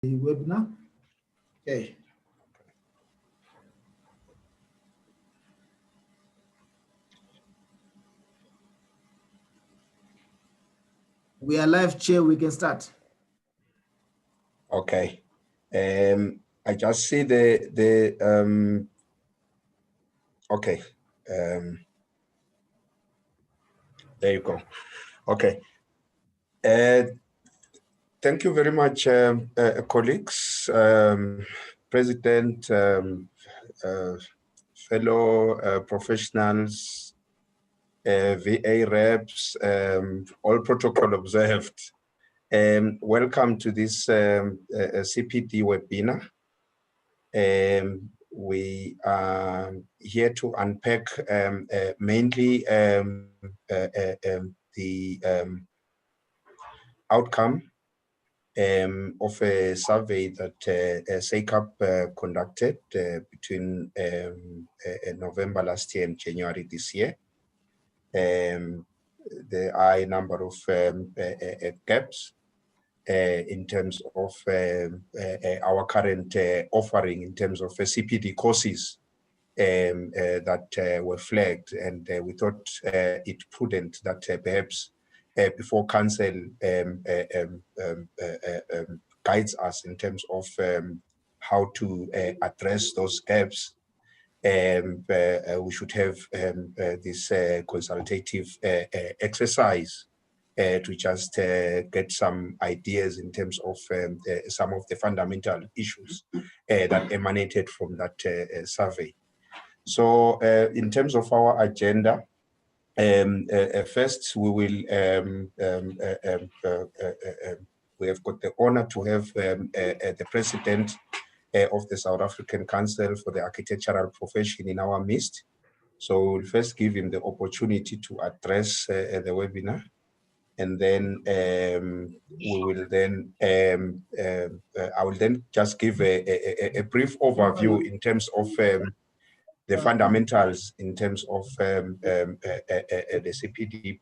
the webinar. Okay. We are live, Chair. We can start. Okay. I just see okay. There you go. Okay. Thank you very much, colleagues, President, fellow professionals, VA reps, all protocol observed. Welcome to this CPD webinar. We are here to unpack mainly the outcome of a survey that SACAP conducted between November last year and January this year. There are a number of gaps in terms of our current offering in terms of CPD courses that were flagged, and we thought it prudent that perhaps before council guides us in terms of how to address those gaps, we should have this consultative exercise to just get some ideas in terms of some of the fundamental issues that emanated from that survey. So in terms of our agenda, first we will, we have got the honor to have the President of the South African Council for the Architectural Profession in our midst. So we'll first give him the opportunity to address the webinar. And then we will then, I will then just give a brief overview in terms of the fundamentals in terms of the CPD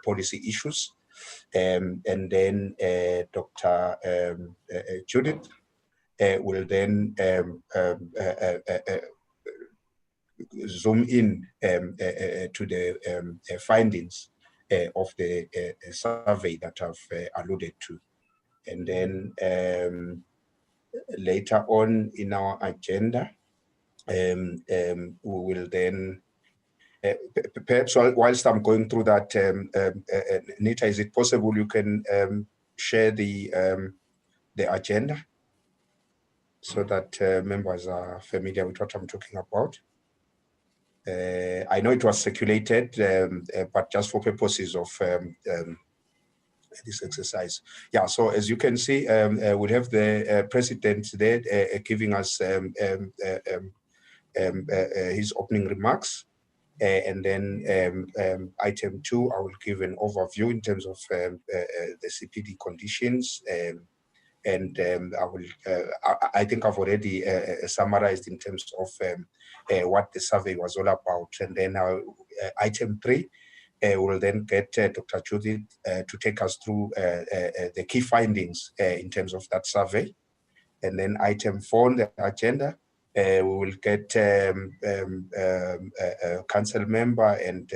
policy issues. And then Dr. Judith will then zoom in to the findings of the survey that I've alluded to. And then later on in our agenda, we will then, perhaps whilst I'm going through that, Nita, is it possible you can share the agenda so that members are familiar with what I'm talking about? I know it was circulated, but just for purposes of this exercise. Yeah, so as you can see, we'll have the President there giving us his opening remarks. And then item 2, I will give an overview in terms of the CPD conditions. And I will, I think I've already summarized in terms of what the survey was all about. And then item 3, we'll then get Dr. Judith to take us through the key findings in terms of that survey. And then item 4 on the agenda, we will get a council member and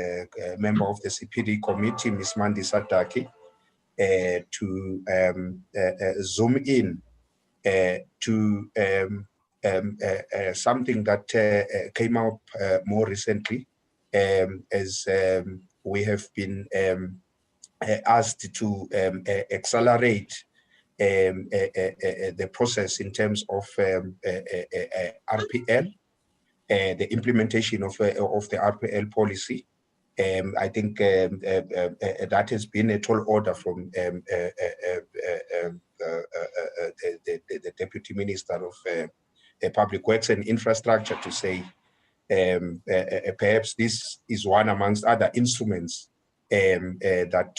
member of the CPD committee, Ms. Mandi Sadaki, to zoom in to something that came up more recently, as we have been asked to accelerate the process in terms of RPL, the implementation of the RPL policy. I think that has been a tall order from the Deputy Minister of Public Works and Infrastructure to say perhaps this is one amongst other instruments that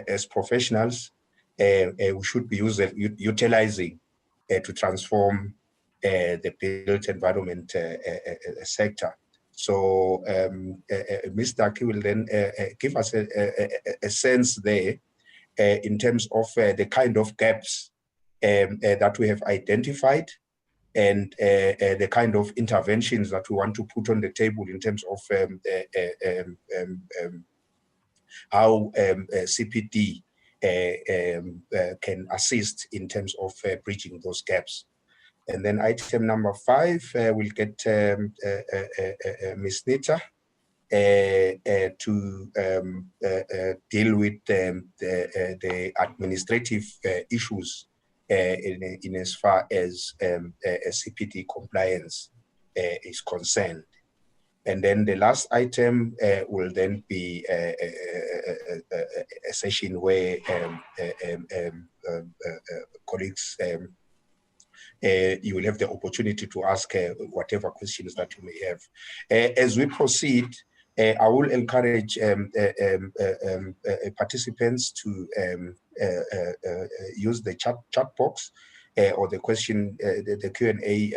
as professionals we should be utilizing to transform the built environment sector. So Ms. Daki will then give us a sense there in terms of the kind of gaps that we have identified, and the kind of interventions that we want to put on the table in terms of how CPD can assist in terms of bridging those gaps. And then item number 5 will get Ms. Nita to deal with the administrative issues in as far as CPD compliance is concerned. And then the last item will then be a session where colleagues, you will have the opportunity to ask whatever questions that you may have. As we proceed, I will encourage participants to use the chat box or the question, the Q&A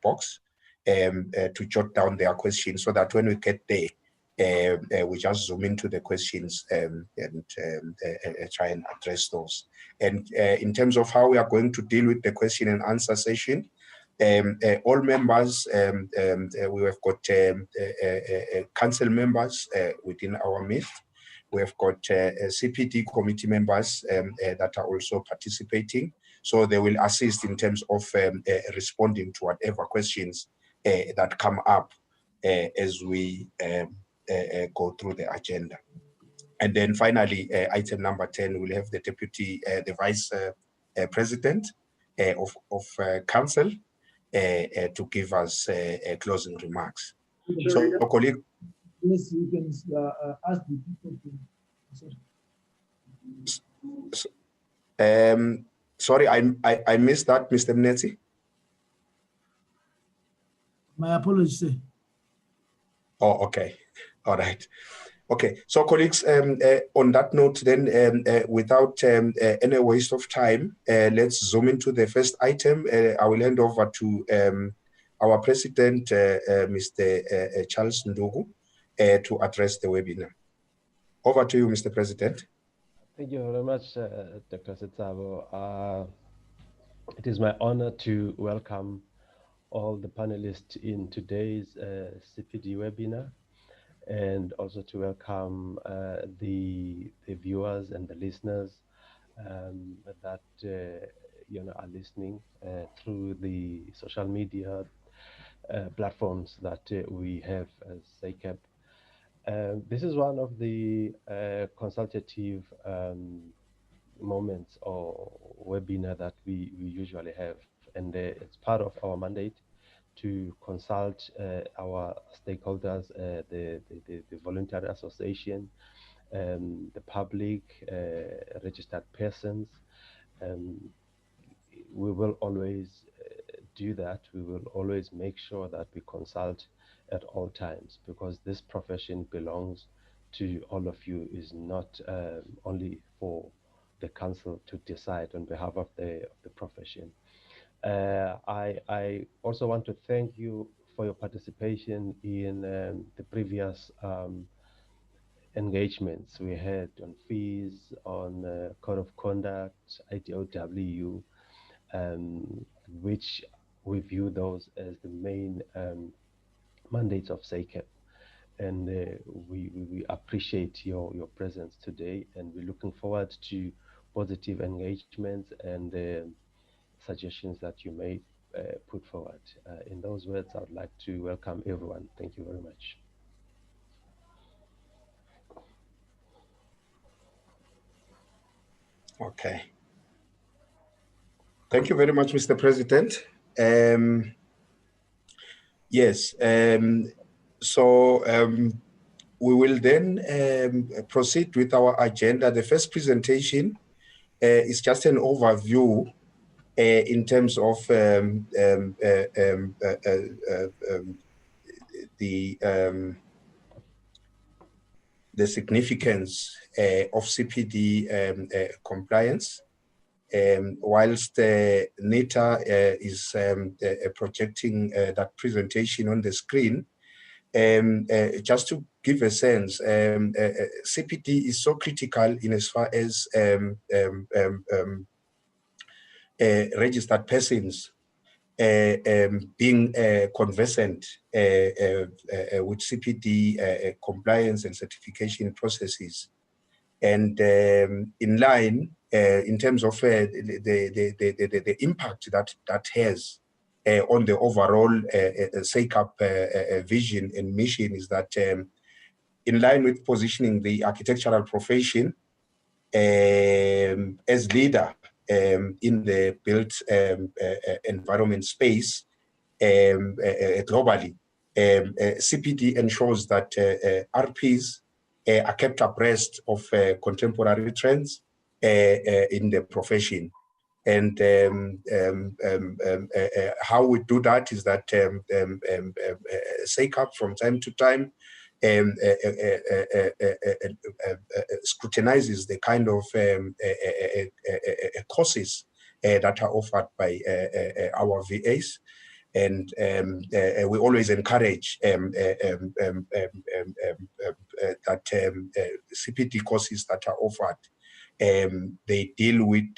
box to jot down their questions, so that when we get there, we just zoom into the questions and try and address those. And in terms of how we are going to deal with the question and answer session, all members, we have got council members within our midst. We have got CPD committee members that are also participating. So they will assist in terms of responding to whatever questions that come up as we go through the agenda. And then finally, item number 10, we'll have the deputy, the vice president of council to give us closing remarks. So, colleague. Yes, you can ask the people to. Sorry, I missed that, Mr. Mnetsi. My apologies, sir. Oh, okay. All right. Okay. So, colleagues, on that note, then, without any waste of time, let's zoom into the first item. I will hand over to our president, Mr. Charles Ndugu, to address the webinar. Over to you, Mr. President. Thank you very much, Dr. Setsabo. It is my honor to welcome all the panelists in today's CPD webinar, and also to welcome the viewers and the listeners that are listening through the social media platforms that we have as SACAP. This is one of the consultative moments or webinar that we usually have, and it's part of our mandate to consult our stakeholders, the voluntary association, the public, registered persons. We will always do that. We will always make sure that we consult at all times, because this profession belongs to all of you. Is not only for the council to decide on behalf of the profession. I also want to thank you for your participation in the previous engagements we had on fees, on code of conduct, ITOW, which we view those as the main mandates of SACAP. And we appreciate your presence today, and we're looking forward to positive engagements and suggestions that you may put forward. In those words, I would like to welcome everyone. Thank you very much. Okay. Thank you very much, Mr. President. Yes. We will then proceed with our agenda. The first presentation is just an overview in terms of the significance of CPD compliance. Whilst Nita is projecting that presentation on the screen, just to give a sense, CPD is so critical in as far as registered persons being conversant with CPD compliance and certification processes, and in line in terms of the impact that has on the overall SACAP vision and mission, is that in line with positioning the architectural profession as leader in the built environment space globally, CPD ensures that RPs are kept abreast of contemporary trends in the profession. And how we do that is that SACAP from time to time scrutinizes the kind of courses that are offered by our VAs. And we always encourage that CPD courses that are offered, they deal with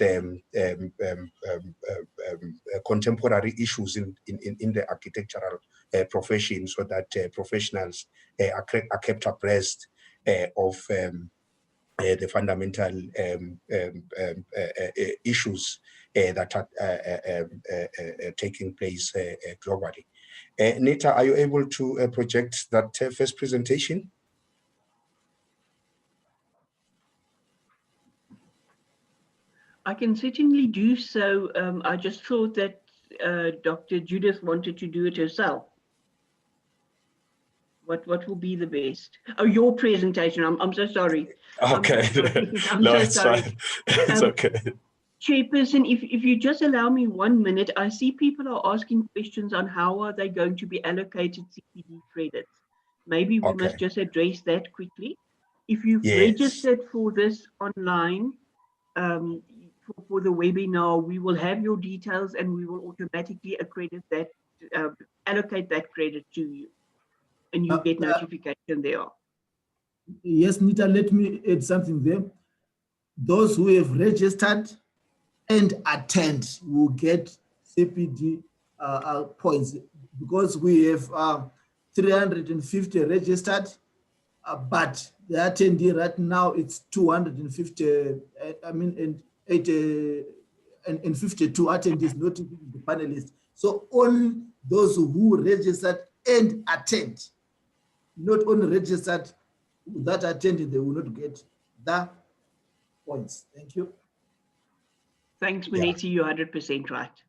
contemporary issues in the architectural profession, so that professionals are kept abreast of the fundamental issues that are taking place globally. Nita, are you able to project that first presentation? I can certainly do so. I just thought that Dr. Judith wanted to do it herself. What will be the best? Oh, your presentation. I'm so sorry. Okay. I'm No, so it's sorry. fine. It's okay. Chairperson, if you just allow me 1 minute, I see people are asking questions on how are they going to be allocated CPD credits. Maybe we must just address that quickly. If you've registered for this online, for the webinar, we will have your details and we will automatically accredit that, allocate that credit to you, and you get notification there. Yes, Nita, let me add something there. Those who have registered and attend will get CPD points, because we have 350 registered, but the attendee right now it's 250. And 52 attendees, not even the panelists. So only those who registered and attend, not only registered, that attended, they will not get the points. Thank you. Thanks, Muneti, you're 100% right.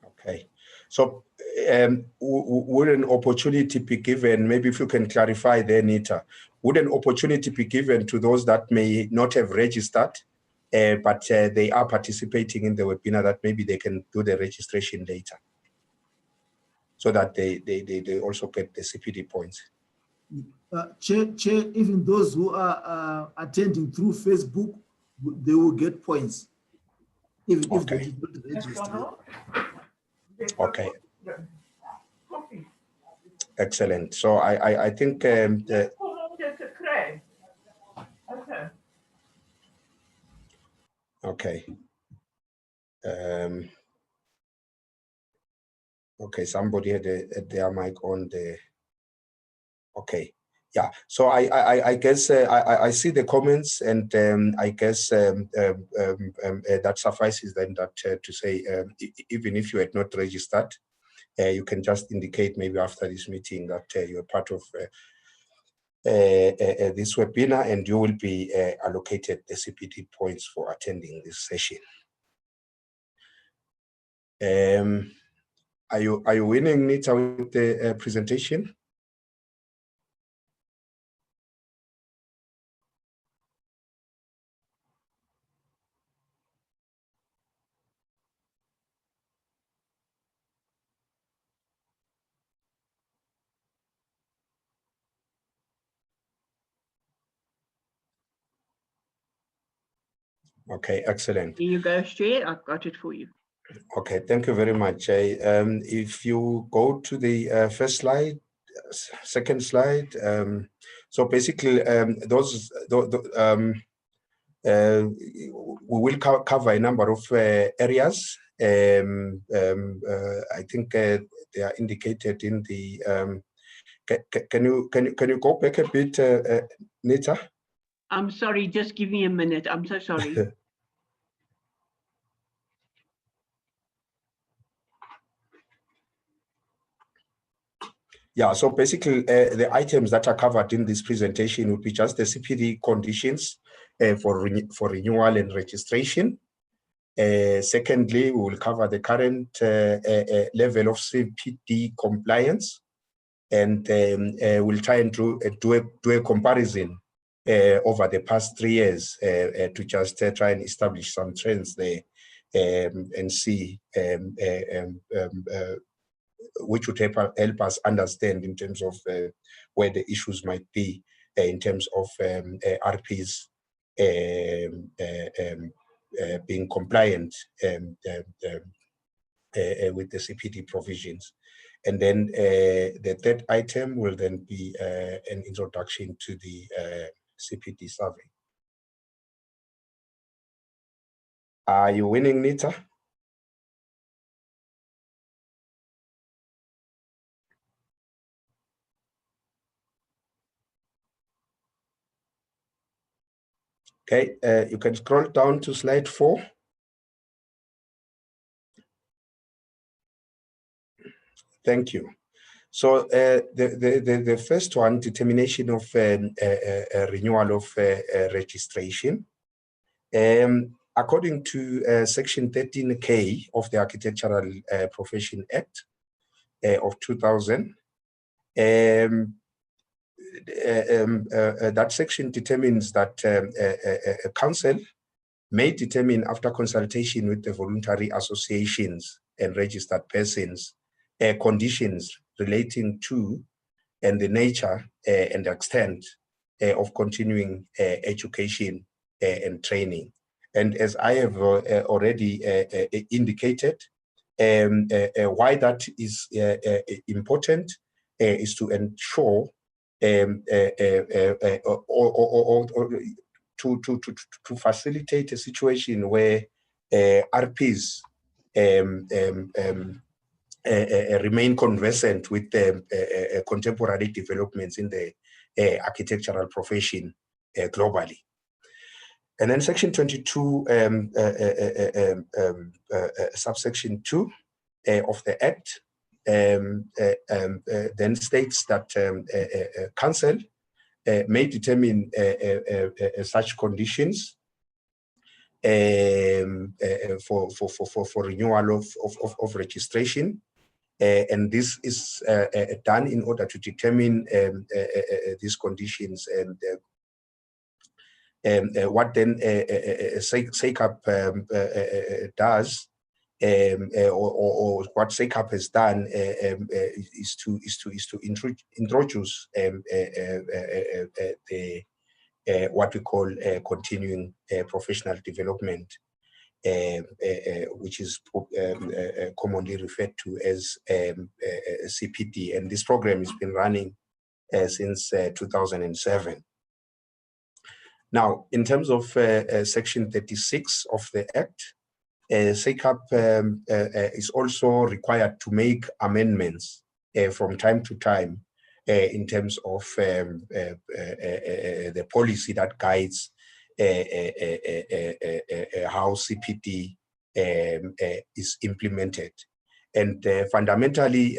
Okay, so would an opportunity be given, maybe if you can clarify there, Nita, would an opportunity be given to those that may not have registered, but they are participating in the webinar, that maybe they can do the registration later, so that they also get the CPD points? Chair, even those who are attending through Facebook, they will get points, even if they did not register. Okay. Excellent. So I think okay. Okay, somebody had their mic on the. Okay, yeah. So I guess I see the comments, and I guess that suffices then, that to say even if you had not registered, you can just indicate maybe after this meeting that you're part of this webinar, and you will be allocated the CPD points for attending this session. Are you winning, Nita, with the presentation? Okay, excellent. Here you go, Chair. I've got it for you. Okay, thank you very much. If you go to the first slide, second slide. So basically, we will cover a number of areas. I think they are indicated in the. Can you go back a bit, Nita? I'm sorry, just give me a minute. I'm so sorry. Yeah, so basically the items that are covered in this presentation would be just the CPD conditions for renewal and registration. Secondly, we will cover the current level of CPD compliance, and we'll try and do a comparison over the past 3 years to just try and establish some trends there and see which would help us understand in terms of where the issues might be in terms of RPs being compliant with the CPD provisions. And then the third item will then be an introduction to the CPD survey. Are you winning, Nita? Okay, you can scroll down to slide 4. Thank you. So the first one, determination of renewal of registration. According to Section 13K of the Architectural Profession Act of 2000, that section determines that a council may determine, after consultation with the voluntary associations and registered persons, conditions relating to and the nature and extent of continuing education and training. And as I have already indicated, why that is important is to ensure to facilitate a situation where RPs remain conversant with contemporary developments in the architectural profession globally. And then Section 22, subsection 2 of the Act then states that council may determine such conditions for renewal of registration, and this is done in order to determine these conditions, and what then SACAP does, or what SACAP has done is to introduce the what we call continuing professional development, which is commonly referred to as CPD, and this program has been running since 2007. Now, in terms of Section 36 of the Act, SACAP is also required to make amendments from time to time in terms of the policy that guides how CPD is implemented. And fundamentally,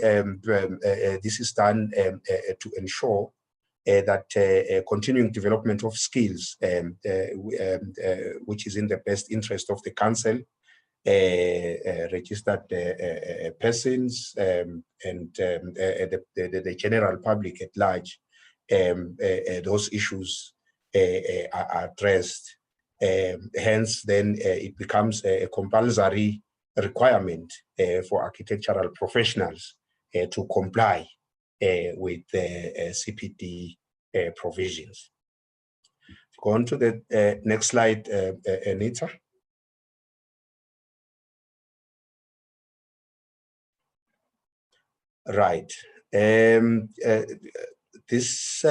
this is done to ensure that continuing development of skills, which is in the best interest of the council, registered persons, and the general public at large, those issues are addressed. Hence, then it becomes a compulsory requirement for architectural professionals to comply with CPD provisions. Go on to the next slide, Anita. Right. This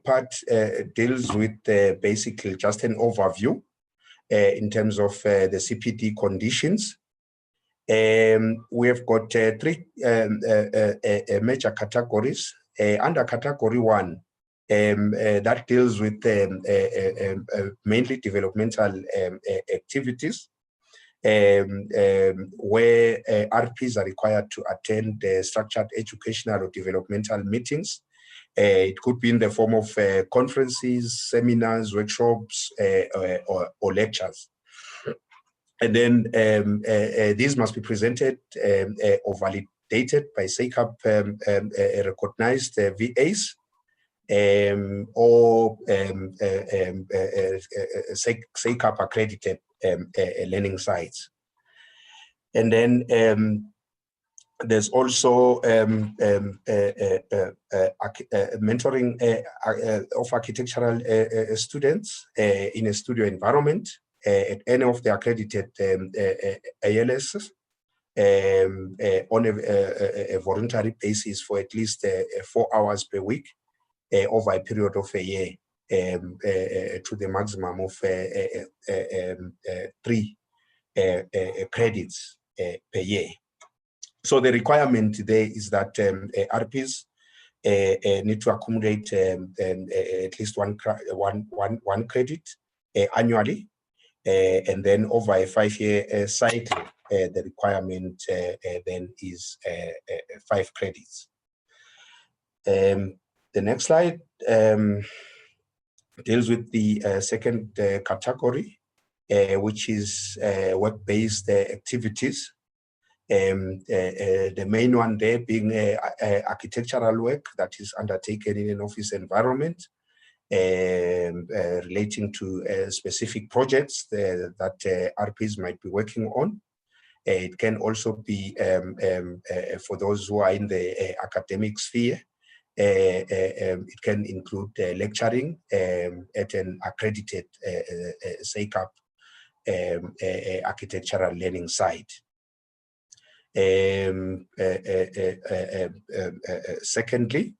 part deals with basically just an overview in terms of the CPD conditions. We have got three major categories. Under category 1, that deals with mainly developmental activities, where RPs are required to attend structured educational or developmental meetings. It could be in the form of conferences, seminars, workshops, or lectures. And then these must be presented or validated by SACAP recognized VAs or SACAP accredited learning sites. And then there's also mentoring of architectural students in a studio environment at any of the accredited ALSs on a voluntary basis for at least 4 hours per week over a period of a year to the maximum of 3 credits per year. So the requirement there is that RPs need to accumulate at least one credit annually, and then over a 5-year cycle, the requirement then is 5 credits. The next slide deals with the second category, which is work-based activities. The main one there being architectural work that is undertaken in an office environment, relating to specific projects that RPs might be working on. It can also be for those who are in the academic sphere. It can include lecturing at an accredited SACAP architectural learning site. Secondly,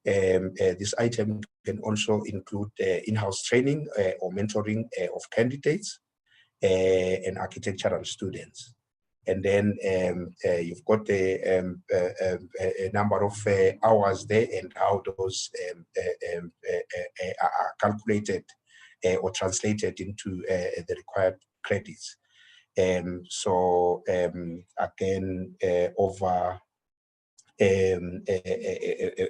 this item can also include in-house training or mentoring of candidates and architectural students. And then you've got a number of hours there and how those are calculated or translated into the required credits. So again, over a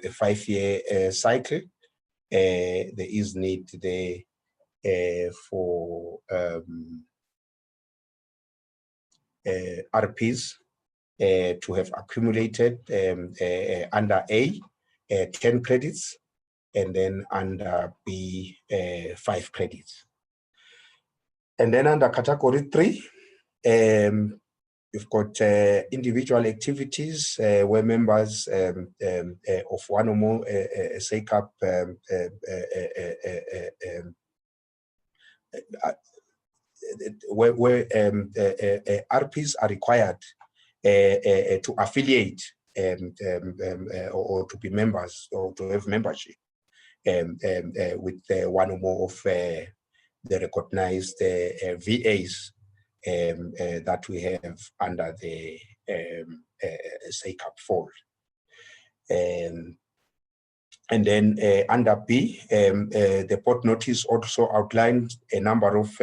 5-year cycle, there is need there for RPs to have accumulated under A 10 credits, and then under B 5 credits. And then under category 3, we've got individual activities where members of one or more SACAP where RPs are required to affiliate or to be members or to have membership with one or more of the recognized VAs that we have under the SACAP fold. And then under B, the board notice also outlined a number of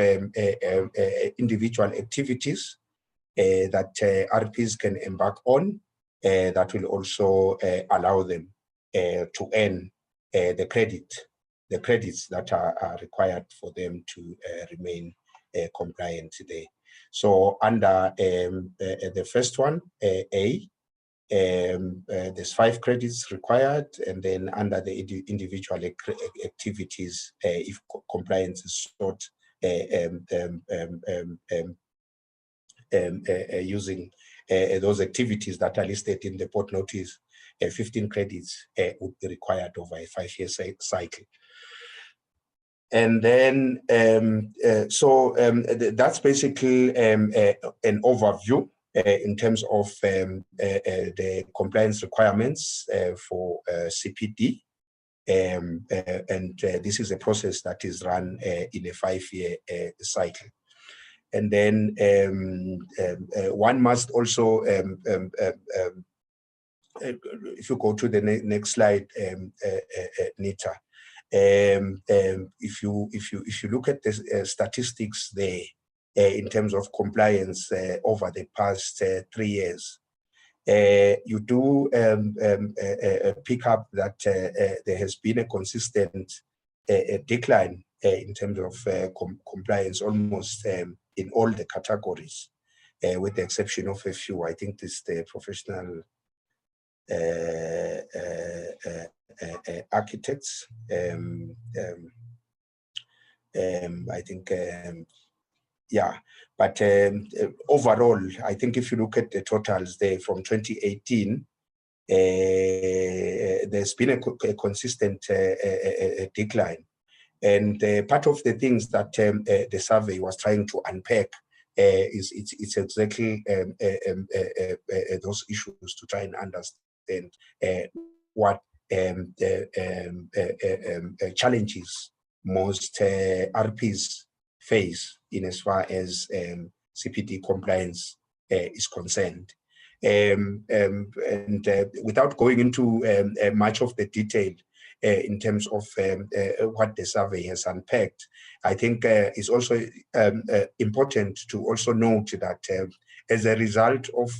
individual activities that RPs can embark on that will also allow them to earn the credits that are required for them to remain compliant today. So under the first one, A, there's 5 credits required, and then under the individual activities, if compliance is sought, using those activities that are listed in the board notice, 15 credits would be required over a 5-year cycle. And then, that's basically an overview in terms of the compliance requirements for CPD. And this is a process that is run in a 5-year cycle. And then one must also, if you go to the next slide, Nita, if you look at the statistics there in terms of compliance over the past 3 years, you do pick up that there has been a consistent decline in terms of compliance almost in all the categories, with the exception of a few. I think this is the professional architects. I think, yeah, but overall, I think if you look at the totals there from 2018, there's been a consistent decline. And part of the things that the survey was trying to unpack is it's exactly those issues, to try and understand what challenges most RPs face in as far as CPD compliance is concerned. And without going into much of the detail in terms of what the survey has unpacked, I think it's also important to also note that as a result of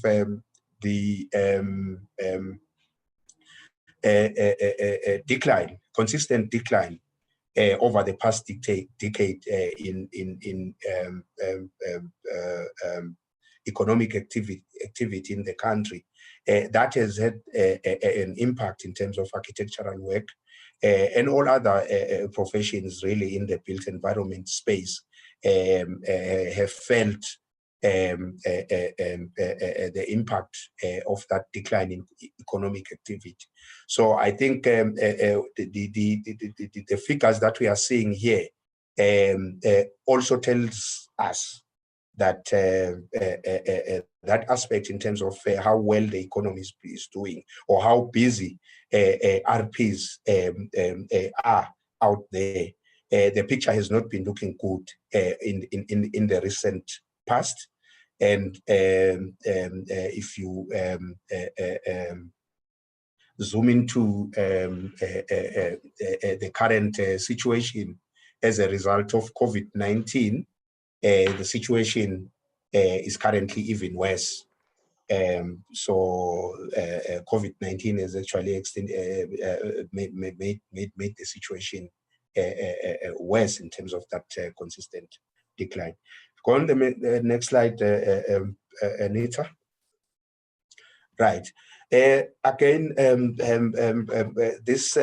the decline, consistent decline over the past decade in economic activity in the country, that has had an impact in terms of architectural work and all other professions really in the built environment space have felt the impact of that decline in economic activity. So I think the figures that we are seeing here also tells us that that aspect in terms of how well the economy is doing, or how busy RPs are out there, the picture has not been looking good in the recent past. And if you zoom into the current situation as a result of COVID-19, the situation is currently even worse. So COVID-19 has actually made the situation worse in terms of that consistent decline. Go on the next slide, Anita. Right. Again, this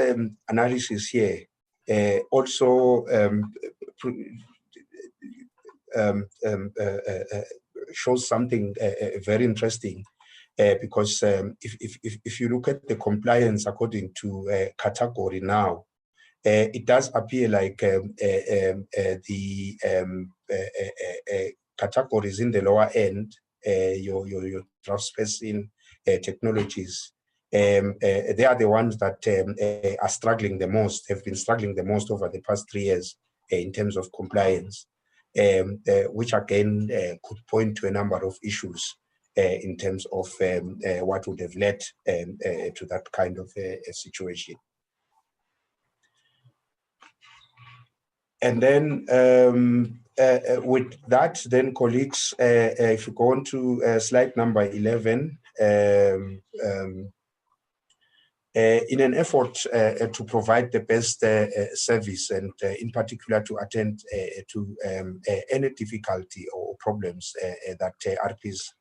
analysis here also shows something very interesting, because if you look at the compliance according to category now, it does appear like the categories in the lower end, your draftsperson technologies, they are the ones that are struggling the most, have been struggling the most over the past 3 years in terms of compliance, which again could point to a number of issues in terms of what would have led to that kind of a situation. And then with that, then colleagues, if you go on to slide number 11, in an effort to provide the best service, and in particular to attend to any difficulty or problems that RPs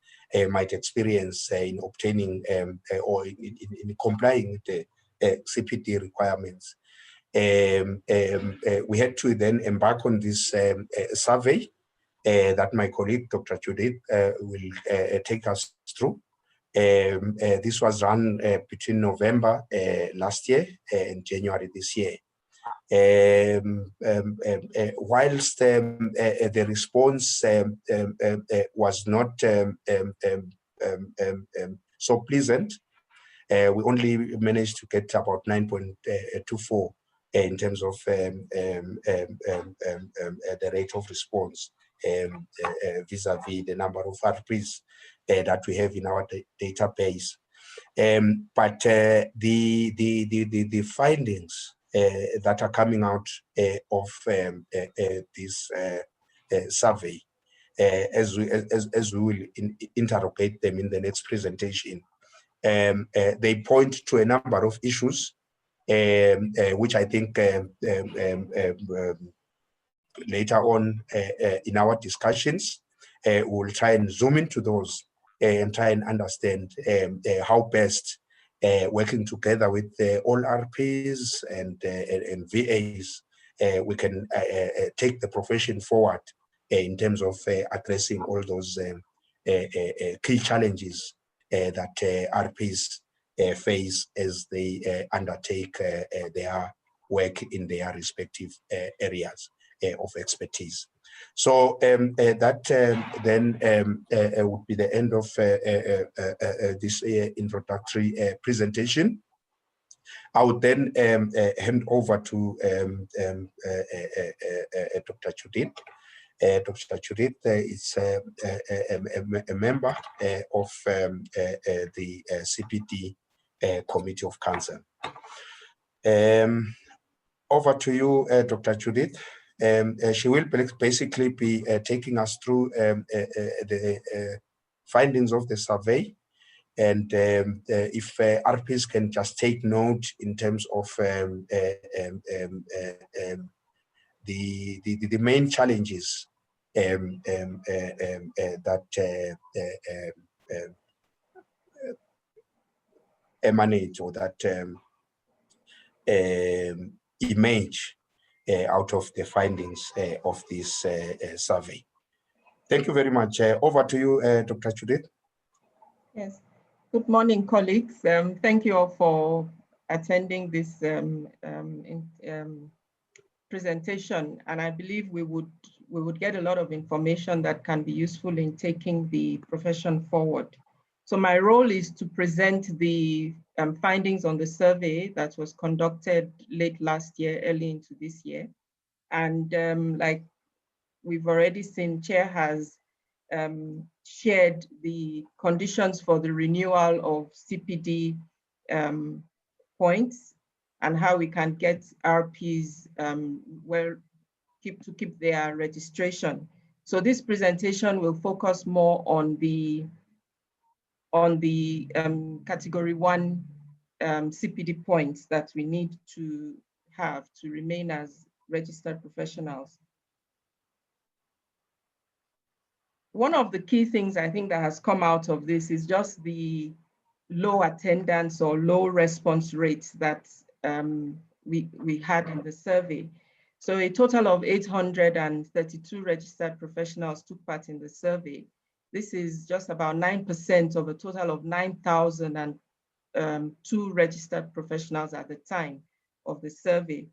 might experience in obtaining or in complying with the CPD requirements, we had to then embark on this survey that my colleague, Dr. Judith, will take us through. This was run between November last year and January this year. Whilst the response was not so pleasant, we only managed to get about 9.24 in terms of the rate of response vis-a-vis the number of RPs that we have in our database. But the findings that are coming out of this survey, as we will interrogate them in the next presentation, they point to a number of issues, which I think later on in our discussions, we'll try and zoom into those and try and understand how best working together with all RPs and VAs, we can take the profession forward in terms of addressing all those key challenges that RPs face as they undertake their work in their respective areas of expertise. So that then would be the end of this introductory presentation. I would then hand over to Dr. Judith. Dr. Judith is a member of the CPD Committee of Council. Over to you, Dr. Judith. She will basically be taking us through the findings of the survey, and if RPs can just take note in terms of the main challenges that emanate or that emerge out of the findings of this survey. Thank you very much. Over to you, Dr. Judith. Yes. Good morning, colleagues. Thank you all for attending this presentation, and I believe we would get a lot of information that can be useful in taking the profession forward. So my role is to present the findings on the survey that was conducted late last year, early into this year. And like we've already seen, Chair has shared the conditions for the renewal of CPD points and how we can get RPs keep their registration. So this presentation will focus more on the category 1 CPD points that we need to have to remain as registered professionals. One of the key things I think that has come out of this is just the low attendance or low response rates that we had in the survey. So a total of 832 registered professionals took part in the survey. This is just about 9% of a total of 9,002 registered professionals at the time of the survey.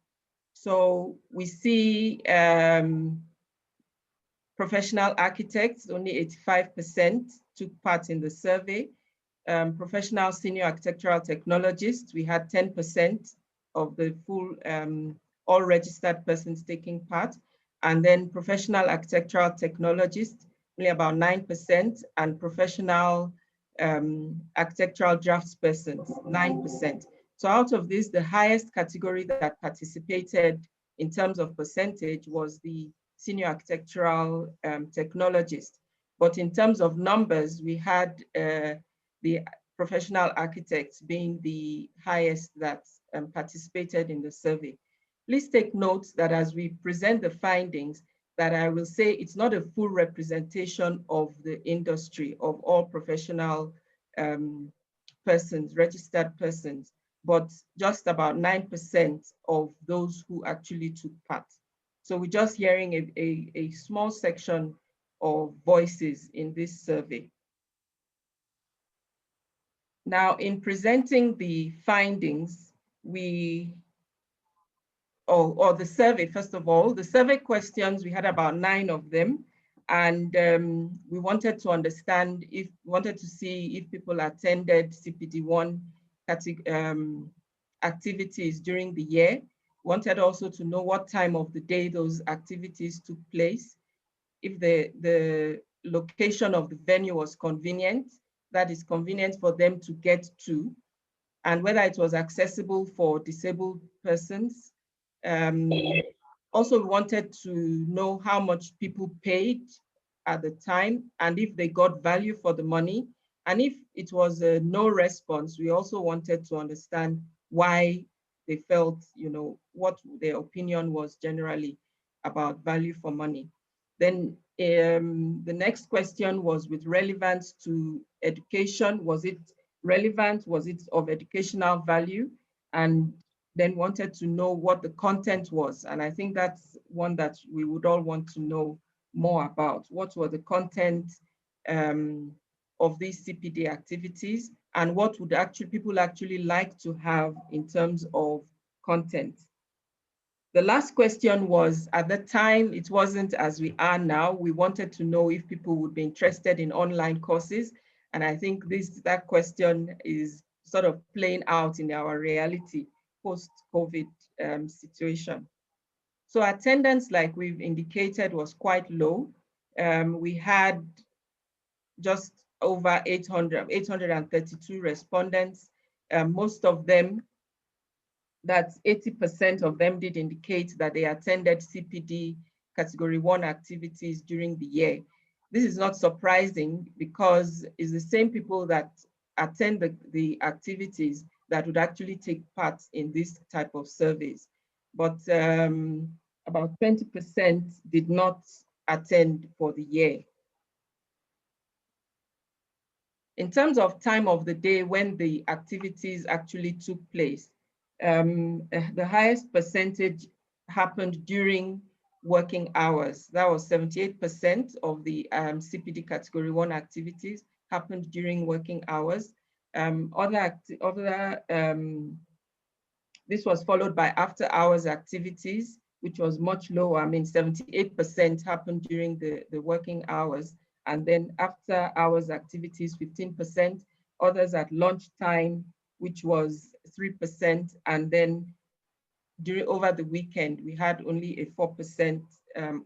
So we see professional architects, only 85% took part in the survey. Professional senior architectural technologists, we had 10% of the full, all registered persons taking part. And then professional architectural technologists, only about 9%, and professional architectural draftspersons, 9%. So out of this, the highest category that participated in terms of percentage was the senior architectural technologist. But in terms of numbers, we had the professional architects being the highest that participated in the survey. Please take note that as we present the findings, that I will say it's not a full representation of the industry, of all professional persons, registered persons, but just about 9% of those who actually took part. So we're just hearing a small section of voices in this survey. Now, in presenting the findings, we or the survey, first of all, the survey questions, we had about 9 of them. And we wanted to understand wanted to see if people attended CPD1 activities during the year. Wanted also to know what time of the day those activities took place, if the location of the venue was convenient, that is convenient for them to get to, and whether it was accessible for disabled persons. Also, we wanted to know how much people paid at the time and if they got value for the money. And if it was a no response, we also wanted to understand why they felt, what their opinion was generally about value for money. Then the next question was with relevance to education. Was it relevant? Was it of educational value? And then wanted to know what the content was. And I think that's one that we would all want to know more about. What were the content of these CPD activities, and what would people actually like to have in terms of content? The last question was, at the time, it wasn't as we are now. We wanted to know if people would be interested in online courses. And I think that question is sort of playing out in our reality post-COVID situation. So attendance, like we've indicated, was quite low. We had just over 832 respondents. Most of them, that's 80% of them, did indicate that they attended CPD Category 1 activities during the year. This is not surprising because it's the same people that attend the activities that would actually take part in this type of surveys. But about 20% did not attend for the year. In terms of time of the day when the activities actually took place, the highest percentage happened during working hours. That was 78% of the CPD Category 1 activities happened during working hours. This was followed by after hours activities, which was much lower. I mean, 78% happened during the working hours. And then after hours activities, 15%, others at lunchtime, which was 3%. And then over the weekend, we had only a 4%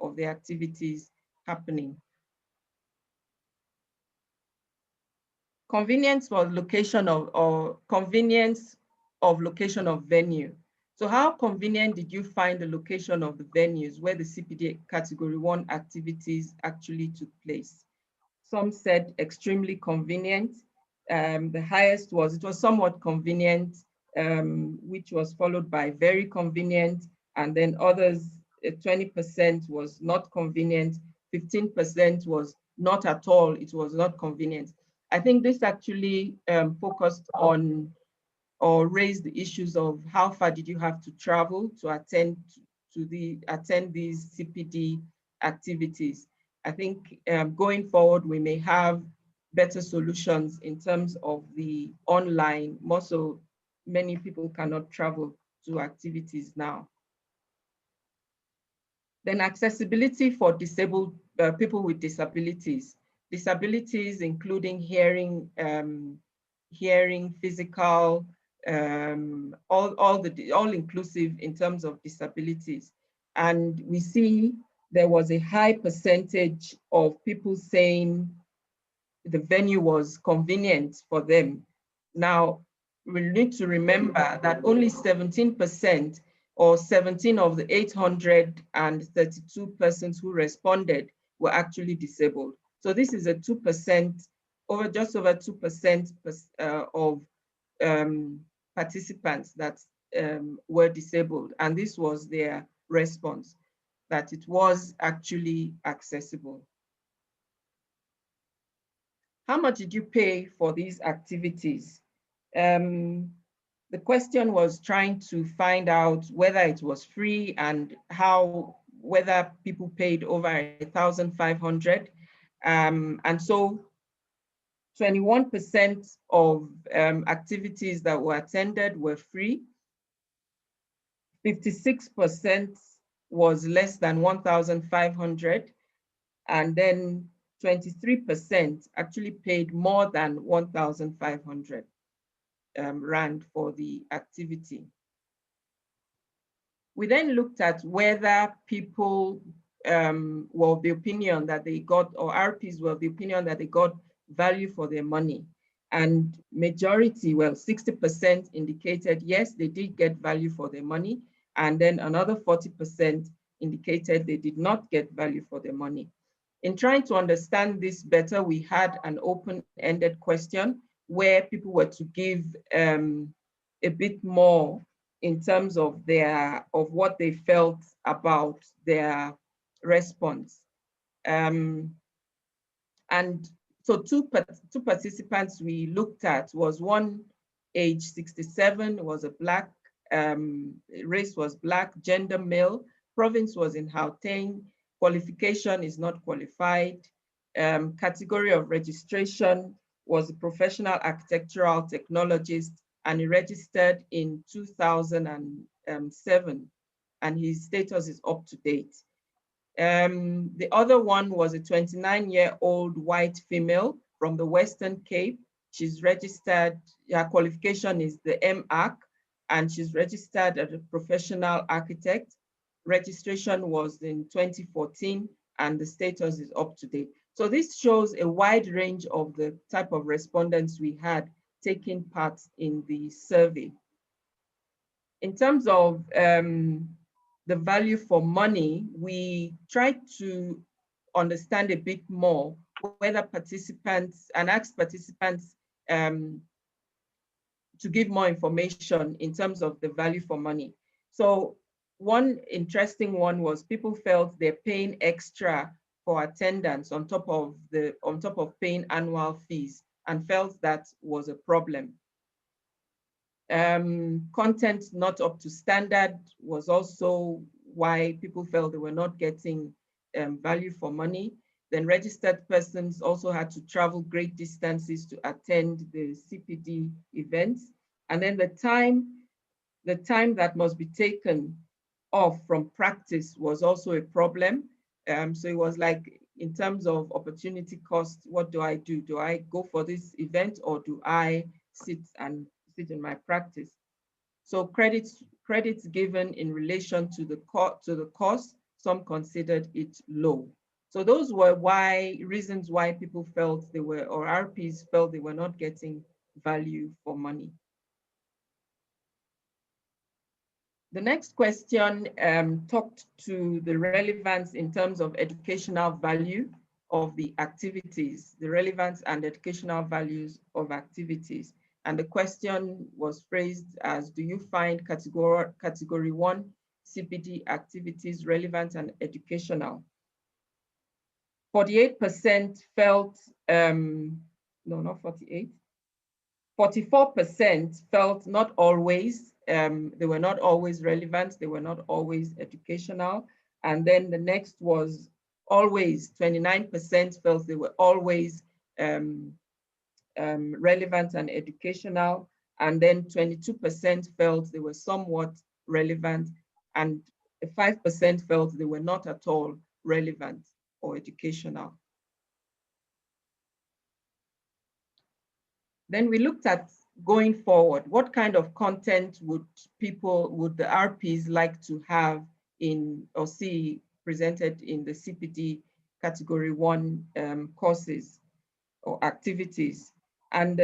of the activities happening. Convenience was location convenience of location of venue. So how convenient did you find the location of the venues where the CPD Category 1 activities actually took place? Some said extremely convenient. The highest was, it was somewhat convenient, which was followed by very convenient. And then others, 20% was not convenient, 15% was not at all, it was not convenient. I think this actually focused on or raised the issues of how far did you have to travel to attend these CPD activities. I think going forward, we may have better solutions in terms of the online, more so many people cannot travel to activities now. Then accessibility for disabled people with disabilities. Disabilities including hearing, physical, all inclusive in terms of disabilities. And we see there was a high percentage of people saying the venue was convenient for them. Now, we need to remember that only 17% or 17 of the 832 persons who responded were actually disabled. So this is a 2%, just over 2% of participants that were disabled. And this was their response, that it was actually accessible. How much did you pay for these activities? The question was trying to find out whether it was free and whether people paid over 1,500. And so 21% of activities that were attended were free. 56% was less than 1,500, and then 23% actually paid more than 1,500 Rand for the activity. We then looked at whether people were of the opinion that they got, or RPs were of the opinion that they got value for their money. And majority, well, 60% indicated yes, they did get value for their money. And then another 40% indicated they did not get value for their money. In trying to understand this better, we had an open-ended question where people were to give a bit more in terms of what they felt about their response. And so two participants we looked at was one age 67, was a Black, race was Black, gender male, province was in Gauteng, qualification is not qualified, category of registration was a professional architectural technologist, and he registered in 2007, and his status is up to date. The other one was a 29-year-old white female from the Western Cape. She's registered, her qualification is the MArch, and she's registered as a professional architect. Registration was in 2014, and the status is up to date. So this shows a wide range of the type of respondents we had taking part in the survey. In terms of the value for money, we tried to understand a bit more whether participants, and asked participants to give more information in terms of the value for money. So one interesting one was people felt they're paying extra for attendance on top of paying annual fees, and felt that was a problem. Content not up to standard was also why people felt they were not getting value for money. Then registered persons also had to travel great distances to attend the CPD events. And then the time that must be taken off from practice was also a problem. So it was like, in terms of opportunity cost, what do I do? Do I go for this event, or do I sit in my practice? So credits given in relation to the cost, some considered it low. So those were reasons why people felt they were, or RPs felt they were not getting value for money. The next question talked to the relevance in terms of educational value of the activities, the relevance and educational values of activities. And the question was phrased as, do you find category 1 CPD activities relevant and educational? 48% felt, no, not 48, 44% felt not always, they were not always relevant, they were not always educational. And then the next was always, 29% felt they were always relevant and educational. And then 22% felt they were somewhat relevant, and 5% felt they were not at all relevant or educational. Then we looked at going forward, what kind of content would the RPs like to have in, or see presented in the CPD category 1 courses or activities. And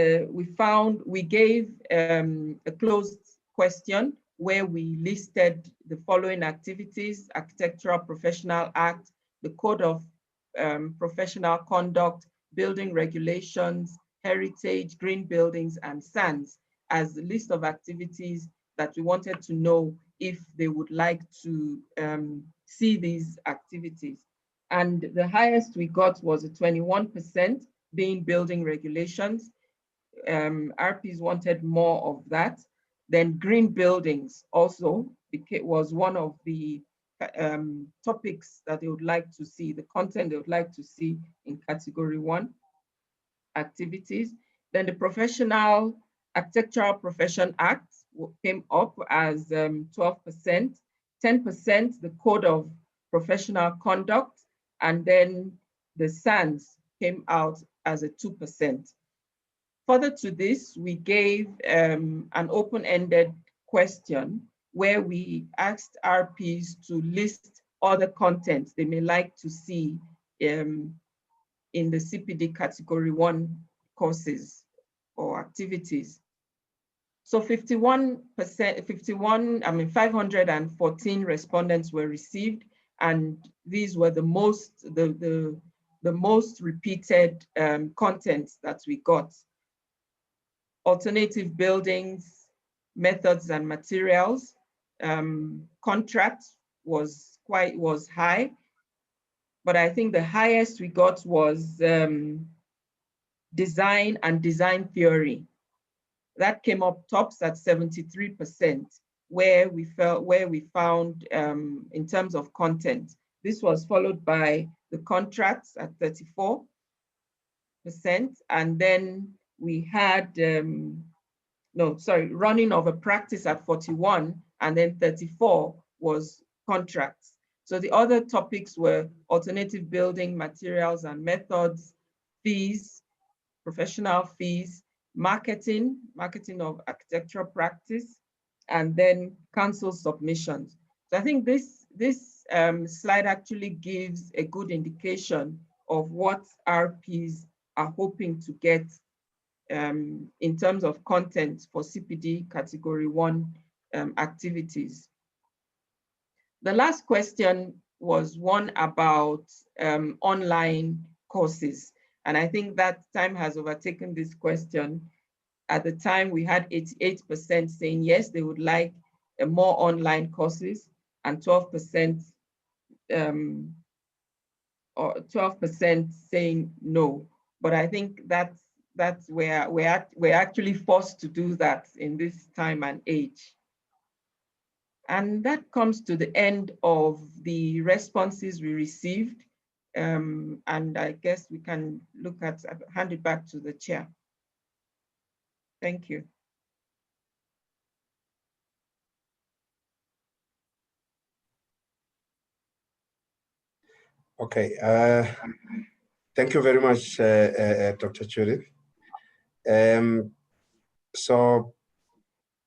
we gave a closed question where we listed the following activities: Architectural Professional Act, the Code of Professional Conduct, Building Regulations, Heritage, Green Buildings, and SANS, as the list of activities that we wanted to know if they would like to see these activities. And the highest we got was a 21%, being building regulations. RPs wanted more of that. Then green buildings also was one of the topics that they would like to see, the content they would like to see in category 1 activities. Then the Professional Architectural Profession Act came up as 12%, 10% the Code of Professional Conduct, and then the SANS came out as a 2%. Further to this, we gave an open-ended question where we asked RPs to list other content they may like to see in the CPD Category 1 courses or activities. So 514 respondents were received, and these were the most repeated contents that we got. Alternative buildings, methods and materials, contracts was high, but I think the highest we got was design and design theory. That came up tops at 73%, where we found in terms of content. This was followed by the contracts at 34%, and then we had running of a practice at 41, and then 34 was contracts. So the other topics were alternative building materials and methods, fees, professional fees, marketing of architectural practice, and then council submissions. So I think this slide actually gives a good indication of what RPs are hoping to get in terms of content for CPD Category 1 activities. The last question was one about online courses. And I think that time has overtaken this question. At the time, we had 88% saying yes, they would like more online courses, and 12% saying no. But I think that's where we're actually forced to do that in this time and age. And that comes to the end of the responses we received. And I guess we can hand it back to the chair. Thank you. Okay, thank you very much, Dr. Churi. So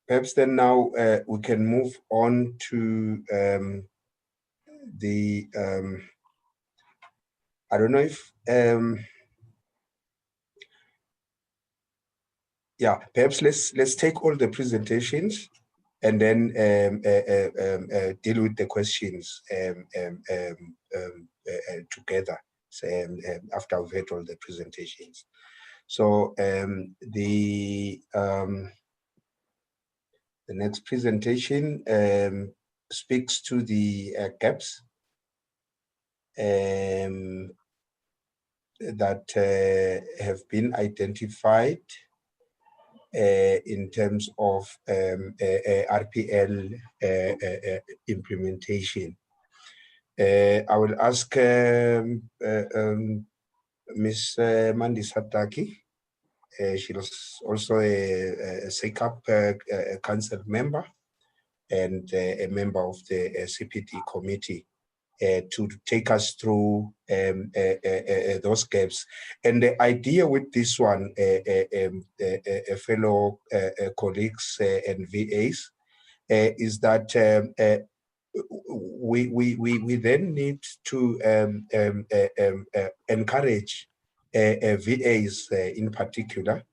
perhaps then now we can move on to I don't know if, yeah, perhaps let's take all the presentations and then deal with the questions together after we've had all the presentations. So the next presentation speaks to the gaps that have been identified in terms of RPL implementation. I will ask Ms. Mandi Sataki. She was also a SACAP council member and a member of the CPD committee to take us through those gaps. And the idea with this one, fellow colleagues and VAs, is that we then need to encourage VAs in particular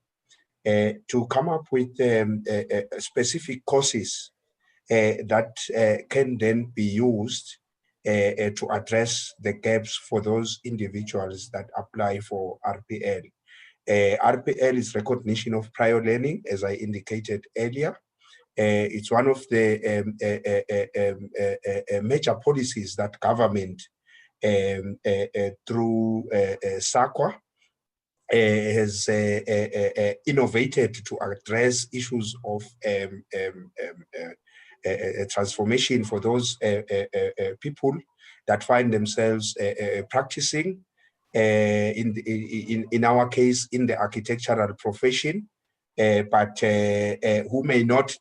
to come up with specific courses that can then be used to address the gaps for those individuals that apply for RPL. RPL is recognition of prior learning, as I indicated earlier. It's one of the major policies that government through SACAP has innovated to address issues of transformation for those people that find themselves practicing, in our case, in the architectural profession, but who may not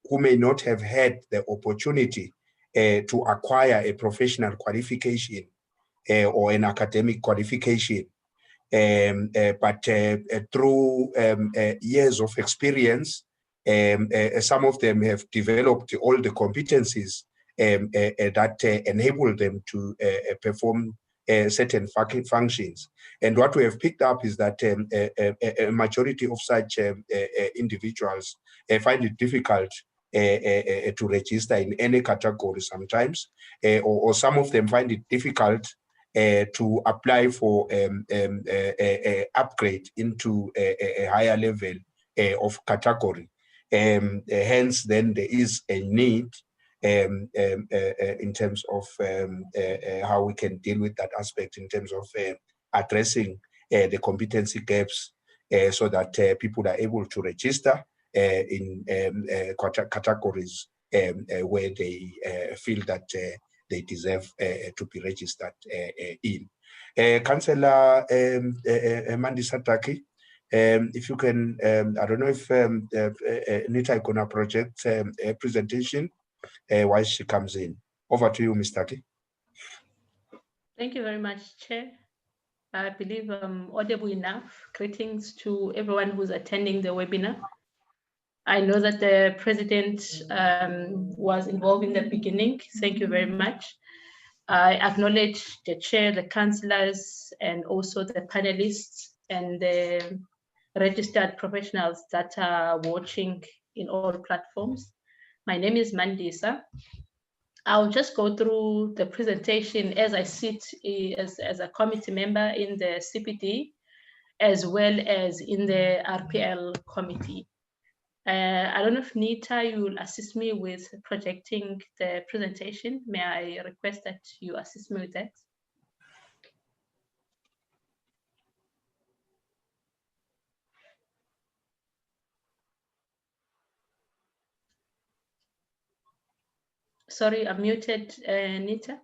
who may not have had the opportunity to acquire a professional qualification or an academic qualification, but through years of experience, some of them have developed all the competencies that enable them to perform certain functions. And what we have picked up is that a majority of such individuals find it difficult to register in any category sometimes, or some of them find it difficult to apply for upgrade into a higher level of category. Hence, then there is a need in terms of how we can deal with that aspect in terms of addressing the competency gaps so that people are able to register in categories where they feel that they deserve to be registered in. Councillor Mandisa Taki, if you can, I don't know if Nita is going to project a presentation while she comes in. Over to you, Ms. Taki. Thank you very much, Chair. I believe I'm audible enough. Greetings to everyone who's attending the webinar. I know that the President was involved in the beginning. Thank you very much. I acknowledge the Chair, the councillors, and also the panelists and the registered professionals that are watching in all platforms. My name is Mandisa. I'll just go through the presentation as I sit as a committee member in the CPD, as well as in the RPL committee. I don't know if Nita, you will assist me with projecting the presentation. May I request that you assist me with that? Sorry, I'm muted, Nita.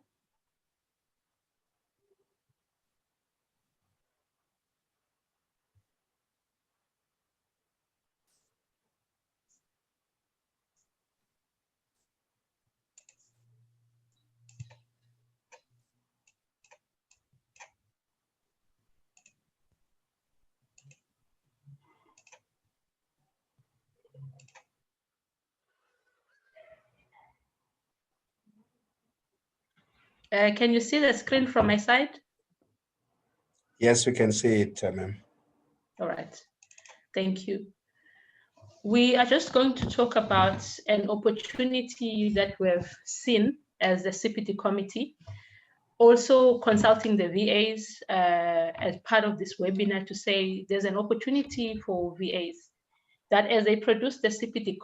Can you see the screen from my side? Yes, we can see it, ma'am. All right, thank you. We are just going to talk about an opportunity that we've seen as the CPD committee, also consulting the VAs as part of this webinar to say there's an opportunity for VAs that as they produce the CPD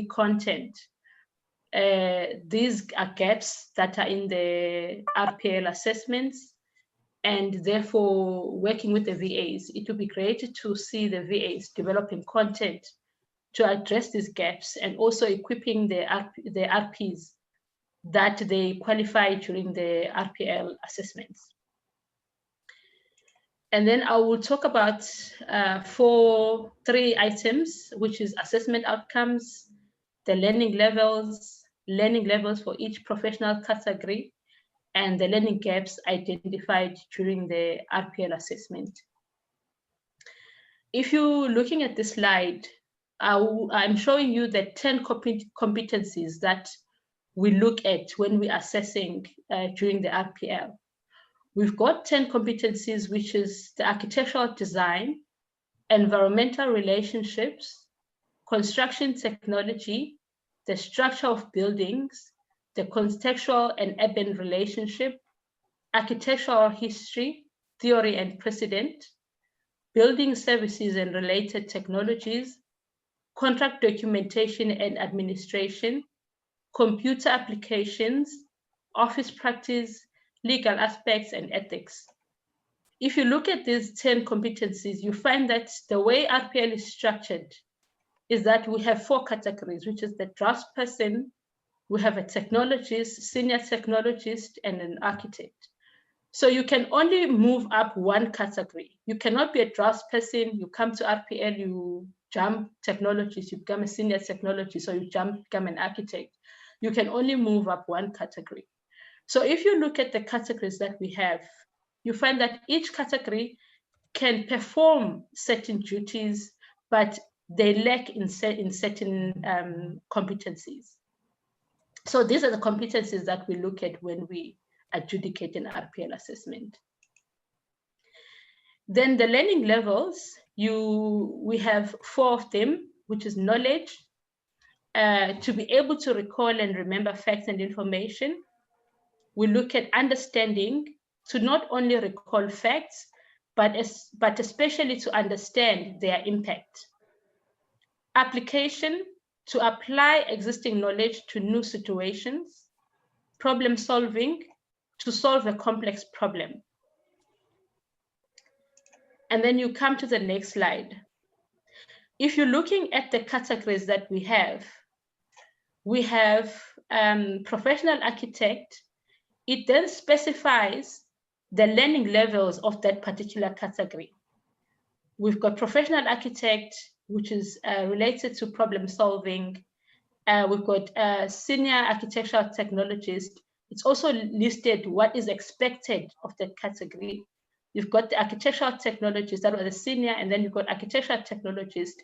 content, these are gaps that are in the RPL assessments, and therefore working with the VAs, it would be great to see the VAs developing content to address these gaps and also equipping the RPs that they qualify during the RPL assessments. And then I will talk about three items, which is assessment outcomes, the learning levels for each professional category, and the learning gaps identified during the RPL assessment. If you're looking at this slide, I'm showing you the 10 competencies that we look at when we're assessing during the RPL. We've got 10 competencies, which is the architectural design, environmental relationships, construction technology, the structure of buildings, the contextual and urban relationship, architectural history, theory and precedent, building services and related technologies, contract documentation and administration, computer applications, office practice, legal aspects, and ethics. If you look at these 10 competencies, you find that the way RPL is structured is that we have 4 categories, which is the draftsperson, we have a technologist, senior technologist, and an architect. So you can only move up one category. You cannot be a draftsperson, you come to RPL, you jump technologies, you become a senior technologist, or you become an architect, you can only move up one category. So if you look at the categories that we have, you find that each category can perform certain duties, but they lack in certain competencies. So these are the competencies that we look at when we adjudicate an RPL assessment. Then the learning levels, we have 4 of them, which is knowledge, to be able to recall and remember facts and information. We look at understanding, to not only recall facts, but especially to understand their impact. Application, to apply existing knowledge to new situations. Problem solving, to solve a complex problem. And then you come to the next slide. If you're looking at the categories that we have professional architect. It then specifies the learning levels of that particular category. We've got professional architect, which is related to problem solving. We've got senior architectural technologist. It's also listed what is expected of that category. You've got the architectural technologist, that was the senior, and then you've got architectural technologist.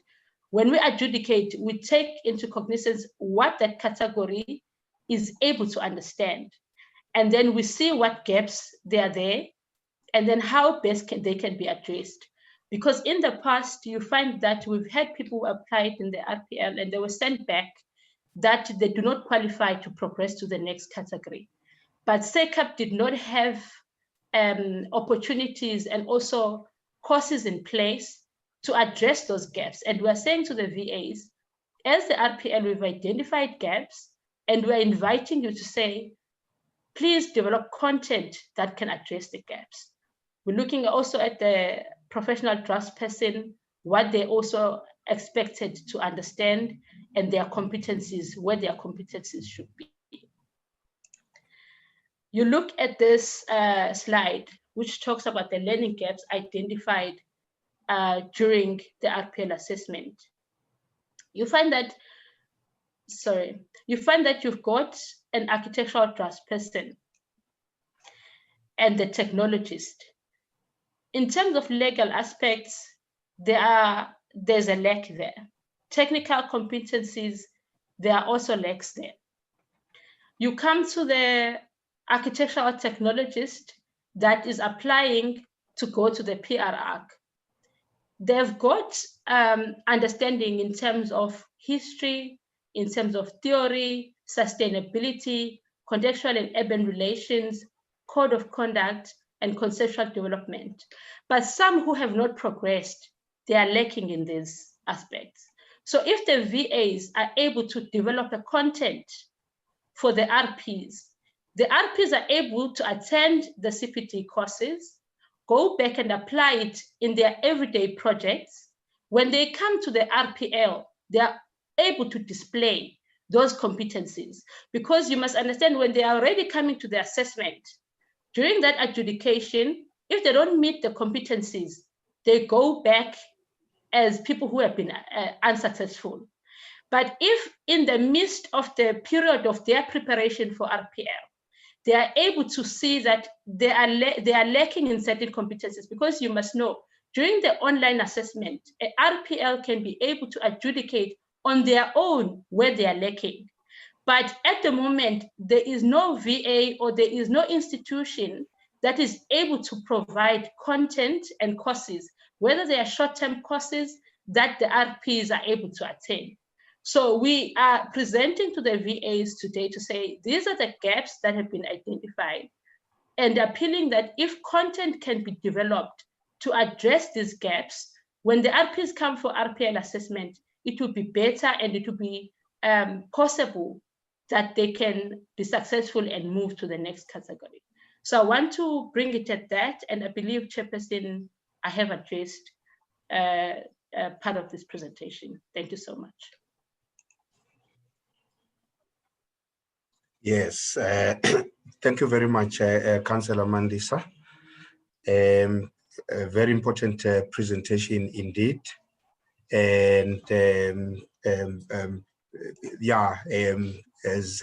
When we adjudicate, we take into cognizance what that category is able to understand. And then we see what gaps they are there, and then how best they can be addressed. Because in the past, you find that we've had people who applied in the RPL and they were sent back that they do not qualify to progress to the next category. But SACAP did not have opportunities and also courses in place to address those gaps. And we're saying to the VAs, as the RPL, we've identified gaps, and we're inviting you to say, please develop content that can address the gaps. We're looking also at the professional draftsperson, what they also expected to understand, and their competencies, where their competencies should be. You look at this slide, which talks about the learning gaps identified during the RPL assessment. You find that you've got an architectural draftsperson and the technologist. In terms of legal aspects, there's a lack there. Technical competencies, there are also lacks there. You come to the architectural technologist that is applying to go to the PR arc. They've got understanding in terms of history, in terms of theory, sustainability, contextual and urban relations, code of conduct, and conceptual development. But some who have not progressed, they are lacking in these aspects. So if the VAs are able to develop a content for the RPs are able to attend the CPD courses, go back and apply it in their everyday projects. When they come to the RPL, they are able to display those competencies, because you must understand when they are already coming to the assessment, during that adjudication, if they don't meet the competencies, they go back as people who have been unsuccessful. But if in the midst of the period of their preparation for RPL, they are able to see that they are lacking in certain competencies, because you must know, during the online assessment, a RPL can be able to adjudicate on their own where they are lacking. But at the moment, there is no VA or there is no institution that is able to provide content and courses, whether they are short-term courses that the RPs are able to attend. So we are presenting to the VAs today to say, these are the gaps that have been identified, and appealing that if content can be developed to address these gaps, when the RPs come for RPL assessment, it will be better and it will be possible that they can be successful and move to the next category. So I want to bring it at that, and I believe, Chairperson, I have addressed part of this presentation. Thank you so much. Yes, thank you very much, Councillor Mandisa. A very important presentation indeed. And yeah, as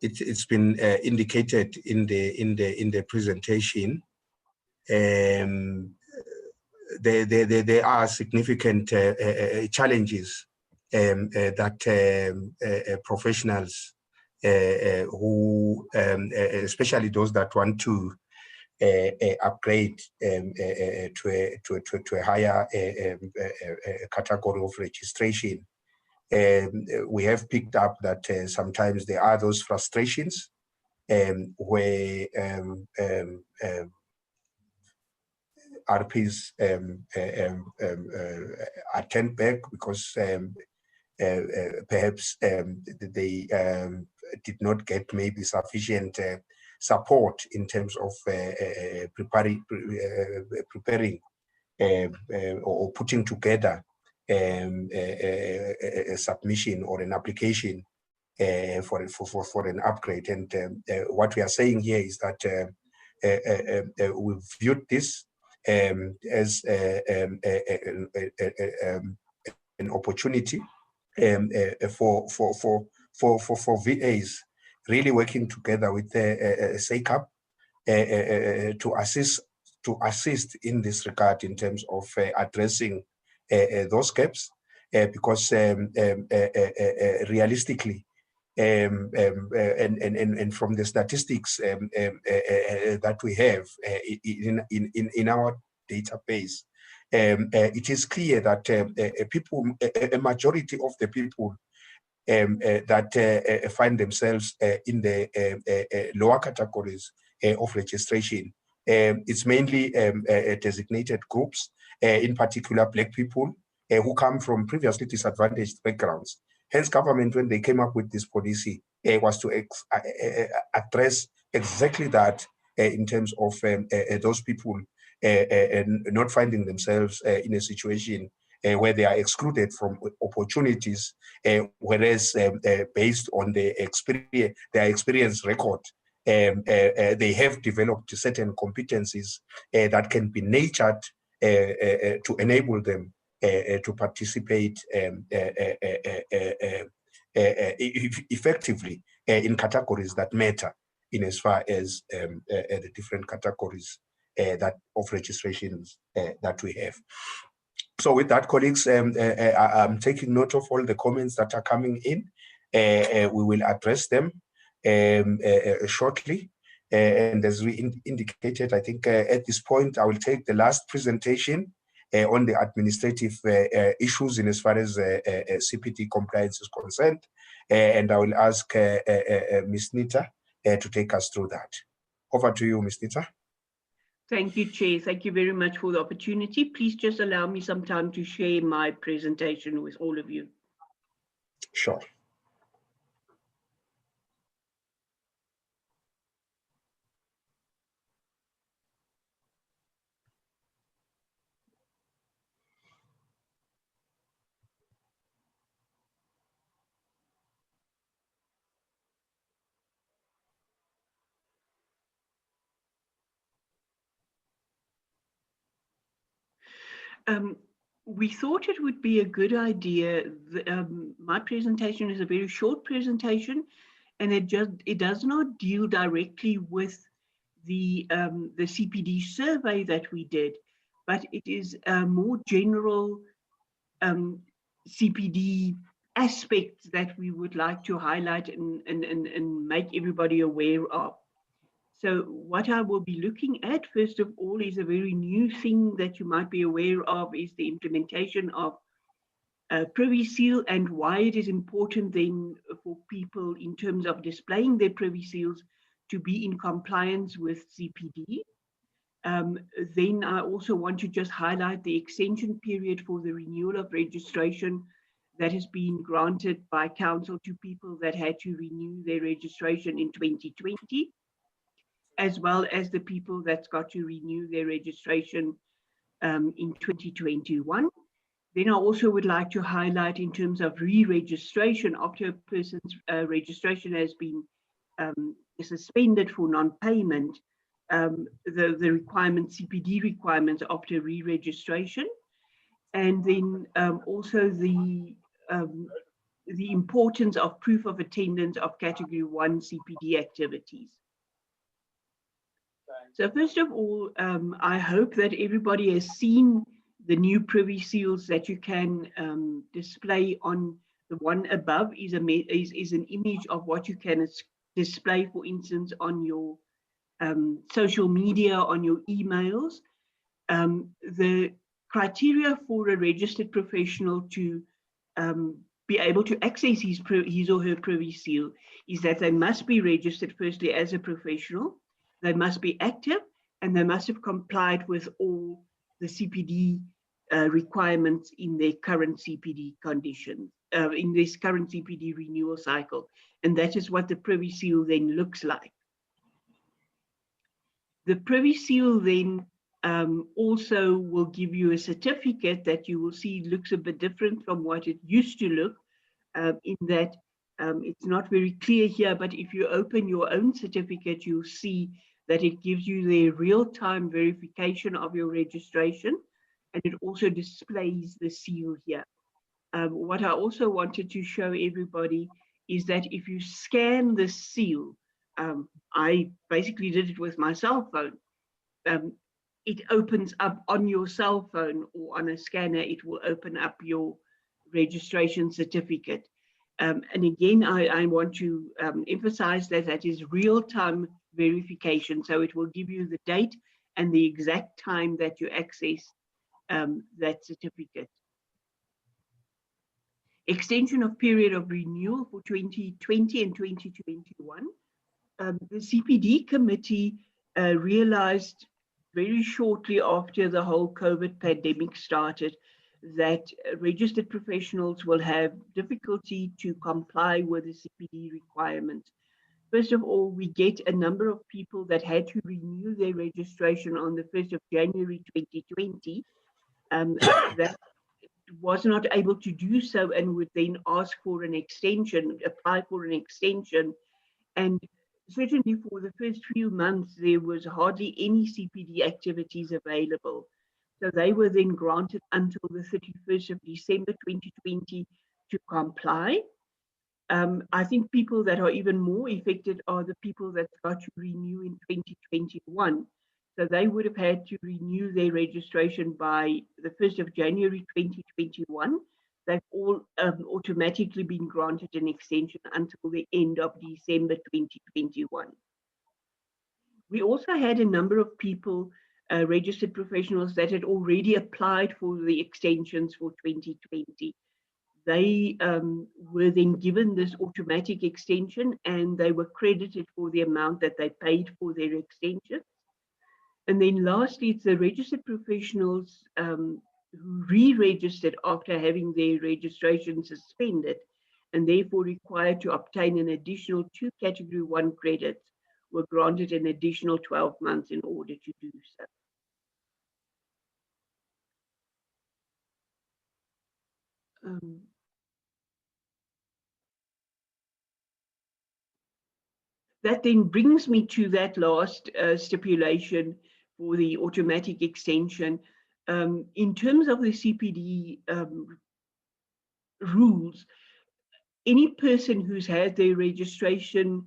it's been indicated in the presentation, there are significant challenges that professionals who, especially those that want to upgrade to a higher category of registration. We have picked up that sometimes there are those frustrations where RPs attend back because perhaps they did not get maybe sufficient support in terms of preparing or putting together a submission or an application for an upgrade. And what we are saying here is that we've viewed this as an opportunity for VAs really working together with SACAP to assist in this regard in terms of addressing those gaps, because realistically, and from the statistics that we have in our database, it is clear that a majority of the people that find themselves in the lower categories of registration, it's mainly designated groups, in particular Black people who come from previously disadvantaged backgrounds. Hence, government, when they came up with this policy, was to address exactly that in terms of those people not finding themselves in a situation where they are excluded from opportunities, whereas based on their experience record, they have developed certain competencies that can be nurtured to enable them to participate effectively in categories that matter, in as far as the different categories that of registrations that we have. So with that, colleagues, I'm taking note of all the comments that are coming in. We will address them shortly. And as we indicated, I think at this point, I will take the last presentation on the administrative issues in as far as CPD compliance is concerned. And I will ask Ms. Nita to take us through that. Over to you, Ms. Nita. Thank you, Chair. Thank you very much for the opportunity. Please just allow me some time to share my presentation with all of you. Sure. We thought it would be a good idea. My presentation is a very short presentation, and it does not deal directly with the CPD survey that we did, but it is a more general CPD aspects that we would like to highlight and make everybody aware of. So what I will be looking at, first of all, is a very new thing that you might be aware of, is the implementation of Privy Seal and why it is important then for people in terms of displaying their Privy Seals to be in compliance with CPD. Then I also want to just highlight the extension period for the renewal of registration that has been granted by Council to people that had to renew their registration in 2020. As well as the people that's got to renew their registration in 2021. Then I also would like to highlight in terms of re-registration after a person's registration has been suspended for non-payment, the requirements, CPD requirements after re-registration, and then also the importance of proof of attendance of Category 1 CPD activities. So first of all, I hope that everybody has seen the new privy seals that you can display on the one above is an image of what you can display, for instance, on your social media, on your emails. The criteria for a registered professional to be able to access his or her privy seal is that they must be registered firstly as a professional, they must be active, and they must have complied with all the CPD requirements in their current CPD conditions, in this current CPD renewal cycle. And that is what the privy seal then looks like. The privy seal then also will give you a certificate that you will see looks a bit different from what it used to look, in that it's not very clear here, but if you open your own certificate, you'll see that it gives you the real-time verification of your registration, and it also displays the seal here. What I also wanted to show everybody is that if you scan the seal, I basically did it with my cell phone. It opens up on your cell phone or on a scanner, it will open up your registration certificate. And again, I want to emphasize that that is real-time verification. So it will give you the date and the exact time that you access that certificate. Extension of period of renewal for 2020 and 2021. The CPD committee realized very shortly after the whole COVID pandemic started that registered professionals will have difficulty to comply with the CPD requirements. First of all, we get a number of people that had to renew their registration on the 1st of January 2020 that was not able to do so and would then ask for an extension, apply for an extension. And certainly for the first few months, there was hardly any CPD activities available. So they were then granted until the 31st of December 2020 to comply. I think people that are even more affected are the people that got to renew in 2021. So they would have had to renew their registration by the 1st of January 2021. They've all automatically been granted an extension until the end of December 2021. We also had a number of people, registered professionals, that had already applied for the extensions for 2020. They were then given this automatic extension and they were credited for the amount that they paid for their extension. And then lastly, it's the registered professionals who re-registered after having their registration suspended and therefore required to obtain an additional 2 Category 1 credits were granted an additional 12 months in order to do so. That then brings me to that last stipulation for the automatic extension. In terms of the CPD rules, any person who's had their registration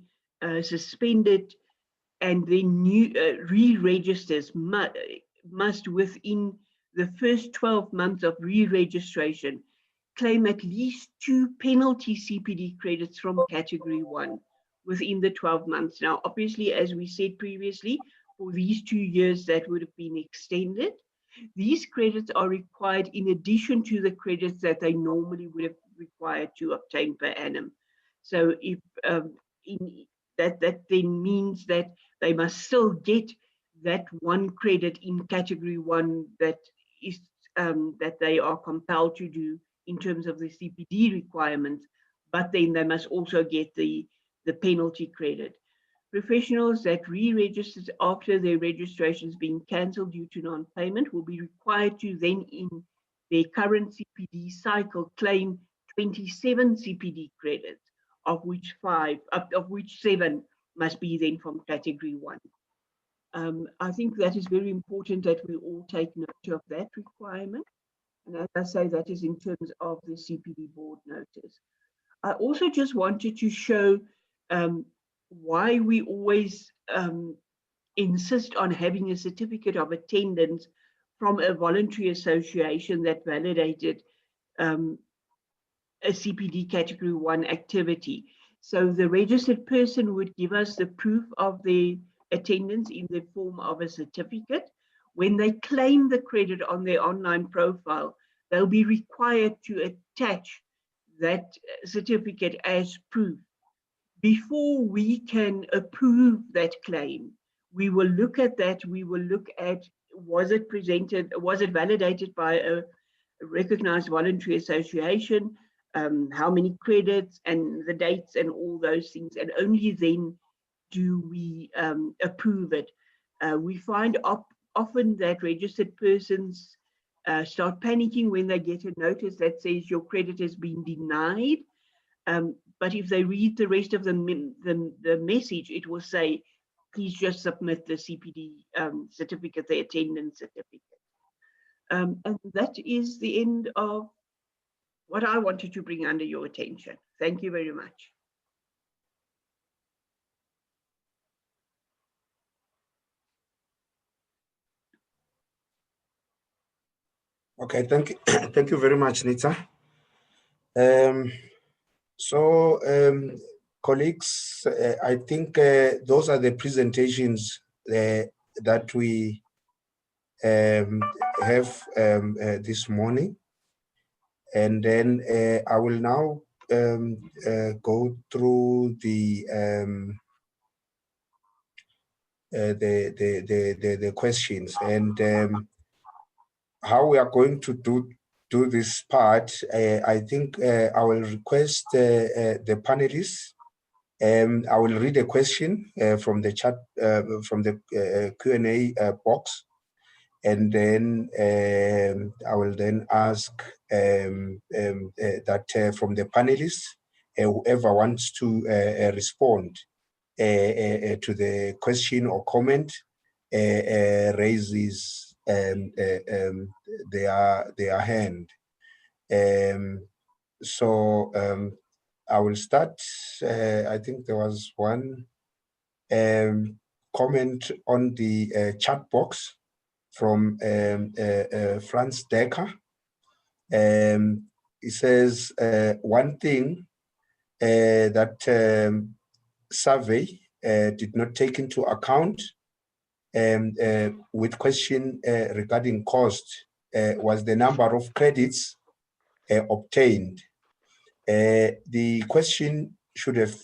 suspended and then re-registers must within the first 12 months of re-registration claim at least 2 penalty CPD credits from Category 1 within the 12 months. Now, obviously, as we said previously, for these 2 years that would have been extended, these credits are required in addition to the credits that they normally would have required to obtain per annum. So if that then means that they must still get that 1 credit in Category 1 that is that they are compelled to do in terms of the CPD requirements, but then they must also get the penalty credit. Professionals that re-registered after their registrations being cancelled due to non-payment will be required to then in their current CPD cycle claim 27 CPD credits, of which 7 must be then from Category 1. I think that is very important that we all take note of that requirement. And as I say, that is in terms of the CPD board notice. I also just wanted to show why we always insist on having a certificate of attendance from a voluntary association that validated a CPD category 1 activity. So the registered person would give us the proof of their attendance in the form of a certificate. When they claim the credit on their online profile, they'll be required to attach that certificate as proof. Before we can approve that claim, we will look at that. We will look at, was it presented, was it validated by a recognized voluntary association, how many credits and the dates and all those things, and only then do we approve it. We find often that registered persons start panicking when they get a notice that says your credit has been denied. But if they read the rest of the message, it will say, please just submit the CPD certificate, the attendance certificate. And that is the end of what I wanted to bring under your attention. Thank you very much. Okay, thank you. Thank you very much, Nita. Colleagues, I think those are the presentations that we have this morning. And then I will now go through the questions, and how we are going to do this part. I think I will request the panelists. I will read a question from the chat, from the Q&A box, and then I will then ask that from the panelists, whoever wants to respond to the question or comment raises their hand. I will start. I think there was one comment on the chat box from Franz Decker. He says, one thing that survey did not take into account with question regarding cost was the number of credits obtained. The question should have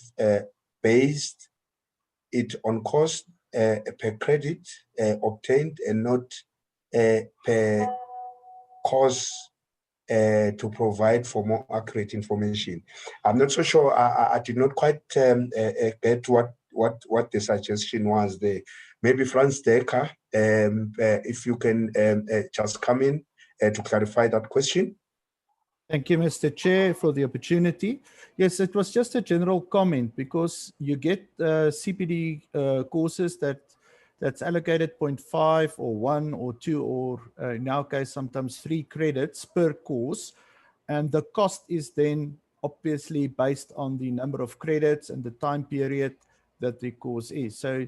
based it on cost per credit obtained and not per cost to provide for more accurate information. I'm not so sure. I did not quite get what the suggestion was there. Maybe Franz Decker, if you can just come in to clarify that question. Thank you, Mr. Chair, for the opportunity. Yes, it was just a general comment, because you get CPD courses that's allocated 0.5 or 1 or 2 or in our case sometimes 3 credits per course, and the cost is then obviously based on the number of credits and the time period that the course is. So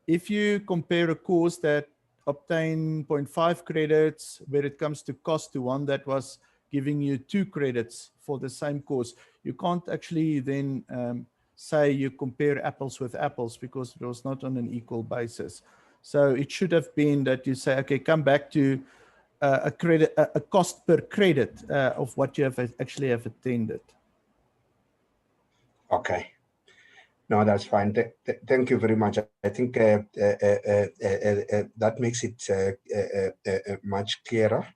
if you compare a course that obtained 0.5 credits where it comes to cost to one that was giving you 2 credits for the same course, you can't actually then say you compare apples with apples, because it was not on an equal basis. So it should have been that you say, okay, come back to a cost per credit of what you have actually attended. Okay. No, that's fine. Thank you very much. I think that makes it much clearer.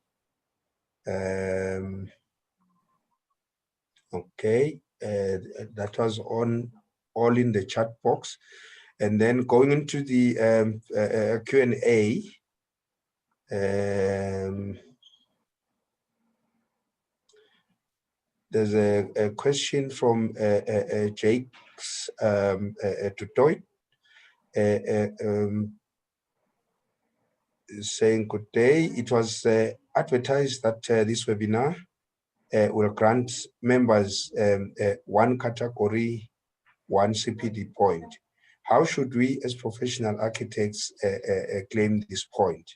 Okay, that was all in the chat box, and then going into the Q&A. There's a question from Jakes Tutoy. saying good day. It was advertised that this webinar will grant members one category, one CPD point. How should we as professional architects claim this point?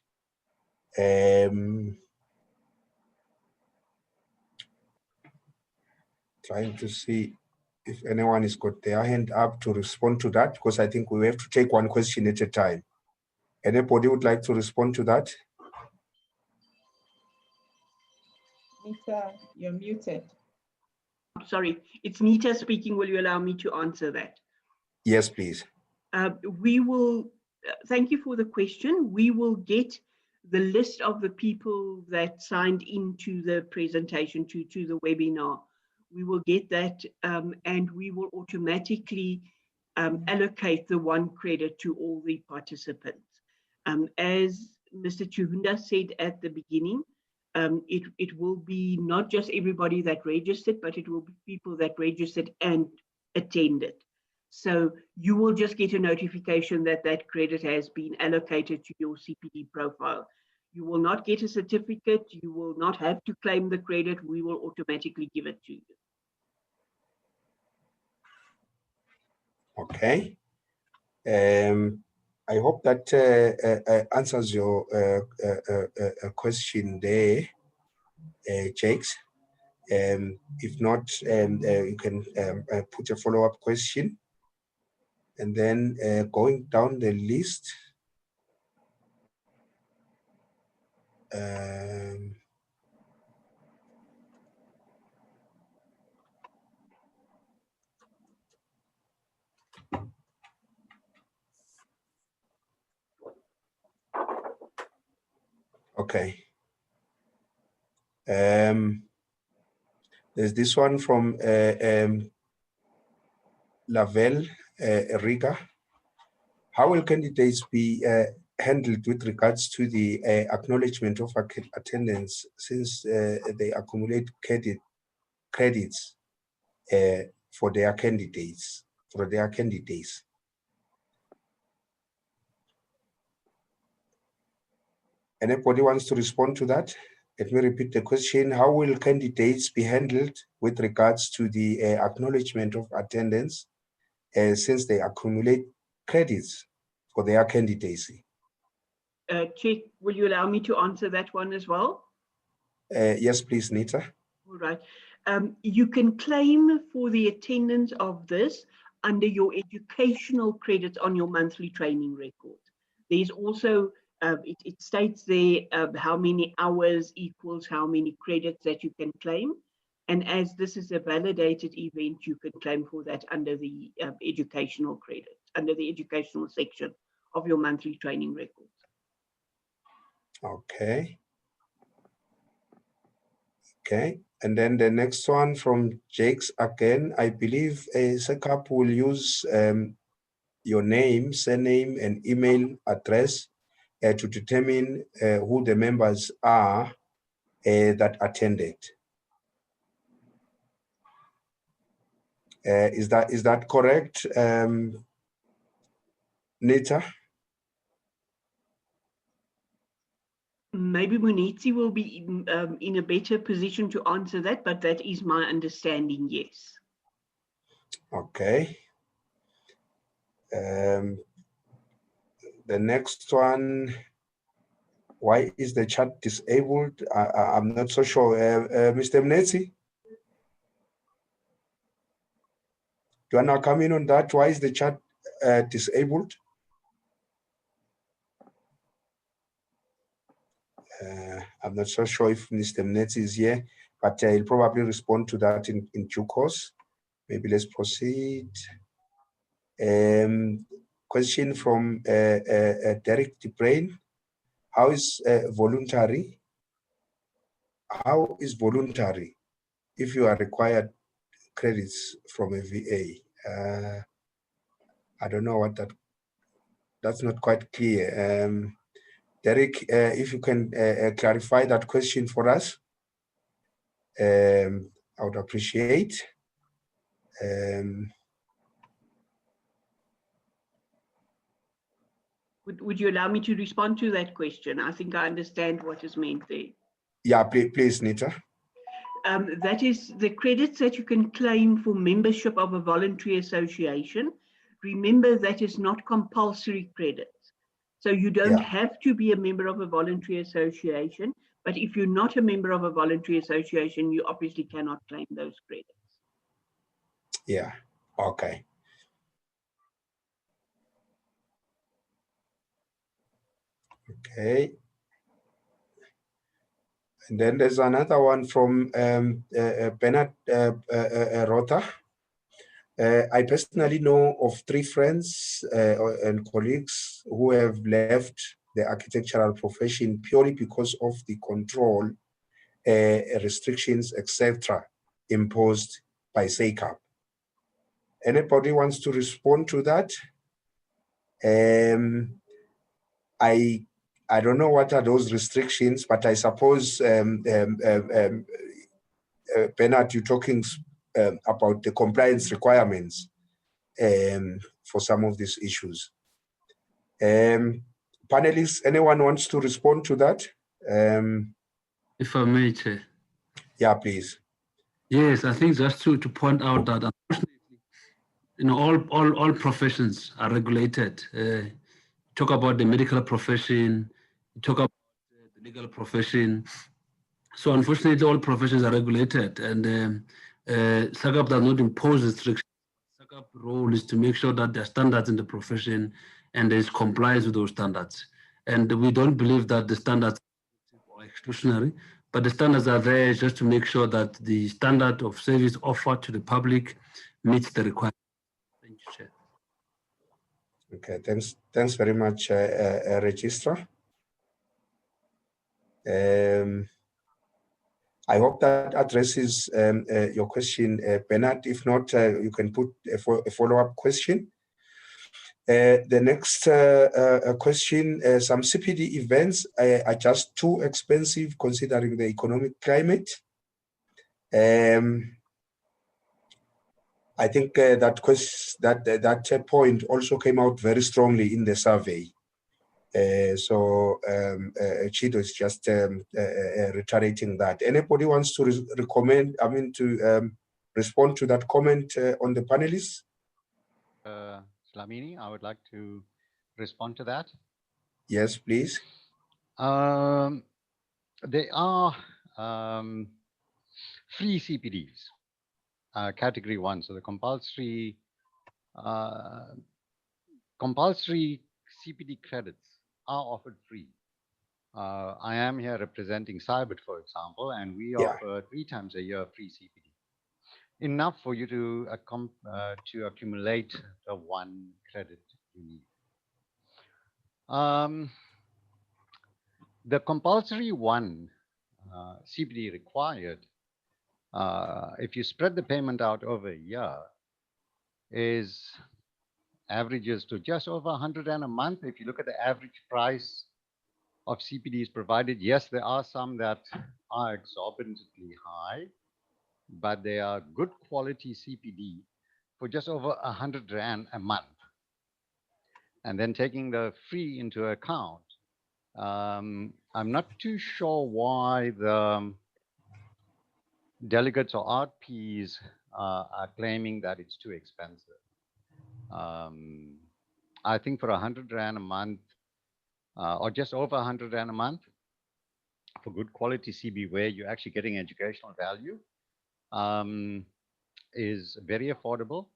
Trying to see if anyone has got their hand up to respond to that, because I think we have to take one question at a time. Anybody would like to respond to that? Nita, you're muted. Sorry, it's Nita speaking. Will you allow me to answer that? Yes, please. We will, thank you for the question. We will get the list of the people that signed into the presentation, to the webinar. We will get that and we will automatically allocate the 1 credit to all the participants. As Mr. Chihunda said at the beginning, it will be not just everybody that registered, but it will be people that registered and attended. So you will just get a notification that that credit has been allocated to your CPD profile. You will not get a certificate. You will not have to claim the credit. We will automatically give it to you. Okay. I hope that answers your question there, Jakes. If not, you can put a follow-up question. And then going down the list, okay. There's this one from Lavelle Riga. How will candidates be handled with regards to the acknowledgement of attendance, since they accumulate credits for their candidates? Anybody wants to respond to that? Let me repeat the question. How will candidates be handled with regards to the acknowledgement of attendance since they accumulate credits for their candidacy? Chief, will you allow me to answer that one as well? Yes, please, Nita. All right. You can claim for the attendance of this under your educational credits on your monthly training record. There's also, it states there how many hours equals how many credits that you can claim. And as this is a validated event, you can claim for that under the educational credits, under the educational section of your monthly training records. Okay. Okay. And then the next one from Jakes again. I believe SACAP will use your name, surname, and email address to determine who the members are that attended. Is that correct, Nita? Maybe Munetsi will be in a better position to answer that, but that is my understanding, yes. Okay. The next one, why is the chat disabled? I'm not so sure. Mr. Munetsi? Do you want to come in on that? Why is the chat disabled? I'm not so sure if Mr. Munetsi is here, but he'll probably respond to that in due course. Maybe let's proceed. Question from Derek DeBrain. How is voluntary? How is voluntary if you are required credits from a VA? I don't know what that's not quite clear. Derek, if you can clarify that question for us, I would appreciate. Would you allow me to respond to that question? I think I understand what is meant there. Yeah, please, Nita. That is the credits that you can claim for membership of a voluntary association. Remember, that is not compulsory credits. So you don't have to be a member of a voluntary association, but if you're not a member of a voluntary association, you obviously cannot claim those credits. Yeah, okay. Okay. And then there's another one from Bernard Rotha. I personally know of 3 friends and colleagues who have left the architectural profession purely because of the control, restrictions, etc. imposed by SACAP. Anybody wants to respond to that? I don't know what are those restrictions, but I suppose, Bernard, you're talking about the compliance requirements for some of these issues. Panelists, anyone wants to respond to that? If I may, Chair. Yeah, please. Yes, I think just to point out that unfortunately, you know, all professions are regulated. Talk about the medical profession, talk about the legal profession. So unfortunately, all professions are regulated, and SACAP does not impose restrictions. SACAP role is to make sure that there are standards in the profession and there is compliance with those standards. And we don't believe that the standards are exclusionary, but the standards are there just to make sure that the standard of service offered to the public meets the requirements. Thank you, Chair. Okay, thanks very much, Registrar. I hope that addresses your question, Bernard. If not, you can put a follow-up question. The next question, some CPD events are just too expensive considering the economic climate. I think that point also came out very strongly in the survey. So Chido is just reiterating that. Anybody wants to respond to that comment on the panelists? Dlamini, I would like to respond to that. Yes, please. There are free CPDs, category 1. So the compulsory CPD credits are offered free. I am here representing Cybert, for example, and we offer 3 times a year free CPD. Enough for you to accumulate the 1 credit you need. The compulsory 1 CPD required, if you spread the payment out over a year, averages to just over 100 Rand a month. If you look at the average price of CPDs provided, yes, there are some that are exorbitantly high, but they are good quality CPD for just over 100 Rand a month. And then taking the free into account, I'm not too sure why the delegates or RPs are claiming that it's too expensive. I think for 100 Rand a month, or just over 100 Rand a month, for good quality CB where you're actually getting educational value, is very affordable.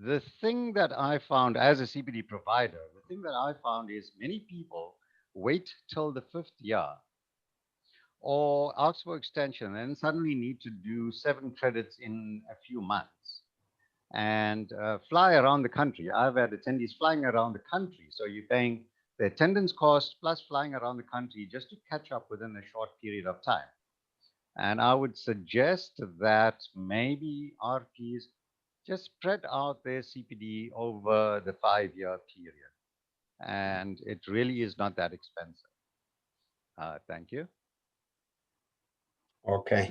The thing that I found as a CPD provider, is many people wait till the 5th year or ask for extension and suddenly need to do 7 credits in a few months and fly around the country. I've had attendees flying around the country. So you're paying the attendance cost plus flying around the country just to catch up within a short period of time. And I would suggest that maybe RPs just spread out their CPD over the 5-year period. And it really is not that expensive. Thank you. Okay.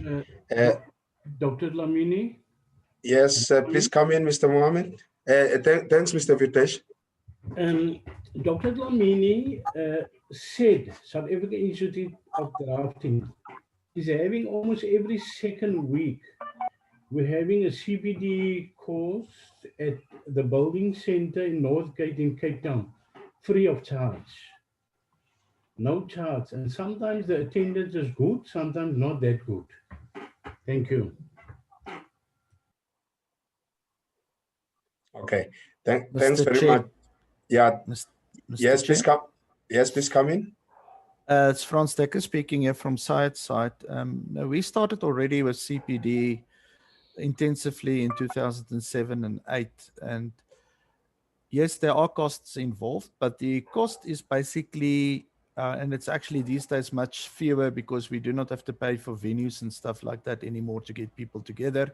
Dr. Dlamini? Yes, please come in, Mr. Mohammed. Thanks, Mr. Vitesh. Dr. Dlamini said South African Institute of Drafting is having almost every second week. We're having a CPD course at the Building Center in Northgate in Cape Town, free of charge. No charge. And sometimes the attendance is good, sometimes not that good. Thank you. Okay. Thanks Mr. very Chair. much. Yeah. Mr. Yes, Chair. please come. Yes, please come in. It's Frans Dekker speaking here from side. Now we started already with CPD intensively in 2007 and 8. And yes, there are costs involved, but the cost is basically, and it's actually these days much fewer because we do not have to pay for venues and stuff like that anymore to get people together.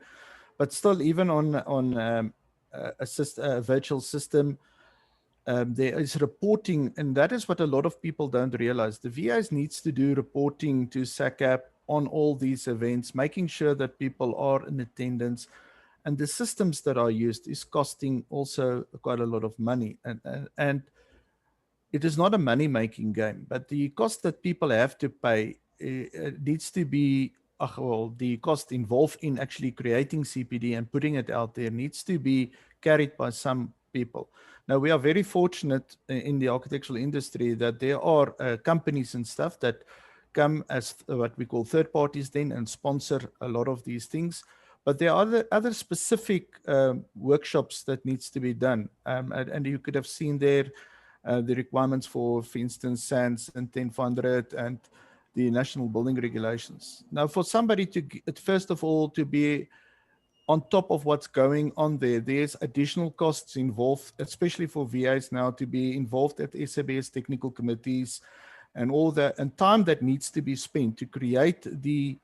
But still, even on a virtual system, there is reporting, and that is what a lot of people don't realize. The VIs needs to do reporting to SACAP on all these events, making sure that people are in attendance, and the systems that are used is costing also quite a lot of money. And it is not a money-making game, but the cost that people have to pay needs to be, well, the cost involved in actually creating CPD and putting it out there needs to be carried by some people. Now, we are very fortunate in the architectural industry that there are companies and stuff that come as what we call third parties then and sponsor a lot of these things. But there are other specific workshops that needs to be done. And you could have seen there the requirements for instance, SANS and 1000 and the national building regulations. Now, for somebody to, first of all, to be on top of what's going on there, there's additional costs involved, especially for VAs now to be involved at SABS technical committees and all that, and time that needs to be spent to create the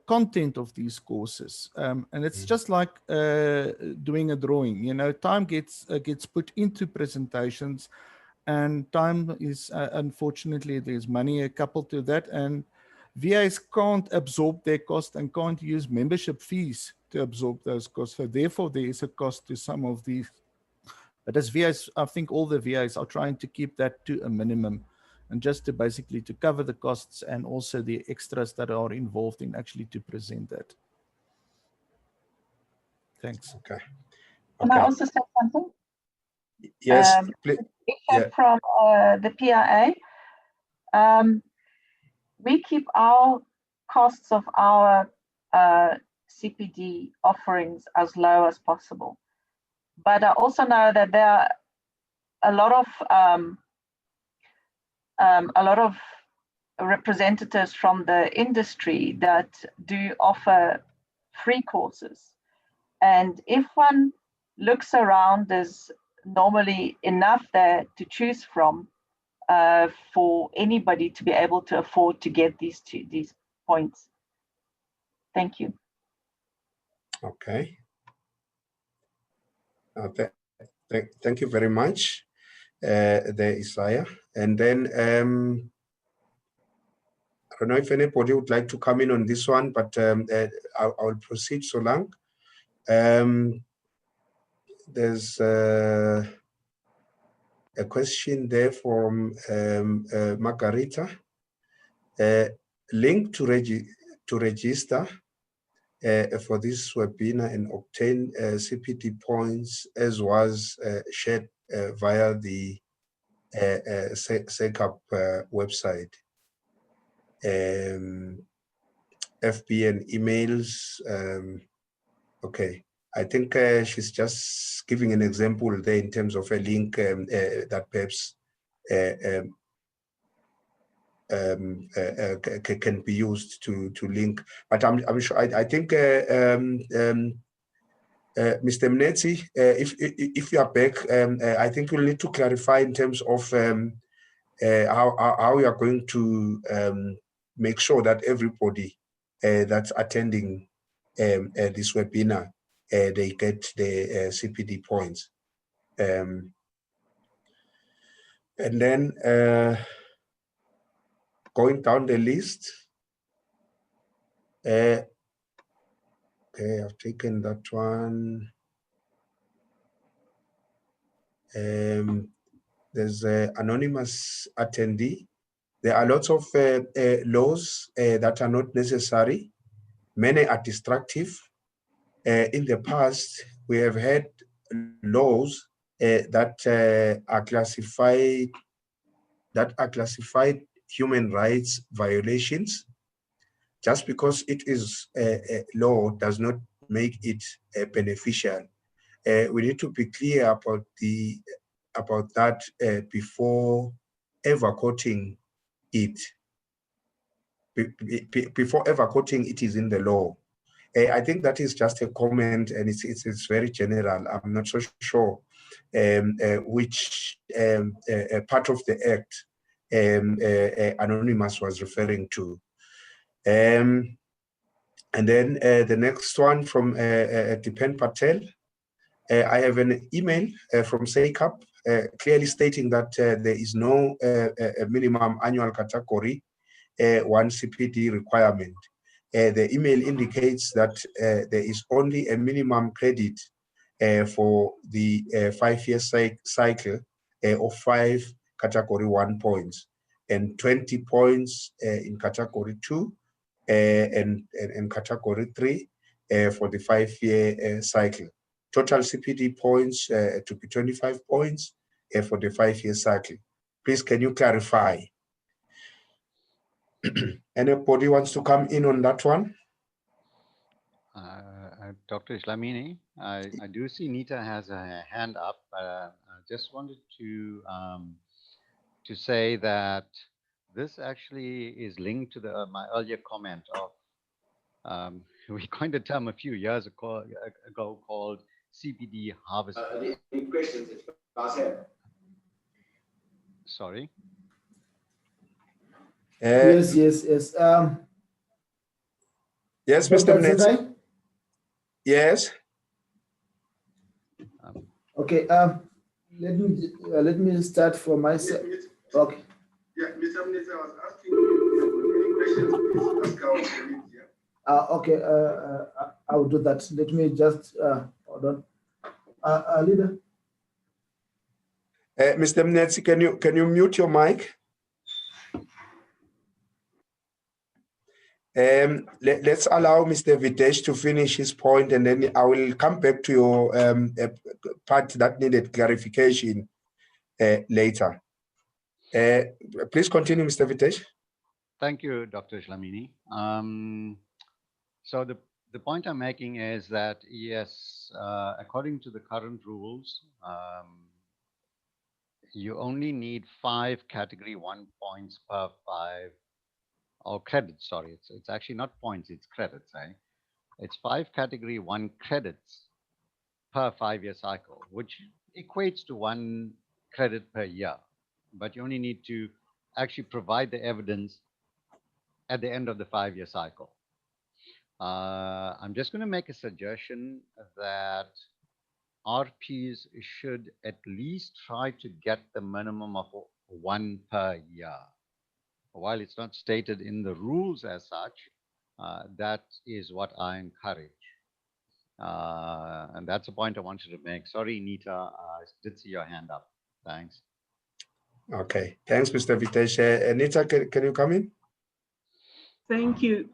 content of these courses. And it's just like doing a drawing, you know, time gets put into presentations, and time is, unfortunately, there's money coupled to that, and VAs can't absorb their cost and can't use membership fees to absorb those costs. So therefore, there is a cost to some of these. But as VAs, I think all the VAs are trying to keep that to a minimum, and just to basically to cover the costs and also the extras that are involved in actually to present that. Thanks. Okay. Can I also say something? Yes, please. Yeah. From the PIA, we keep our costs of our CPD offerings as low as possible. But I also know that there are a lot of representatives from the industry that do offer free courses. And if one looks around, there's normally enough there to choose from for anybody to be able to afford to get these points. Thank you. Okay. Thank you very much, there, Isaiah. And then I don't know if anybody would like to come in on this one, but I'll proceed so long. There's a question there from Margarita. Link to register for this webinar and obtain CPD points as was shared via the SACAP website. FB and emails. Okay, I think she's just giving an example there in terms of a link that perhaps can be used to link. But I'm sure I think Mr. Mnetsi, if you are back, I think you'll need to clarify in terms of how you are going to make sure that everybody that's attending this webinar, they get the CPD points. And then going down the list, okay, I've taken that one. there's an anonymous attendee. There are lots of laws that are not necessary. Many are destructive. In the past, we have had laws that are classified human rights violations. Just because it is a law does not make it beneficial. We need to be clear about that before ever quoting it. Before ever quoting it is in the law. I think that is just a comment, and it's very general. I'm not so sure which part of the act Anonymous was referring to. And then the next one from Dipen Patel. I have an email from SACAP clearly stating that there is no minimum annual category 1 CPD requirement. The email indicates that there is only a minimum credit for the 5-year cycle of 5 category 1 points and 20 points in category 2 and category 3 for the 5-year cycle. Total CPD points to be 25 points for the 5-year cycle. Please, can you clarify? Anybody wants to come in on that one? Dr. Islamini, I do see Nita has a hand up. I just wanted to say that this actually is linked to my earlier comment of we coined a term a few years ago called CPD harvest. Any questions that you guys have? Sorry. Yes. Yes, Mr. Mnetsi. Yes. Okay. Let me start from myself. Okay. Yeah, Mr. Mnetsi, I was asking any questions, please ask our colleagues. Yeah. Okay. I will do that. Let me just hold on. Leader. Mr. Mnetsi, can you mute your mic? Let's allow Mr. Videsh to finish his point, and then I will come back to your part that needed clarification later. Please continue, Mr. Videsh. Thank you, Dr. Islamini. So the point I'm making is that, yes, according to the current rules, you only need 5 category 1 points per 5, or credits, sorry. It's actually not points, it's credits. It's 5 category 1 credits per 5-year cycle, which equates to 1 credit per year. But you only need to actually provide the evidence at the end of the 5-year cycle. I'm just going to make a suggestion that RPs should at least try to get the minimum of 1 per year. While it's not stated in the rules as such, that is what I encourage. And that's a point I wanted to make. Sorry, Nita, I did see your hand up. Thanks. Okay, thanks, Mr. Videsh. Nita, can you come in? Thank you,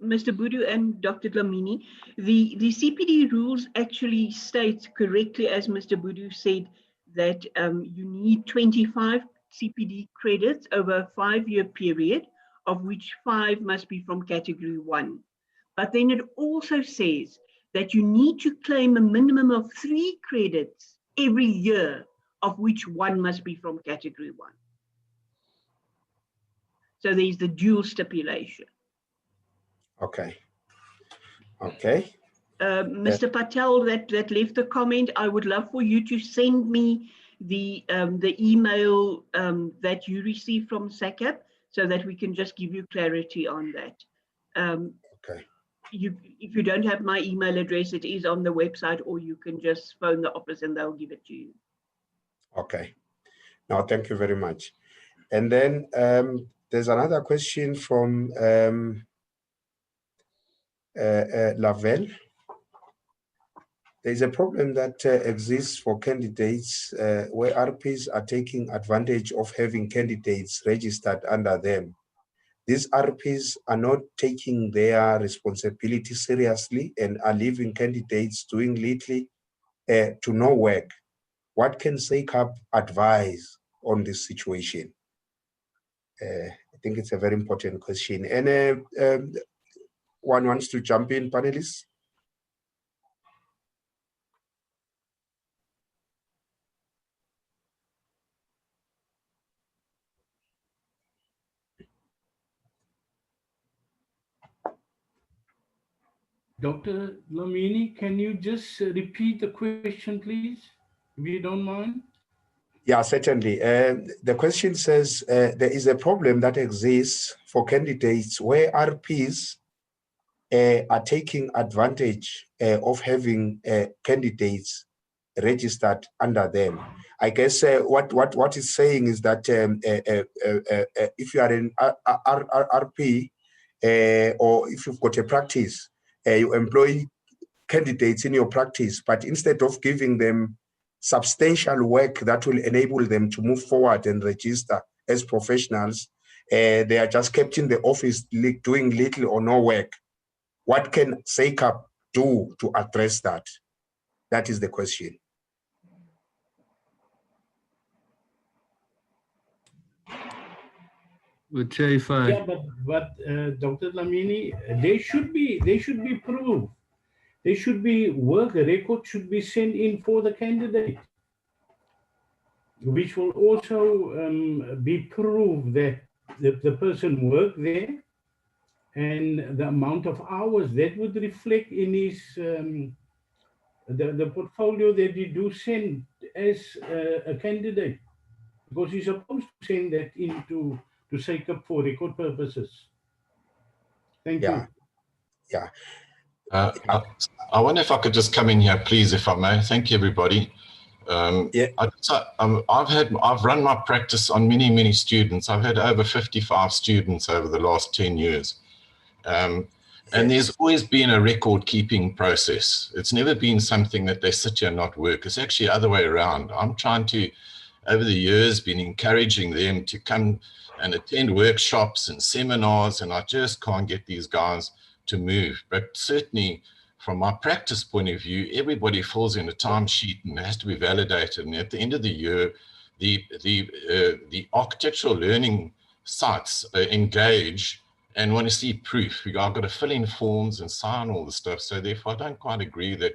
Mr. Budu and Dr. Dlamini. The CPD rules actually state correctly, as Mr. Budu said, that you need 25 CPD credits over a 5-year period, of which 5 must be from category 1. But then it also says that you need to claim a minimum of 3 credits every year, of which 1 must be from category 1. So there's the dual stipulation. Okay. Mr. Patel, that left a comment. I would love for you to send me the email that you received from SACAP, so that we can just give you clarity on that. Okay. If you don't have my email address, it is on the website, or you can just phone the office and they'll give it to you. Okay. No, thank you very much. And then there's another question from Lavelle. There's a problem that exists for candidates where RPs are taking advantage of having candidates registered under them. These RPs are not taking their responsibility seriously and are leaving candidates doing little to no work. What can SACAP advise on this situation? I think it's a very important question. And one wants to jump in, panelists? Dr. Lamini, can you just repeat the question, please, if you don't mind? Yeah, certainly. The question says there is a problem that exists for candidates where RPs are taking advantage of having candidates registered under them. I guess what it's saying is that if you are an RP or if you've got a practice, you employ candidates in your practice, but instead of giving them substantial work that will enable them to move forward and register as professionals, they are just kept in the office doing little or no work. What can SACAP do to address that? That is the question. Yeah, but Dr. Lamini, they should be proved. They should be work record should be sent in for the candidate, which will also be proved that the person worked there, and the amount of hours that would reflect in his the portfolio that you do send as a candidate, because you're supposed to send that into to SACAP for record purposes. Thank you. Yeah. I wonder if I could just come in here, please, if I may. Thank you, everybody. I've run my practice on many students. I've had over 55 students over the last 10 years. And there's always been a record-keeping process. It's never been something that they sit here and not work. It's actually the other way around. I'm trying to, over the years, been encouraging them to come and attend workshops and seminars, and I just can't get these guys to move. But certainly, from my practice point of view, everybody falls in a timesheet and it has to be validated. And at the end of the year, the architectural learning sites engage and want to see proof. I've got to fill in forms and sign all the stuff. So therefore, I don't quite agree with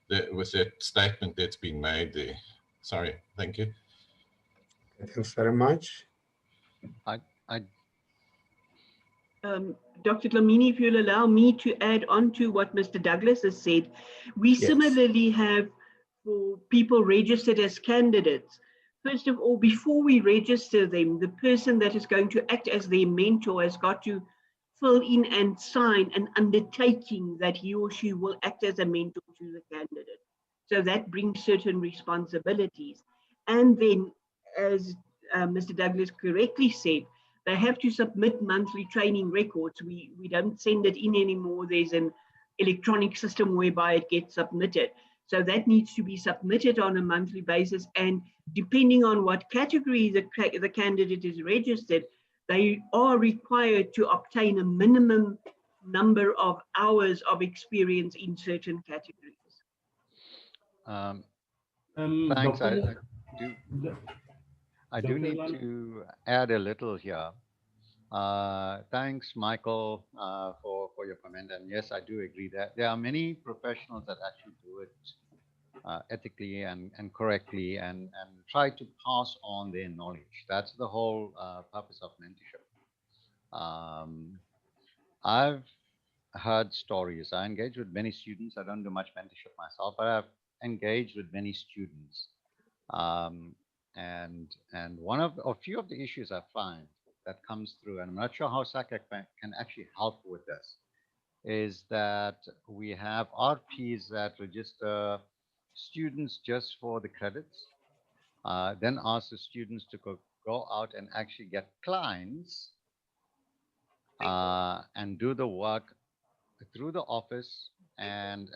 that statement that's been made there. Sorry. Thank you. Thanks very much. Dr. Lamini, if you'll allow me to add on to what Mr. Douglas has said, we similarly have for people registered as candidates. First of all, before we register them, the person that is going to act as their mentor has got to fill in and sign an undertaking that he or she will act as a mentor to the candidate. So that brings certain responsibilities. And then, as Mr. Douglas correctly said, they have to submit monthly training records. We don't send it in anymore. There's an electronic system whereby it gets submitted. So that needs to be submitted on a monthly basis. And depending on what category the candidate is registered, they are required to obtain a minimum number of hours of experience in certain categories. Thanks. I do need to add a little here. Thanks, Michael, for your comment. And yes, I do agree that there are many professionals that actually do it ethically and correctly and try to pass on their knowledge. That's the whole purpose of mentorship. I've heard stories. I engage with many students. I don't do much mentorship myself, but I've engaged with many students. And one of a few of the issues I find that comes through, and I'm not sure how SACAP can actually help with this, is that we have RPs that register students just for the credits, then ask the students to go out and actually get clients and do the work through the office and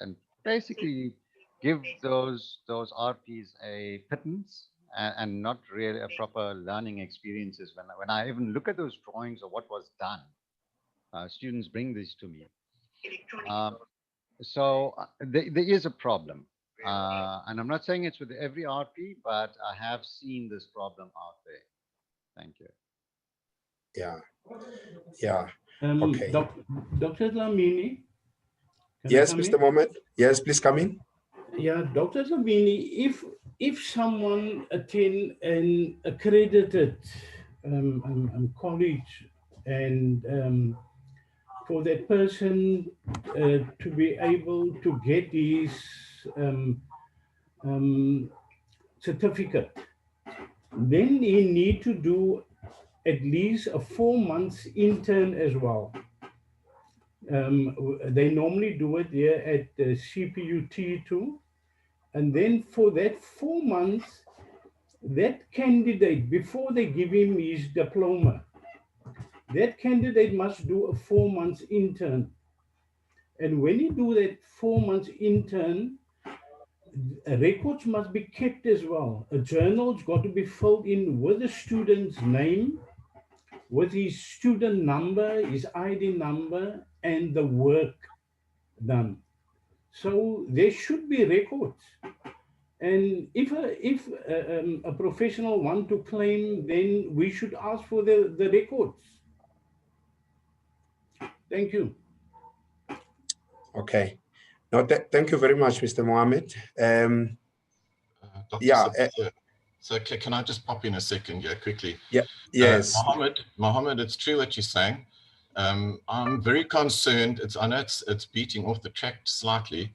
basically give those RPs a pittance and not really a proper learning experiences. When I even look at those drawings of what was done, students bring this to me. So there is a problem. And I'm not saying it's with every RP, but I have seen this problem out there. Thank you. Yeah. Yeah. Okay. Dr. Dlamini? Yes, Mr. Mohammed. Yes, please come in. Yeah, Dr. Dlamini, if someone attend an accredited college and for that person to be able to get his certificate, then he need to do at least a 4 months intern as well. They normally do it here at the CPUT too. And then for that 4 months, that candidate, before they give him his diploma, that candidate must do a 4 months intern. And when you do that 4 months intern, records must be kept as well. A journal's got to be filled in with the student's name, with his student number, his ID number, and the work done. So there should be records. And if a professional want to claim, then we should ask for the records. Thank you. Okay. No, thank you very much, Mr. Mohammed. Dr. Yeah. So can I just pop in a second here quickly? Yeah. Yes. Mohammed, it's true what you're saying. I'm very concerned. I know it's beating off the track slightly.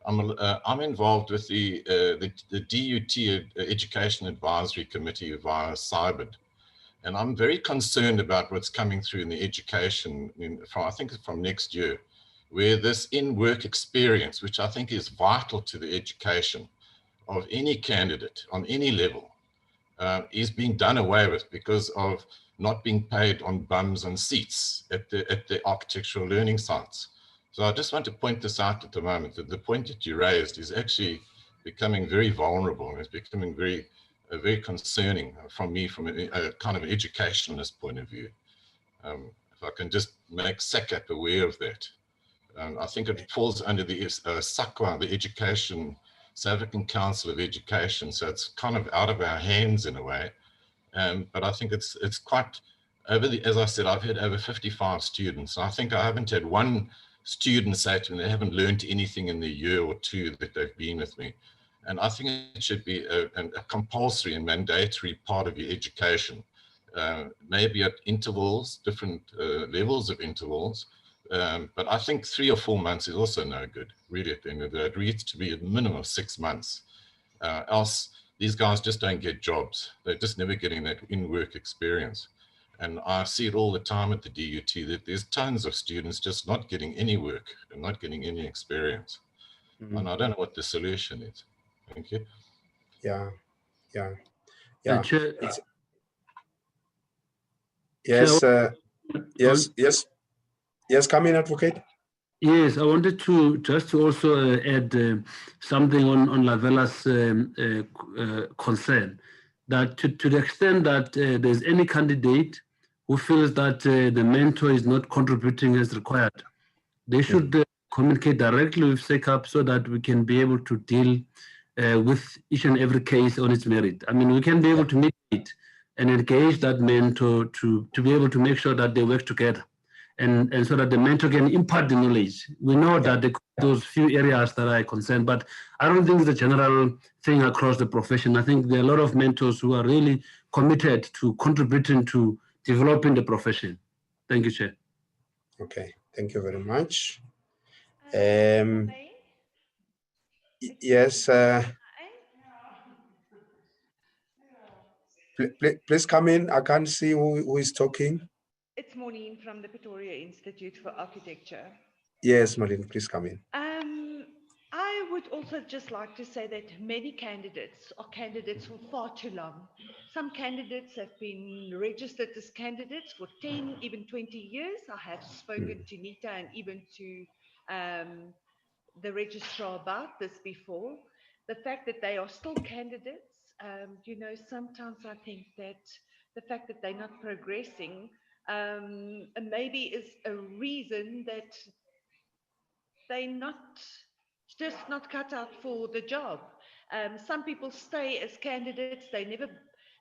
I'm involved with the DUT Education Advisory Committee via CYBID, and I'm very concerned about what's coming through in the education. I think from next year, where this in-work experience, which I think is vital to the education of any candidate on any level, is being done away with because of not being paid on bums and seats at the architectural learning sites. So I just want to point this out at the moment, that the point that you raised is actually becoming very vulnerable, and it's becoming very concerning from me, from a kind of an educationalist point of view. If I can just make SACAP aware of that. I think it falls under the SACWA, the South African Council of Education, so it's kind of out of our hands in a way. But I think it's quite, as I said, I've had over 55 students. I think I haven't had one student say to me they haven't learned anything in the year or two that they've been with me. And I think it should be a compulsory and mandatory part of your education, maybe at intervals, different levels of intervals. But I think 3 or 4 months is also no good, really, at the end of the day. It needs to be a minimum of 6 months. Else, these guys just don't get jobs. They're just never getting that in-work experience. And I see it all the time at the DUT, that there's tons of students just not getting any work and not getting any experience. Mm-hmm. And I don't know what the solution is. Thank you. Yeah. Yes, come in, advocate. Yes, I wanted to just also add something on Lavela's concern, that to the extent that there's any candidate who feels that the mentor is not contributing as required, they should communicate directly with SACAP so that we can be able to deal with each and every case on its merit. I mean, we can be able to mediate and engage that mentor to be able to make sure that they work together. And so that the mentor can impart the knowledge. We know that those few areas that are concerned, but I don't think it's a general thing across the profession. I think there are a lot of mentors who are really committed to contributing to developing the profession. Thank you, Chair. Okay, thank you very much. Yes. Please come in. I can't see who is talking. It's Maureen from the Pretoria Institute for Architecture. Yes, Maureen, please come in. I would also just like to say that many candidates are candidates for far too long. Some candidates have been registered as candidates for 10, even 20 years. I have spoken to Nita and even to the registrar about this before. the fact that they are still candidates, you know, sometimes I think that the fact that they're not progressing maybe is a reason that they're not cut out for the job. Some people stay as candidates, they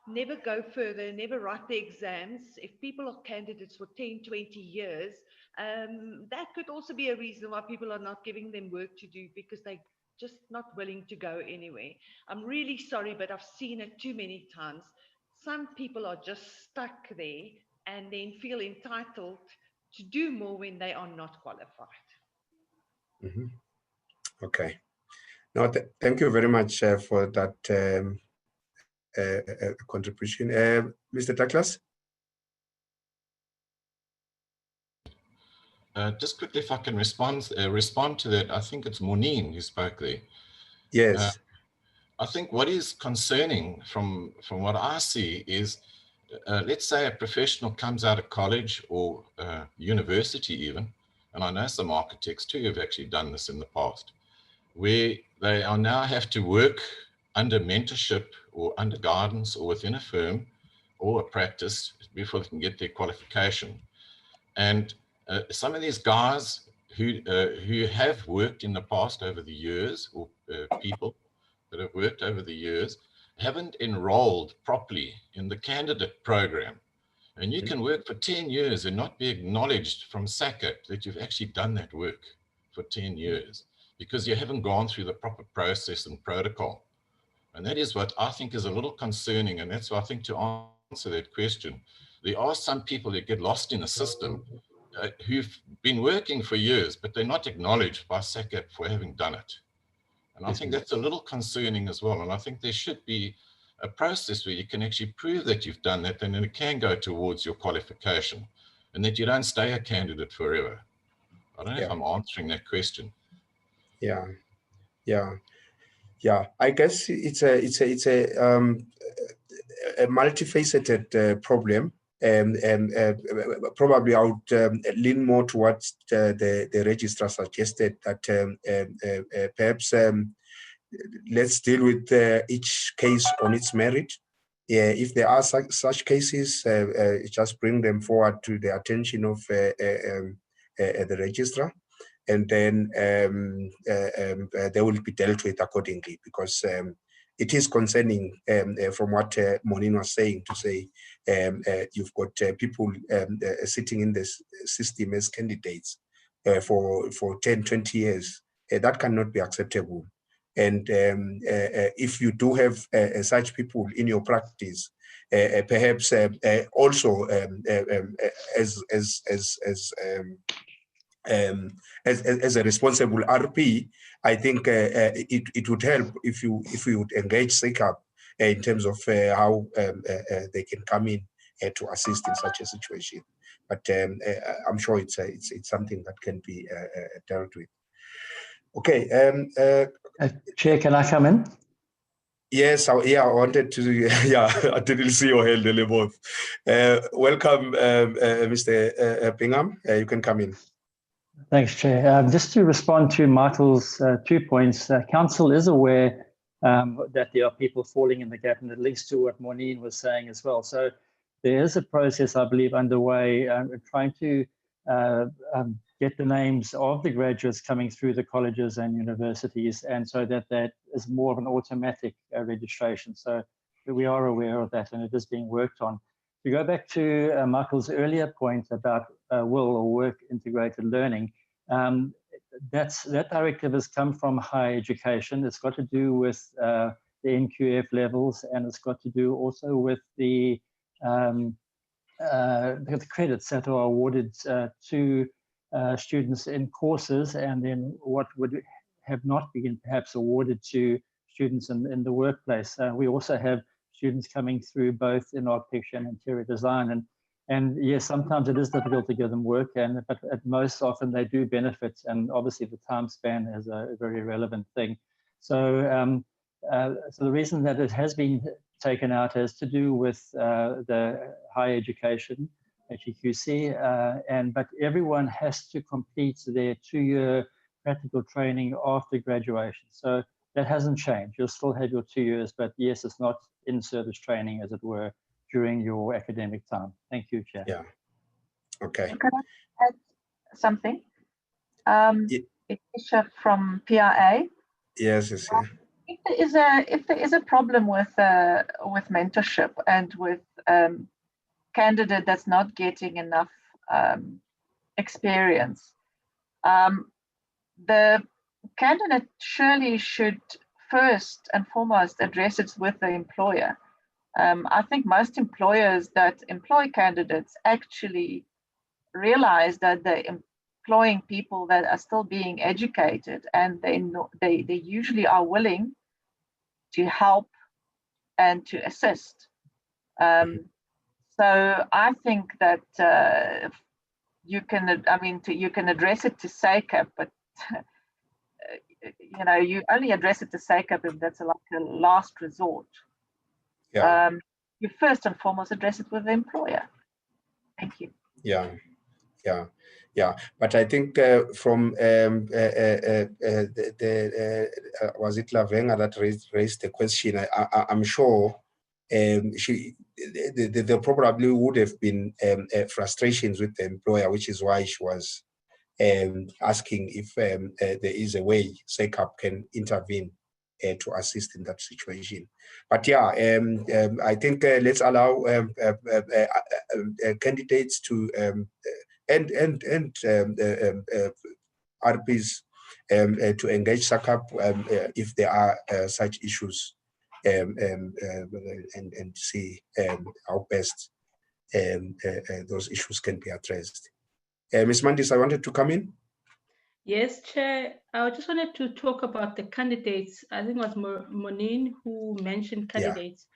never go further, never write the exams. If people are candidates for 10, 20 years, that could also be a reason why people are not giving them work to do, because they're just not willing to go anywhere. I'm really sorry, but I've seen it too many times. Some people are just stuck there and then feel entitled to do more when they are not qualified. Mhm. Okay. No, thank you very much for that contribution. Mr. Douglas? Just quickly, if I can respond to that, I think it's Monine who spoke there. Yes. I think what is concerning from what I see is, let's say a professional comes out of college or university even, and I know some architects too who've actually done this in the past, where they are now have to work under mentorship or under guidance or within a firm or a practice before they can get their qualification. And some of these guys who have worked in the past over the years, or people that have worked over the years, haven't enrolled properly in the candidate program. And you can work for 10 years and not be acknowledged from SACAP that you've actually done that work for 10 years because you haven't gone through the proper process and protocol. And that is what I think is a little concerning. And that's why I think, to answer that question, there are some people that get lost in the system who've been working for years, but they're not acknowledged by SACAP for having done it. And I think that's a little concerning as well. And I think there should be a process where you can actually prove that you've done that, and then it can go towards your qualification, and that you don't stay a candidate forever. I don't know if I'm answering that question. Yeah. I guess it's a multifaceted problem. Probably I would lean more towards the registrar suggested that perhaps let's deal with each case on its merit. If there are such cases, just bring them forward to the attention of the registrar, and then they will be dealt with accordingly, because it is concerning from what Monine was saying, to say you've got people sitting in this system as candidates for 10, 20 years. That cannot be acceptable. And if you do have such people in your practice, perhaps also as a responsible RP, I think it would help if you would engage SACAP in terms of how they can come in to assist in such a situation. But I'm sure it's something that can be dealt with. Okay. Chair, can I come in? Yes, I wanted to. Yeah, I didn't see your hand, both. Welcome, Mr. Bingham. You can come in. Thanks, Chair. Just to respond to Michael's 2 points, Council is aware that there are people falling in the gap, and it links to what Monine was saying as well. So there is a process, I believe, underway trying to get the names of the graduates coming through the colleges and universities, and so that is more of an automatic registration. So we are aware of that, and it is being worked on. To go back to Michael's earlier point about WIL, or work integrated learning, that directive has come from higher education. It's got to do with the NQF levels, and it's got to do also with the credits that are awarded to students in courses, and then what would have not been perhaps awarded to students in the workplace. We also have students coming through both in architecture and interior design, and yes, sometimes it is difficult to give them work, but at most often they do benefit, and obviously the time span is a very relevant thing. So, so the reason that it has been taken out has to do with the higher education, HEQC, but everyone has to complete their 2-year practical training after graduation. So that hasn't changed. You'll still have your 2 years, but yes, it's not in-service training, as it were, during your academic time. Thank you, Chair. Yeah. Okay. Can I add something? Isha from PRA. Yes, yes, yeah. If there is a problem with mentorship and with candidate that's not getting enough experience, the candidate surely should first and foremost address it with the employer. I think most employers that employ candidates actually realize that they're employing people that are still being educated, and they usually are willing to help and to assist. So I think that you can, you can address it to SACAP, but you only address it to SACAP if that's like a last resort. Yeah. You first and foremost address it with the employer. Thank you. Yeah. Yeah, yeah, but I think from was it Lavenga that raised the question? I'm sure there probably would have been frustrations with the employer, which is why she was asking if there is a way SACAP can intervene to assist in that situation. But yeah, I think let's allow candidates to and RPs to engage SACAP if there are such issues, and see how best those issues can be addressed. Ms. Mandis, I wanted to come in. Yes, Chair. I just wanted to talk about the candidates. I think it was Monine who mentioned candidates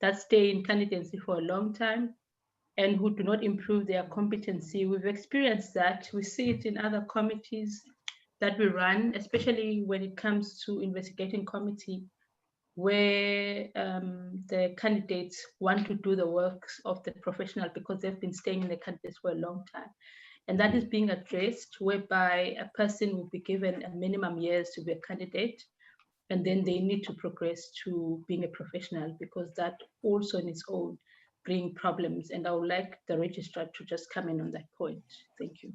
that stay in candidacy for a long time and who do not improve their competency. We've experienced that. We see it in other committees that we run, especially when it comes to investigating committee, where the candidates want to do the works of the professional because they've been staying in the candidates for a long time. And that is being addressed, whereby a person will be given a minimum years to be a candidate, and then they need to progress to being a professional, because that also on its own bring problems. And I would like the registrar to just come in on that point. Thank you.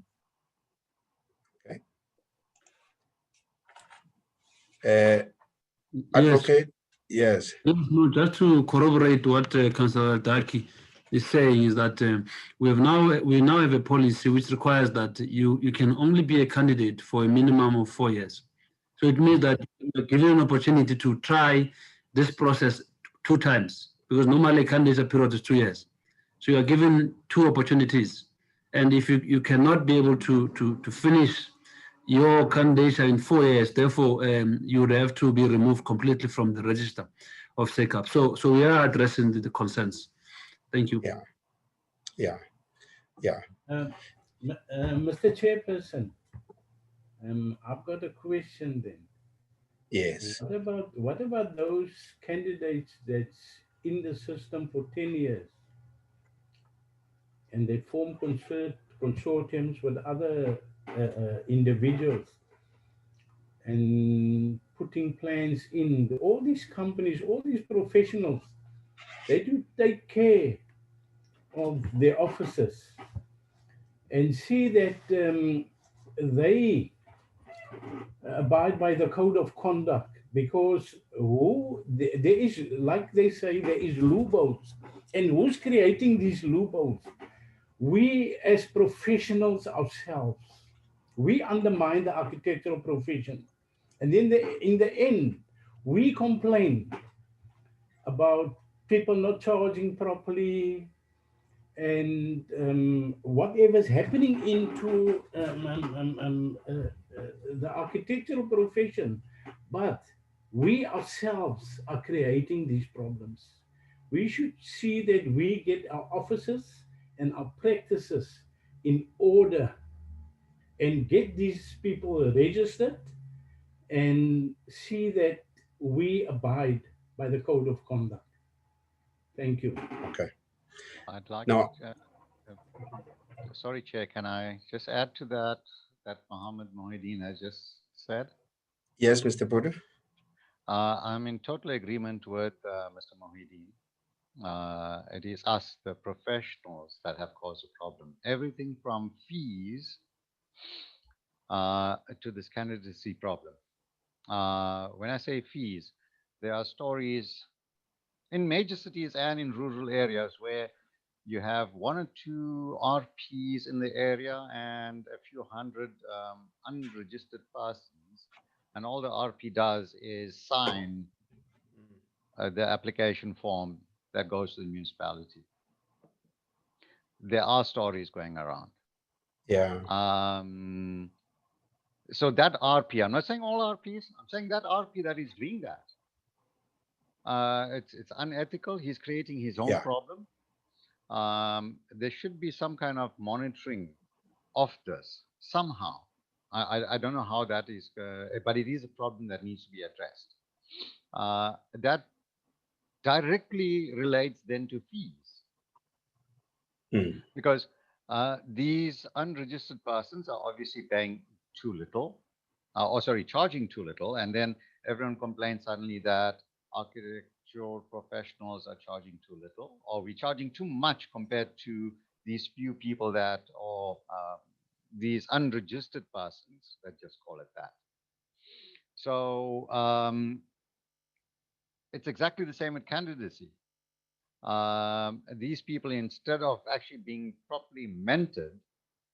Okay. Advocate, yes. No, just to corroborate what Councillor Daki is saying is that we now have a policy which requires that you can only be a candidate for a minimum of 4 years. So it means that you're given an opportunity to try this process 2 times, because normally a candidate period is 2 years. So you are given 2 opportunities. And if you cannot be able to finish your candidature in 4 years, therefore you would have to be removed completely from the register of SACAP. So we are addressing the concerns. Thank you. Yeah, yeah, yeah. Mr. Chairperson, I've got a question then. Yes. What about those candidates that's in the system for 10 years and they form consortiums with other individuals and putting plans in? All these companies, all these professionals, they do take care of their officers and see that they abide by the code of conduct, because there is, like they say, there is loopholes. And who's creating these loopholes? We as professionals ourselves, we undermine the architectural profession. And then in the end, we complain about people not charging properly, and whatever's happening into the architectural profession. But we ourselves are creating these problems. We should see that we get our officers and our practices in order and get these people registered and see that we abide by the code of conduct. Thank you. Okay. I'd like No. Sorry, Chair, can I just add to that Mohammed Mohideen has just said? Yes, Mr. Porter. I'm in total agreement with Mr. Mohideen. It is us, the professionals, that have caused the problem. Everything from fees to this candidacy problem. When I say fees, there are stories in major cities and in rural areas where you have 1 or 2 RPs in the area and a few hundred unregistered persons, and all the RP does is sign the application form that goes to the municipality. There are stories going around. Yeah. So that RP, I'm not saying all RPs, I'm saying that RP that is doing that. It's unethical. He's creating his own problem. There should be some kind of monitoring of this somehow. I don't know how that is, but it is a problem that needs to be addressed. That directly relates then to fees. Because these unregistered persons are obviously paying too little, charging too little, and then everyone complains suddenly that architectural professionals are charging too little, or we're charging too much compared to these few people that are these unregistered persons, let's just call it that. So it's exactly the same with candidacy. These people, instead of actually being properly mentored,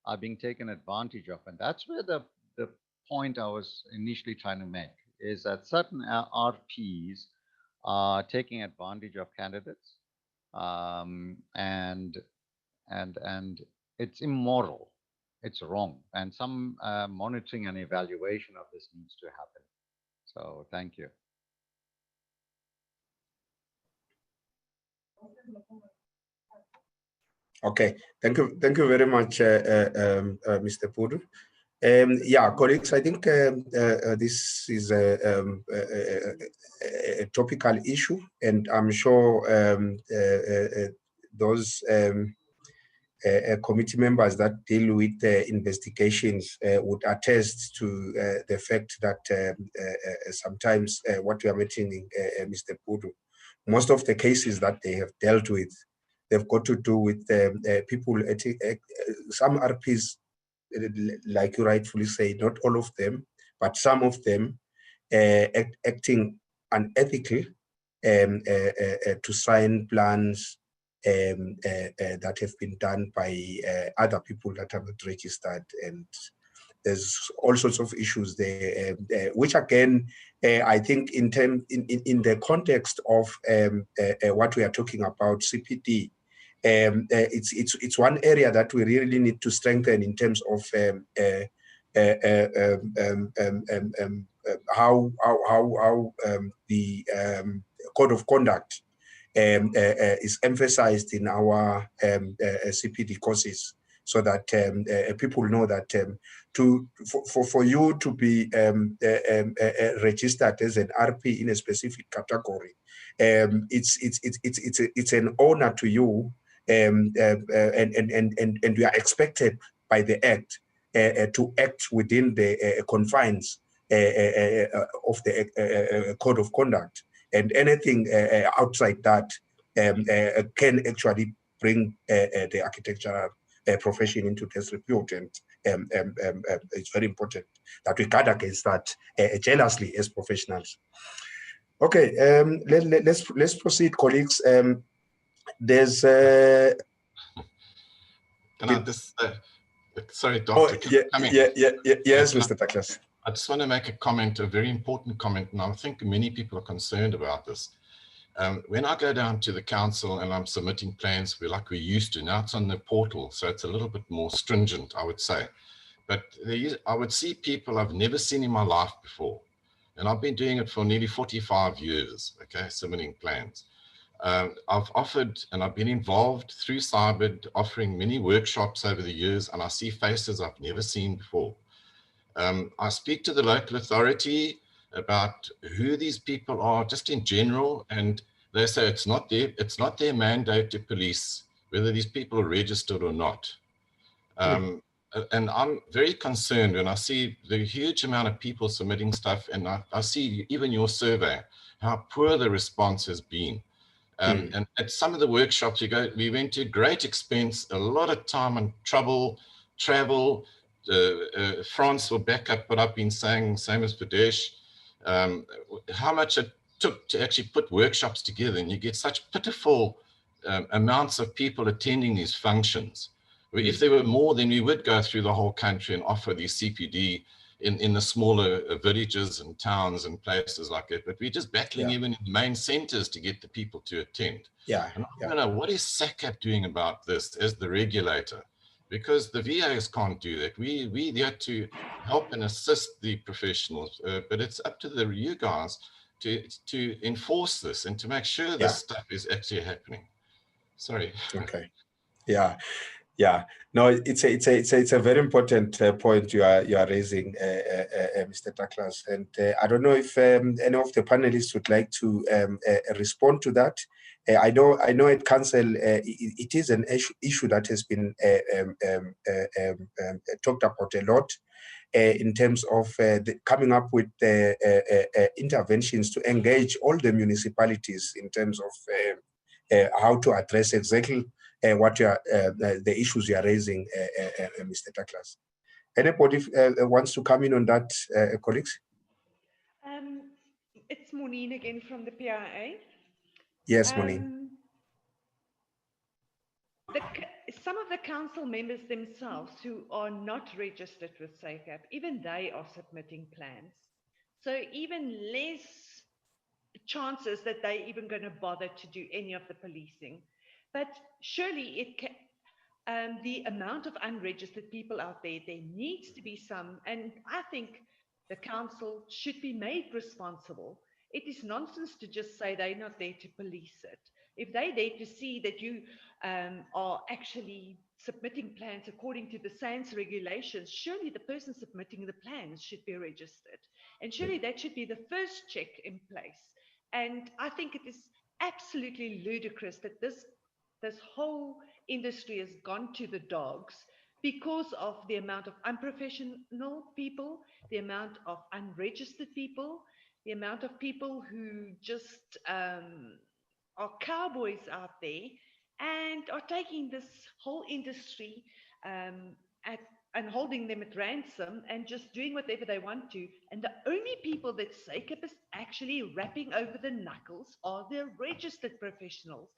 are being taken advantage of. And that's where the point I was initially trying to make, is that certain RPs are taking advantage of candidates, and it's immoral, it's wrong, and some monitoring and evaluation of this needs to happen. So thank you. Okay, thank you very much, Mr. Pudu. Yeah, colleagues, I think this is a topical issue, and I'm sure those committee members that deal with investigations would attest to the fact that sometimes what we are mentioning, Mr. Pudu, most of the cases that they have dealt with, they've got to do with people, some RPs, like you rightfully say, not all of them, but some of them acting unethically to sign plans that have been done by other people that are not registered. And there's all sorts of issues there, which again, I think in the context of what we are talking about, CPD, it's one area that we really need to strengthen in terms of how the code of conduct is emphasized in our CPD courses, so that people know that for you to be registered as an RP in a specific category, it's an honor to you, and we are expected by the Act to act within the confines of the code of conduct, and anything outside that can actually bring the architectural profession into disrepute, and it's very important that we guard against that jealously as professionals. Okay, let's proceed, colleagues. There's Can I just sorry, Doctor. Yes, Mr. Douglas. I just want to make a comment, a very important comment, and I think many people are concerned about this. When I go down to the council and I'm submitting plans, like we used to, now it's on the portal, so it's a little bit more stringent, I would say. But I would see people I've never seen in my life before, and I've been doing it for nearly 45 years, okay, submitting plans. I've offered, and I've been involved through CYBID, offering many workshops over the years, and I see faces I've never seen before. I speak to the local authority about who these people are, just in general, and they say it's not their mandate to police whether these people are registered or not. and I'm very concerned when I see the huge amount of people submitting stuff, and I see even your survey, how poor the response has been. And at some of the workshops we went to great expense, a lot of time and trouble, travel, France or backup, what I've been saying, same as Pradesh, how much it took to actually put workshops together, and you get such pitiful amounts of people attending these functions. If there were more, then we would go through the whole country and offer these CPD in the smaller villages and towns and places like that. But we're just battling even in the main centers to get the people to attend. And I don't know, what is SACAP doing about this as the regulator? Because the VAs can't do that. We're there to help and assist the professionals, but it's up to you guys to enforce this and to make sure this stuff is actually happening. Sorry. Okay. Yeah. Yeah, no, it's a very important point you are raising, Mr. Douglas, and I don't know if any of the panelists would like to respond to that. I know at Council it is an issue that has been talked about a lot in terms of coming up with interventions to engage all the municipalities in terms of how to address exactly what you are, the issues you are raising, Mr. Douglas. Anybody wants to come in on that, colleagues? It's Monine again from the PIA. Yes, Monine. Some of the council members themselves who are not registered with SACAP, even they are submitting plans. So even less chances that they're even going to bother to do any of the policing. But surely it can, the amount of unregistered people out there, there needs to be some, and I think the council should be made responsible. It is nonsense to just say they're not there to police it. If they're there to see that you are actually submitting plans according to the SANS regulations, surely the person submitting the plans should be registered. And surely that should be the first check in place. And I think it is absolutely ludicrous that this whole industry has gone to the dogs because of the amount of unprofessional people, the amount of unregistered people, the amount of people who just are cowboys out there and are taking this whole industry and holding them at ransom and just doing whatever they want to. And the only people that SACAP is actually wrapping over the knuckles are the registered professionals.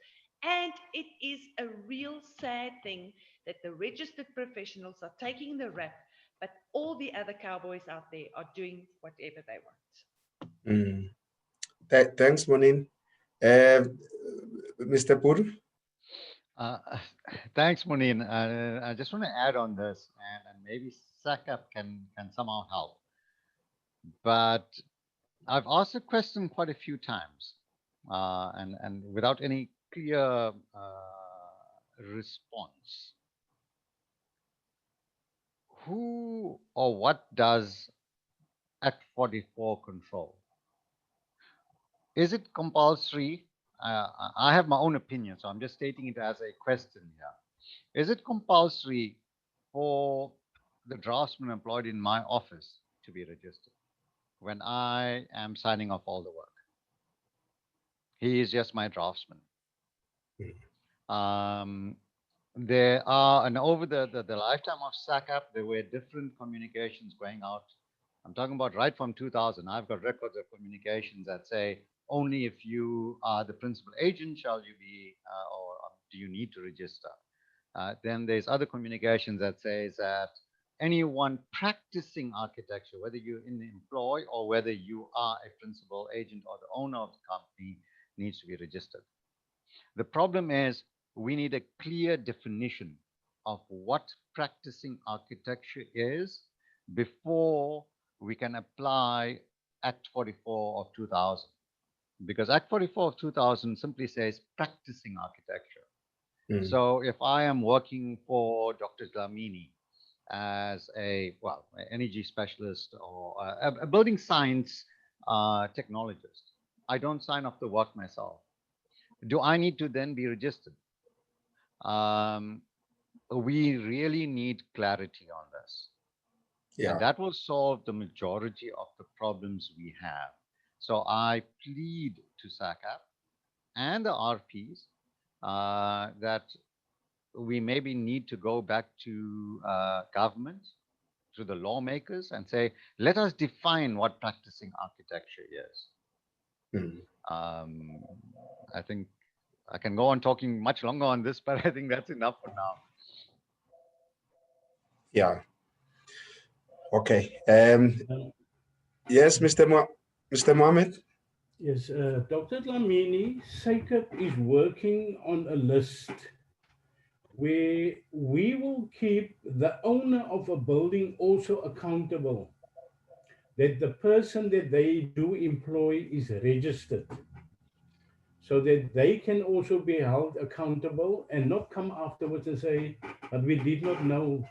And it is a real sad thing that the registered professionals are taking the rap, but all the other cowboys out there are doing whatever they want. Thanks, Monine. Mr. Pur? Thanks, Monine. I just want to add on this, and maybe SACAP can somehow help. But I've asked the question quite a few times, and without any clear response. Who or what does Act 44 control? Is it compulsory? I have my own opinion, so I'm just stating it as a question here. Is it compulsory for the draftsman employed in my office to be registered when I am signing off all the work? He is just my draftsman. There are, and over the lifetime of SACAP, there were different communications going out. I'm talking about right from 2000. I've got records of communications that say only if you are the principal agent shall you be, or do you need to register. Then there's other communications that says that anyone practicing architecture, whether you're in the employ or whether you are a principal agent or the owner of the company, needs to be registered. The problem is we need a clear definition of what practicing architecture is before we can apply Act 44 of 2000. Because Act 44 of 2000 simply says practicing architecture. So if I am working for Dr. Dlamini as an energy specialist or a building science technologist, I don't sign off the work myself. Do I need to then be registered? we really need clarity on this. Yeah. And that will solve the majority of the problems we have. So I plead to SACAP and the RPs that we maybe need to go back to government, to the lawmakers, and say, let us define what practicing architecture is. I think I can go on talking much longer on this, but I think that's enough for now. Yeah. Okay. Yes, Mr. Mohammed? Yes, Dr. Dlamini, SACAP is working on a list where we will keep the owner of a building also accountable, that the person that they do employ is registered, so that they can also be held accountable and not come afterwards and say, but we did not know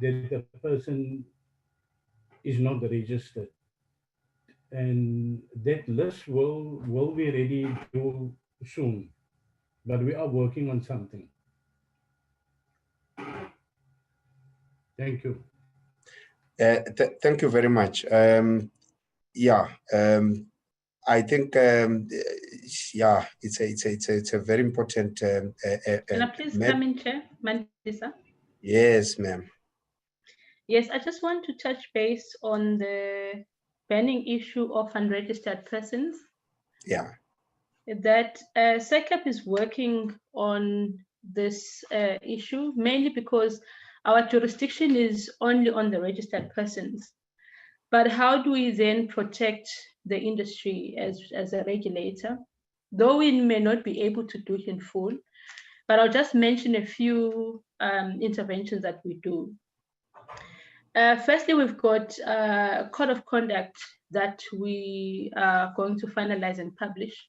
that the person is not registered. And that list will be ready soon, but we are working on something. Thank you. Thank you very much. Yeah, I think yeah, it's a very important. Can I please come in, Chair Mandisa? Yes, ma'am. Yes, I just want to touch base on the banning issue of unregistered persons. Yeah. That SACAP is working on this issue, mainly because our jurisdiction is only on the registered persons. But how do we then protect the industry as a regulator? Though we may not be able to do it in full, but I'll just mention a few interventions that we do. Firstly, we've got a code of conduct that we are going to finalize and publish,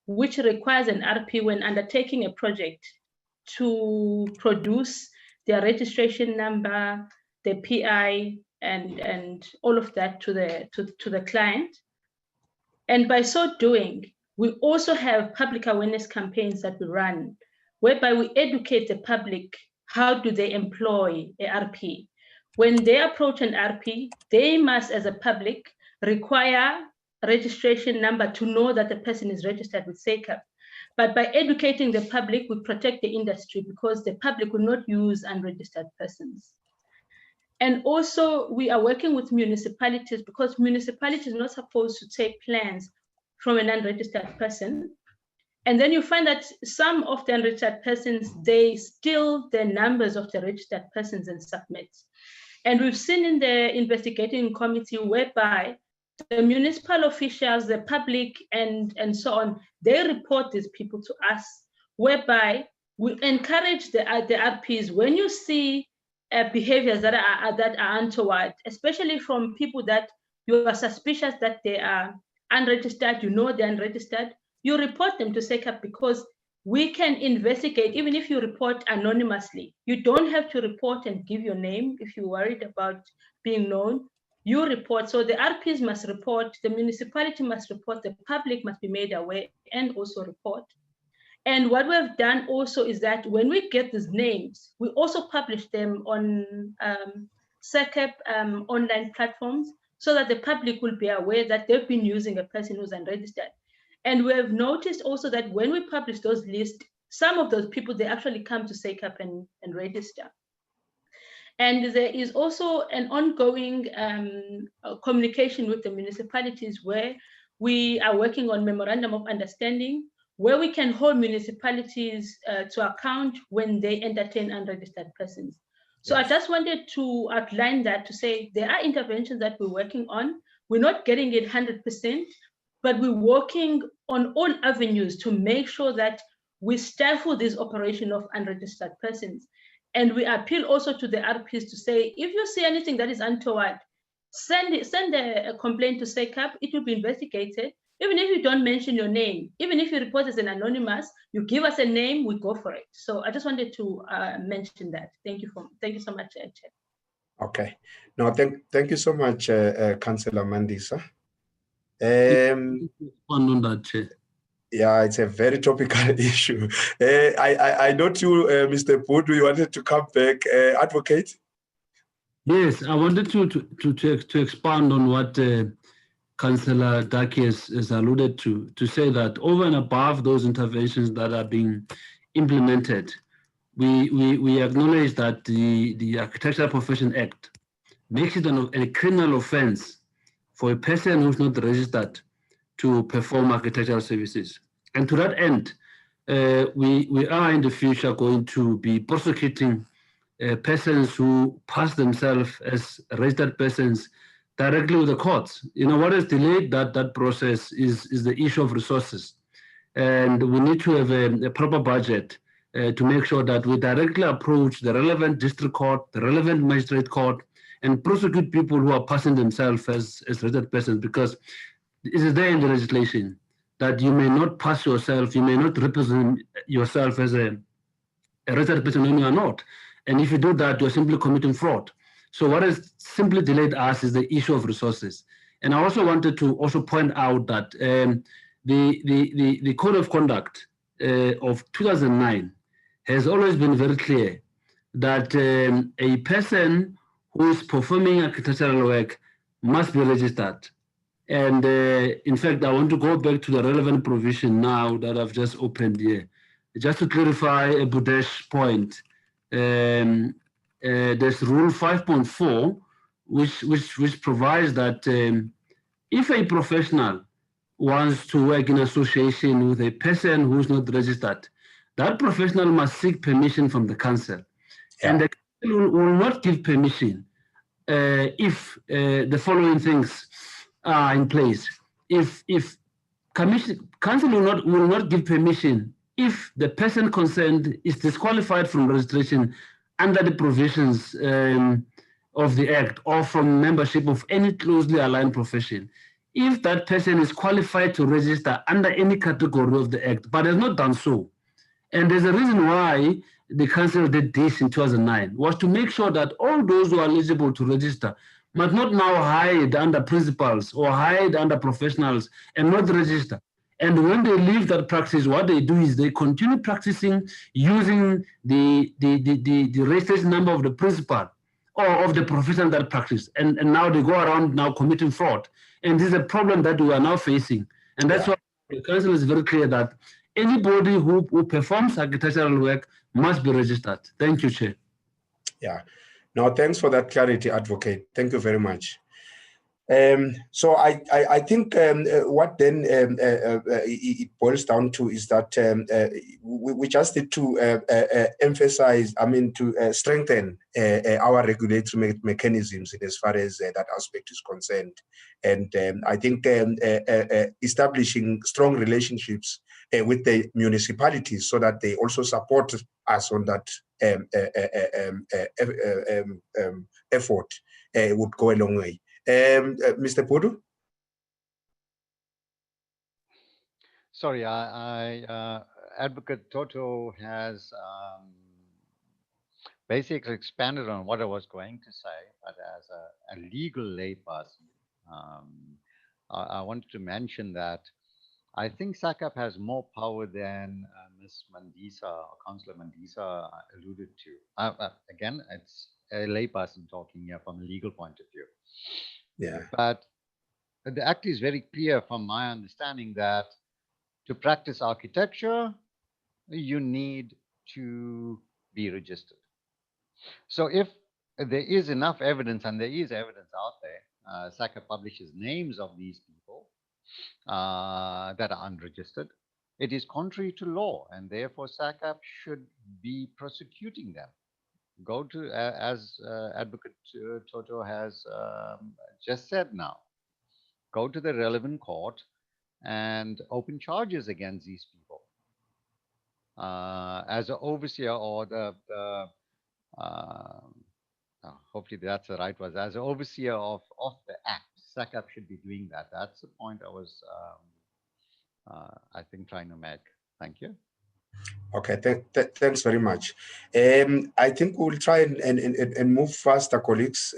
which requires an RP when undertaking a project to produce their registration number, the PI, and all of that to the client. And by so doing, we also have public awareness campaigns that we run, whereby we educate the public how do they employ a RP. When they approach an RP, they must, as a public, require a registration number to know that the person is registered with SACAP. But by educating the public, we protect the industry because the public will not use unregistered persons. And also, we are working with municipalities because municipalities are not supposed to take plans from an unregistered person. And then you find that some of the unregistered persons, they steal the numbers of the registered persons and submit. And we've seen in the investigating committee whereby the municipal officials, the public, and so on, they report these people to us, whereby we encourage the RPs, when you see behaviors that are untoward, especially from people that you are suspicious that they are unregistered, you know they're unregistered, you report them to SACAP because we can investigate, even if you report anonymously. You don't have to report and give your name if you're worried about being known. You report, so the RPs must report, the municipality must report, the public must be made aware and also report. And what we've done also is that when we get these names, we also publish them on SACAP online platforms so that the public will be aware that they've been using a person who's unregistered. And we have noticed also that when we publish those lists, some of those people, they actually come to SACAP and register. And there is also an ongoing communication with the municipalities where we are working on memorandum of understanding, where we can hold municipalities to account when they entertain unregistered persons. So I just wanted to outline that to say there are interventions that we're working on. We're not getting it 100%, but we're working on all avenues to make sure that we stifle this operation of unregistered persons. And we appeal also to the RPs to say, if you see anything that is untoward, send a complaint to SACAP, it will be investigated. Even if you don't mention your name, even if you report as an anonymous, you give us a name, we go for it. So I just wanted to mention that. Thank you so much, Chair. Okay. No, thank you so much, Councillor Mandisa. On that, Chair. Yeah, it's a very topical issue. I note you, Mr. Pudu, you wanted to come back. Advocate? Yes, I wanted to expand on what Councillor Daki has alluded to say that over and above those interventions that are being implemented, we acknowledge that the Architectural Profession Act makes it a criminal offense for a person who's not registered to perform architectural services. And to that end, we are in the future going to be prosecuting persons who pass themselves as registered persons directly with the courts. You know, what has delayed that process is the issue of resources. And we need to have a proper budget to make sure that we directly approach the relevant district court, the relevant magistrate court, and prosecute people who are passing themselves as registered persons, because it is there in the legislation that you may not pass yourself, you may not represent yourself as a registered person when you are not. And if you do that, you're simply committing fraud. So what has simply delayed us is the issue of resources. And I also wanted to also point out that the Code of Conduct of 2009 has always been very clear that a person who is performing architectural work must be registered. And in fact, I want to go back to the relevant provision now that I've just opened here. Just to clarify a Budesh point, there's Rule 5.4, which provides that if a professional wants to work in association with a person who's not registered, that professional must seek permission from the council. Yeah. And the council will not give permission if the following things are in place. If council will not give permission if the person concerned is disqualified from registration under the provisions of the Act or from membership of any closely aligned profession. If that person is qualified to register under any category of the Act, but has not done so, and there's a reason why the council did this in 2009, was to make sure that all those who are eligible to register must not now hide under principals or hide under professionals and not register. And when they leave that practice, what they do is they continue practicing using the registration number of the principal or of the professional that practice. And now they go around now committing fraud. And this is a problem that we are now facing. And that's why the council is very clear that anybody who performs architectural work must be registered. Thank you, Chair. Yeah. No, thanks for that clarity, Advocate. Thank you very much. So I think what then it boils down to is that we just need to emphasize, to strengthen our regulatory mechanisms as far as that aspect is concerned. And I think establishing strong relationships with the municipalities so that they also support us on that effort would go a long way. Mr. Pudu? Sorry, Advocate Toto has basically expanded on what I was going to say, but as a legal layperson, I wanted to mention that I think SACAP has more power than Ms. Mandisa or Councillor Mandisa alluded to. Again, it's a layperson talking here from a legal point of view. Yeah. But the Act is very clear from my understanding that to practice architecture, you need to be registered. So if there is enough evidence, and there is evidence out there, SACAP publishes names of these people that are unregistered, it is contrary to law, and therefore SACAP should be prosecuting them. Go to, as Advocate Toto has just said now, go to the relevant court and open charges against these people. As an overseer or hopefully that's the right word, as an overseer of the Act, SACAP should be doing that. That's the point I was, I think, trying to make. Thank you. Okay, thanks very much. I think we'll try and move faster, colleagues.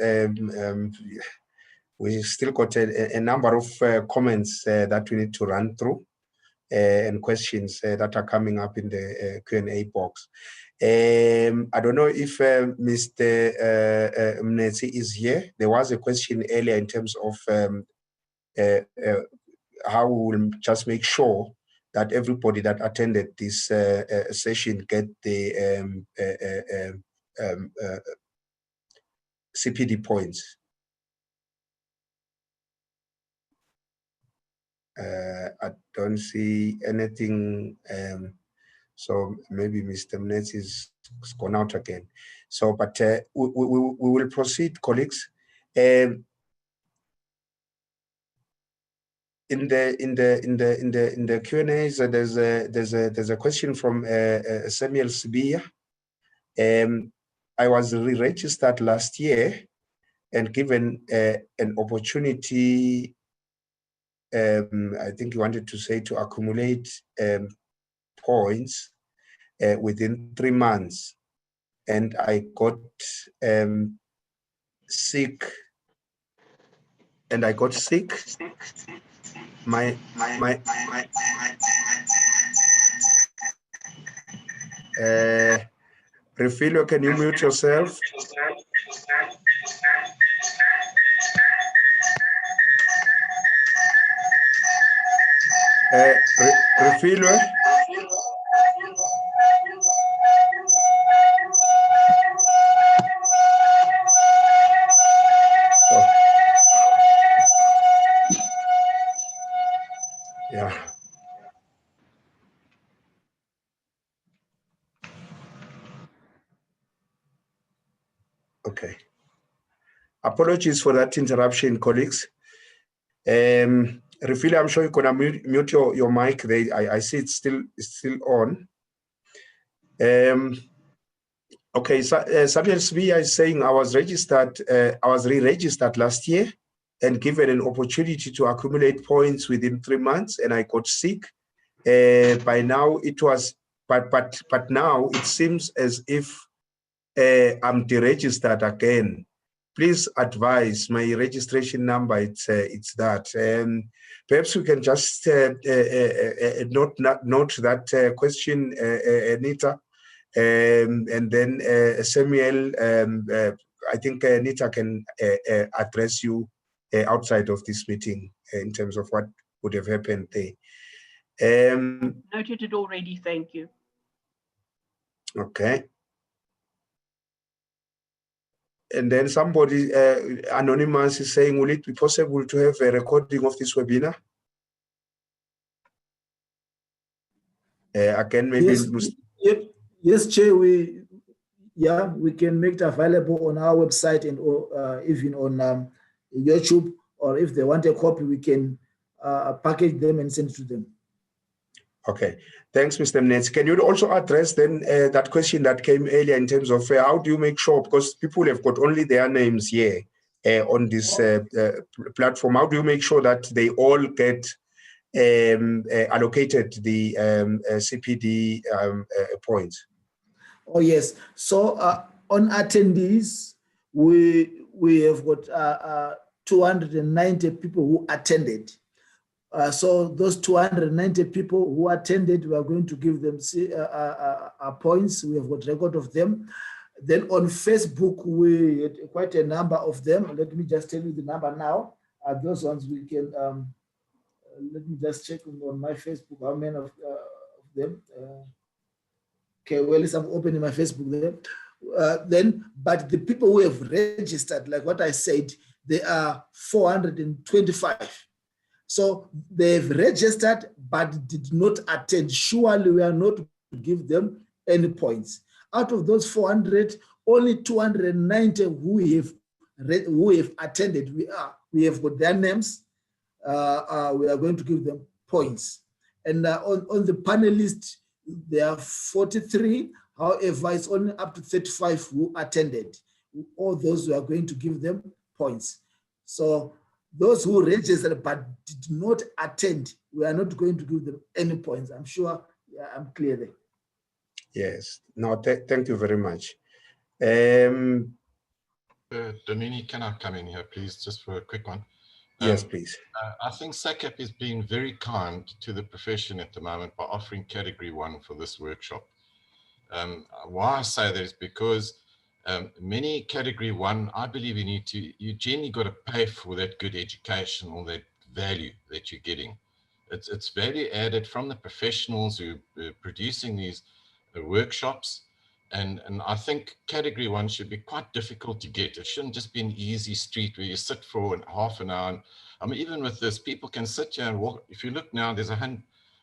We still got a number of comments that we need to run through. and questions that are coming up in the Q&A box. I don't know if Mr. Mnetsi is here. There was a question earlier in terms of how we will just make sure that everybody that attended this session get the CPD points. I don't see anything. So maybe Mr. Mnetsi is gone out again. So, but we will proceed, colleagues. In the Q&A, so there's a question from Samuel Sibia. I was re-registered last year and given an opportunity. I think he wanted to say to accumulate points within 3 months, and I got sick. Refilio, can you mute yourself? Refilio. Yeah. Okay. Apologies for that interruption, colleagues. Refilio, I'm sure you're gonna mute your mic there. I see it's still on. Okay, so Samuel Sbia is saying I was re-registered last year and given an opportunity to accumulate points within 3 months, and I got sick. By now it was, but now it seems as if I'm deregistered again. Please advise my registration number. It's that. Perhaps we can just note that question, Anita, and then Samuel. I think Anita can address you outside of this meeting in terms of what would have happened there. Noted it already. Thank you. Okay. And then somebody, anonymous, is saying, will it be possible to have a recording of this webinar? Again, maybe. Yes, Chair, we can make it available on our website and even on YouTube, or if they want a copy, we can package them and send it to them. Okay, thanks, Mr. Mnetsi. Can you also address then that question that came earlier in terms of how do you make sure, because people have got only their names here on this platform, how do you make sure that they all get allocated the CPD points? Oh, yes. So on attendees, we have got 290 people who attended. So those 290 people who attended, we are going to give them points. We have got record of them. Then on Facebook, we had quite a number of them. Let me just tell you the number now. Those ones we can, let me just check on my Facebook, how many of them. Okay, well, I'm opening my Facebook there. But the people who have registered, like what I said, they are 425. So they've registered but did not attend. Surely we are not to give them any points. Out of those 400, only 290 who have attended. We have got their names. We are going to give them points. And on the panelists, there are 43. However, it's only up to 35 who attended. All those we are going to give them points. So those who registered but did not attend, we are not going to give them any points. I'm sure I'm clear there. Yes. No, thank you very much. Dominique, can I come in here, please, just for a quick one? Yes, please. I think SACAP is being very kind to the profession at the moment by offering Category 1 for this workshop. Why I say that is because many Category 1, I believe you generally got to pay for that good education or that value that you're getting. It's value added from the professionals who are producing these workshops. And I think Category 1 should be quite difficult to get. It shouldn't just be an easy street where you sit for half an hour. I mean, even with this, people can sit here and walk. If you look now, there's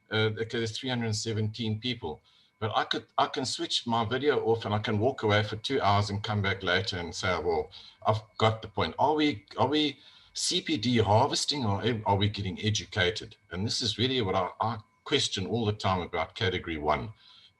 317 people. But I can switch my video off and I can walk away for 2 hours and come back later and say, well, I've got the point. Are we CPD harvesting, or are we getting educated? And this is really what I question all the time about Category 1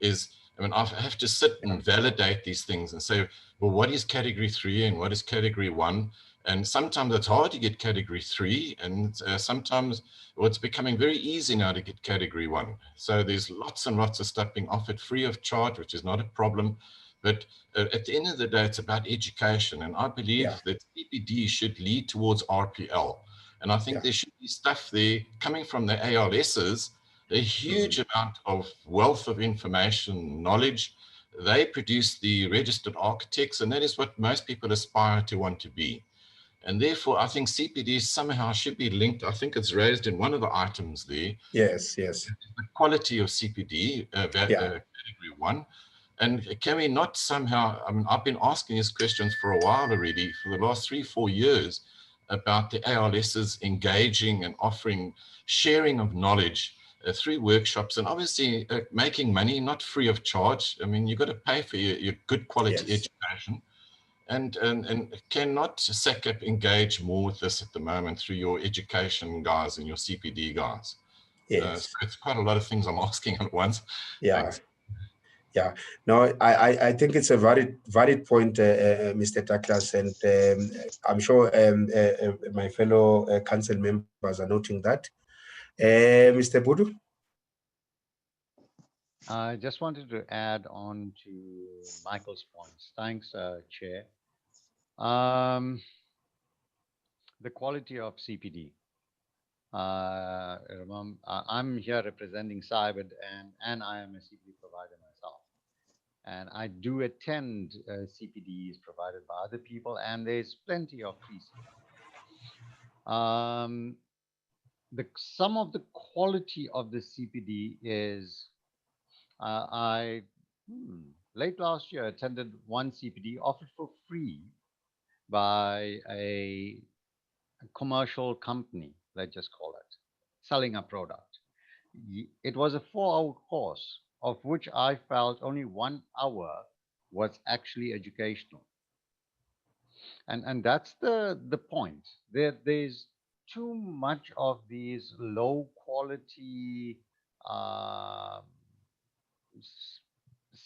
is, I mean, I have to sit and validate these things and say, well, what is Category 3 and what is Category 1? And sometimes it's hard to get Category 3, and sometimes it's becoming very easy now to get Category 1. So there's lots and lots of stuff being offered free of charge, which is not a problem. But at the end of the day, it's about education. And I believe that CPD should lead towards RPL. And I think there should be stuff there coming from the ALSs, a huge amount of wealth of information, knowledge. They produce the registered architects, and that is what most people aspire to want to be. And therefore, I think CPD somehow should be linked. I think it's raised in one of the items there. Yes. The quality of CPD, Category 1. And can we not somehow, I mean, I've been asking these questions for a while already, for the last 3-4 years, about the ALSs engaging and offering sharing of knowledge through workshops, and obviously making money, not free of charge. I mean, you've got to pay for your good quality education. And cannot SACAP engage more with this at the moment through your education guys and your CPD guys? Yes. So it's quite a lot of things I'm asking at once. Yeah. Thanks. Yeah, no, I think it's a valid point, Mr. Douglas, and I'm sure my fellow council members are noting that. Mr. Budu? I just wanted to add on to Michael's points. Thanks, Chair. The quality of CPD. I'm here representing Cybid, and I am a CPD provider myself. And I do attend CPDs provided by other people, and there's plenty of free CPD. Some of the quality of the CPD is, late last year attended one CPD offered for free by a commercial company, let's just call it, selling a product. It was a 4-hour course, of which I felt only 1 hour was actually educational. And that's the point. There's too much of these low quality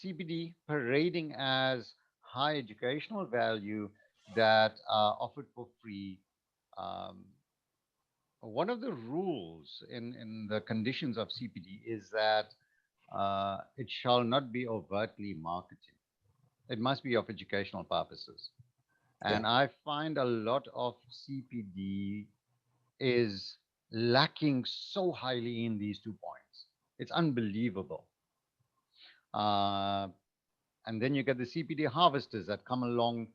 CPD parading as high educational value that are offered for free. One of the rules in the conditions of CPD is that it shall not be overtly marketing. It must be of educational purposes. And I find a lot of CPD is lacking so highly in these 2 points. It's unbelievable. And then you get the CPD harvesters that come along,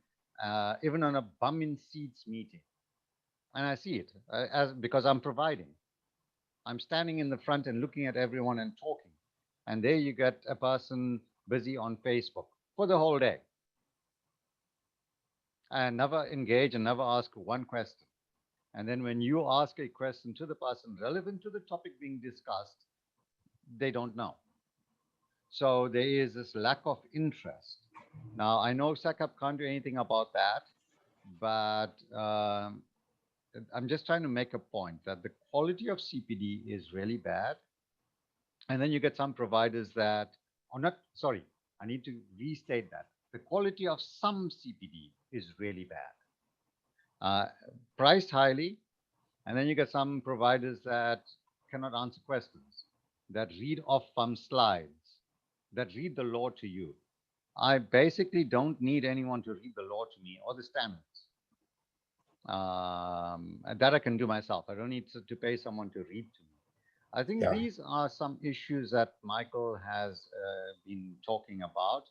even on a bum in seats meeting. And I see it because I'm providing. I'm standing in the front and looking at everyone and talking. And there you get a person busy on Facebook for the whole day. And never engage and never ask one question. And then when you ask a question to the person relevant to the topic being discussed, they don't know. So there is this lack of interest. Now, I know SACAP can't do anything about that, but I'm just trying to make a point that the quality of CPD is really bad. And then you get some providers that are not, sorry, I need to restate that. The quality of some CPD is really bad. Priced highly, and then you get some providers that cannot answer questions, that read off from slides, that read the law to you. I basically don't need anyone to read the law to me or the standards. And that I can do myself. I don't need to pay someone to read to me. I think these are some issues that Michael has been talking about.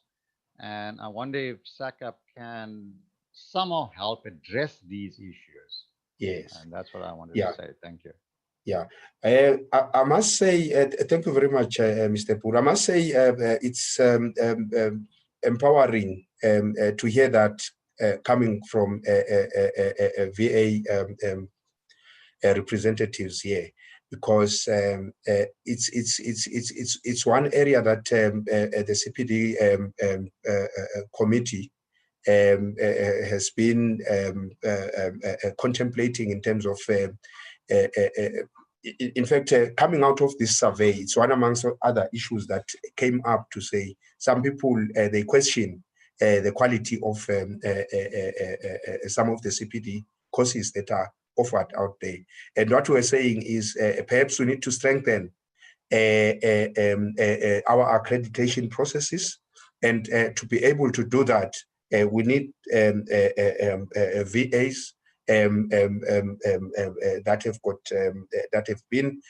And I wonder if SACAP can somehow help address these issues. Yes. And that's what I wanted to say. Thank you. Yeah, I must say, thank you very much, Mr. Poor. I must say it's empowering to hear that coming from VA representatives here, because it's one area that the CPD committee has been contemplating in terms of in fact, coming out of this survey, it's one amongst other issues that came up to say some people, they question the quality of some of the CPD courses that are offered out there. And what we're saying is perhaps we need to strengthen our accreditation processes. And to be able to do that, we need VAs that have got that have been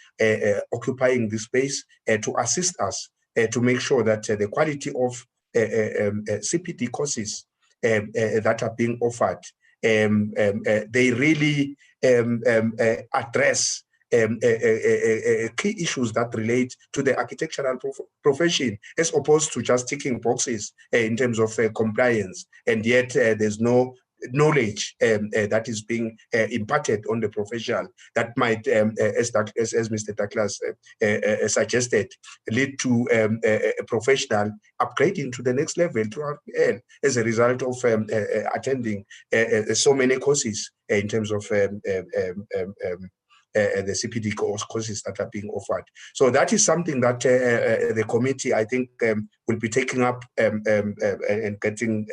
occupying this space to assist us to make sure that the quality of CPD courses that are being offered, they really address key issues that relate to the architectural profession, as opposed to just ticking boxes in terms of compliance, and yet there's no knowledge that is being imparted on the professional that might, as Mr. Douglas suggested, lead to a professional upgrading to the next level throughout as a result of attending so many courses in terms of the CPD courses that are being offered. So that is something that the committee, I think, will be taking up and getting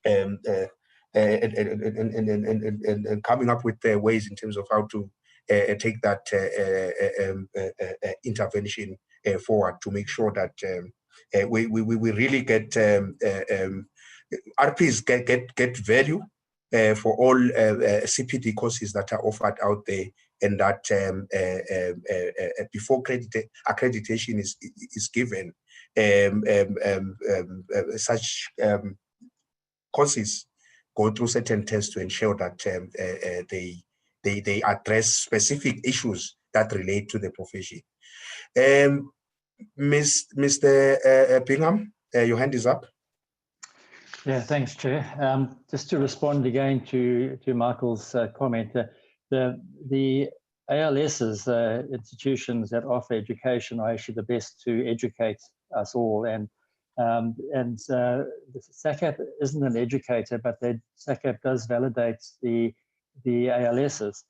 and coming up with ways in terms of how to take that intervention forward to make sure that we really get RPs get value for all CPD courses that are offered out there, and that before accreditation is given, such courses go through certain tests to ensure that they address specific issues that relate to the profession. Mr. Bingham, your hand is up. Yeah, thanks, Chair. Just to respond again to Michael's comment, the ALSs, institutions that offer education, are actually the best to educate us all. And the SACAP isn't an educator, but SACAP does validate the ALSs.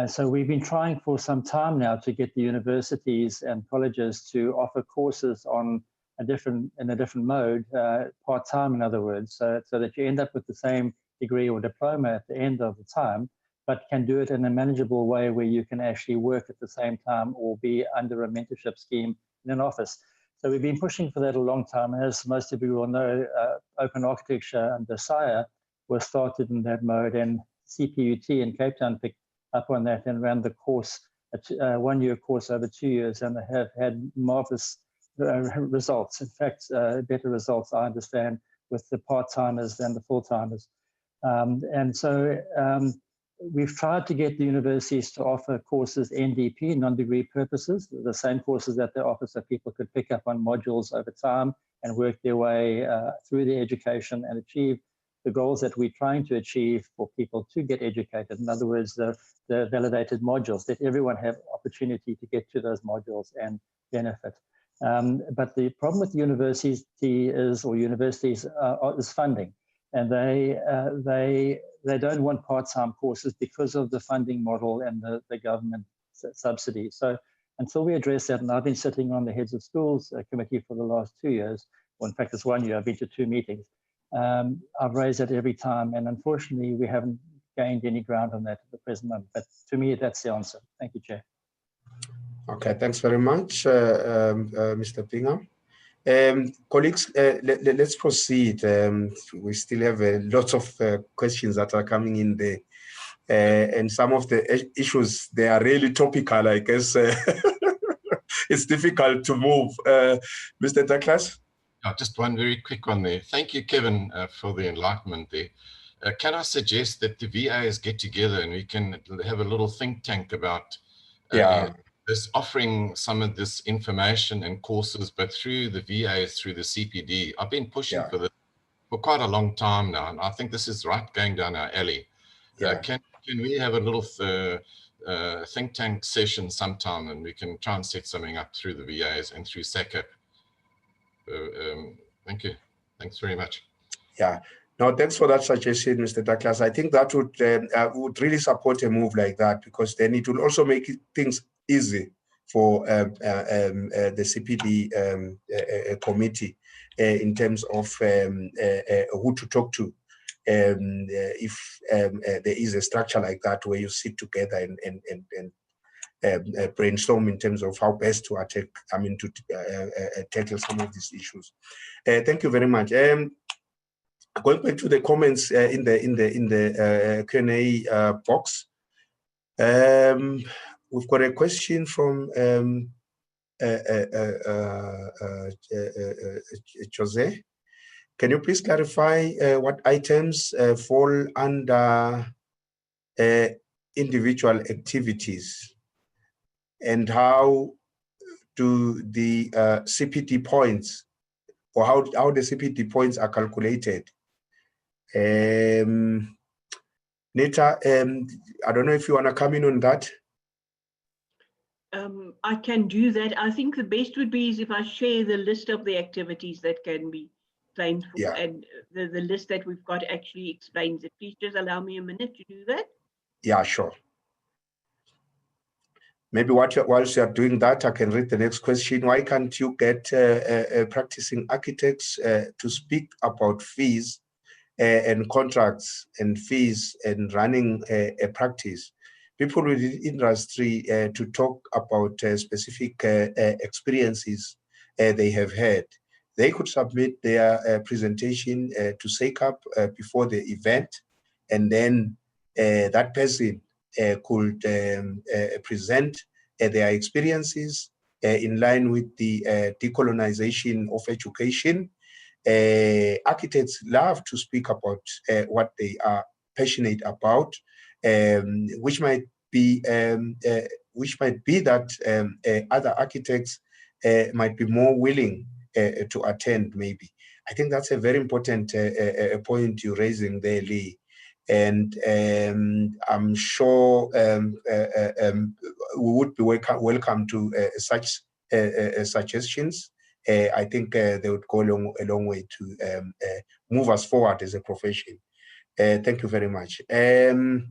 So we've been trying for some time now to get the universities and colleges to offer courses on in a different mode, part-time, in other words, so that you end up with the same degree or diploma at the end of the time, but can do it in a manageable way where you can actually work at the same time or be under a mentorship scheme in an office. So we've been pushing for that a long time. As most of you will know, open architecture under SIRE was started in that mode, and CPUT in Cape Town picked up on that and ran the course, a one-year course over 2 years, and they have had marvelous results. In fact, better results, I understand, with the part-timers than the full-timers. And so we've tried to get the universities to offer courses NDP, non-degree purposes, the same courses that they offer, so people could pick up on modules over time and work their way through the education and achieve the goals that we're trying to achieve for people to get educated. In other words, the validated modules, that everyone have opportunity to get to those modules and benefit. But the problem with universities is funding, and they don't want part-time courses because of the funding model and the government subsidy. So until we address that, and I've been sitting on the heads of schools committee for the last 2 years, or in fact it's 1 year, I've been to 2 meetings. I've raised that every time, and unfortunately we haven't gained any ground on that at the present moment. But to me, that's the answer. Thank you, Chair. Okay, thanks very much, Mr. Bingham. Colleagues, let's proceed. We still have lots of questions that are coming in there. And some of the issues, they are really topical, I guess. It's difficult to move. Mr. Douglas? Just one very quick one there. Thank you, Kevin, for the enlightenment there. Can I suggest that the VAs get together and we can have a little think tank about this, offering some of this information and courses, but through the VAs, through the CPD. I've been pushing for this for quite a long time now, and I think this is right going down our alley. Can we have a little think tank session sometime, and we can try and set something up through the VAs and through SACAP? Thank you. Thanks very much. Yeah. No, thanks for that suggestion, Mr. Douglas. I think that would really support a move like that, because then it will also make things easy for the CPD committee in terms of who to talk to. If there is a structure like that where you sit together and brainstorm in terms of how best to attack, tackle some of these issues. Thank you very much. Going back to the comments in the Q&A box, we've got a question from Jose. Can you please clarify what items fall under individual activities, and how do the CPD points, or how the CPD points are calculated? Nita, I don't know if you want to come in on that. I can do that. I think the best would be is if I share the list of the activities that can be claimed for, and the list that we've got actually explains it. Please just allow me a minute to do that. Yeah, sure. Maybe whilst you are doing that, I can read the next question. Why can't you get practicing architects to speak about fees and contracts and fees and running a practice? People within industry to talk about specific experiences they have had. They could submit their presentation to SACAP before the event, and then that person could present their experiences in line with the decolonization of education. Architects love to speak about what they are passionate about, which might be that other architects might be more willing to attend, maybe. I think that's a very important point you're raising there, Lee. And I'm sure we would be welcome to such suggestions. I think they would go a long way to move us forward as a profession. Thank you very much. Anita,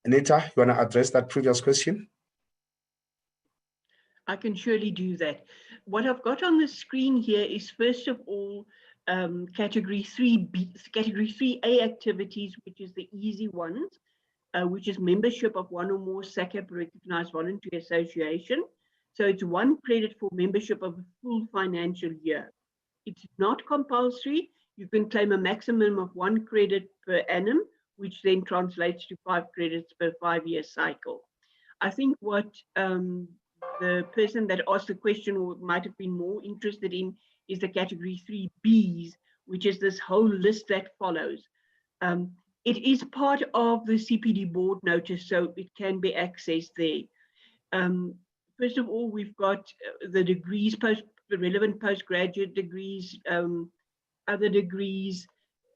you want to address that previous question? I can surely do that. What I've got on the screen here is, first of all, category 3A activities, which is the easy ones, which is membership of one or more SACAP recognized voluntary association. So it's 1 credit for membership of a full financial year. It's not compulsory. You can claim a maximum of 1 credit per annum, which then translates to 5 credits per 5-year cycle. I think what the person that asked the question might have been more interested in is the category 3Bs, which is this whole list that follows. It is part of the CPD board notice, so it can be accessed there. First of all, we've got the degrees, the relevant postgraduate degrees, other degrees,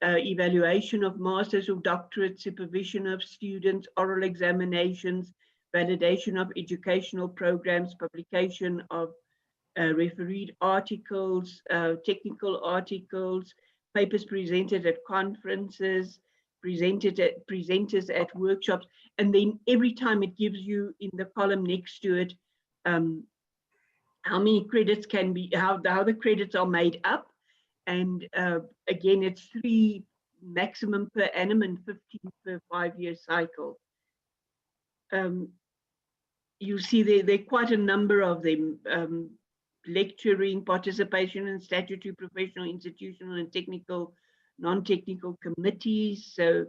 evaluation of masters or doctorate, supervision of students, oral examinations, validation of educational programs, publication of refereed articles, technical articles, papers presented at conferences, presenters at workshops, and then every time it gives you in the column next to it how many credits can be, how the credits are made up. And again, it's 3 maximum per annum and 15 per 5-year cycle. You see there are quite a number of them. lecturing, participation in statutory, professional, institutional, and technical, non-technical committees. So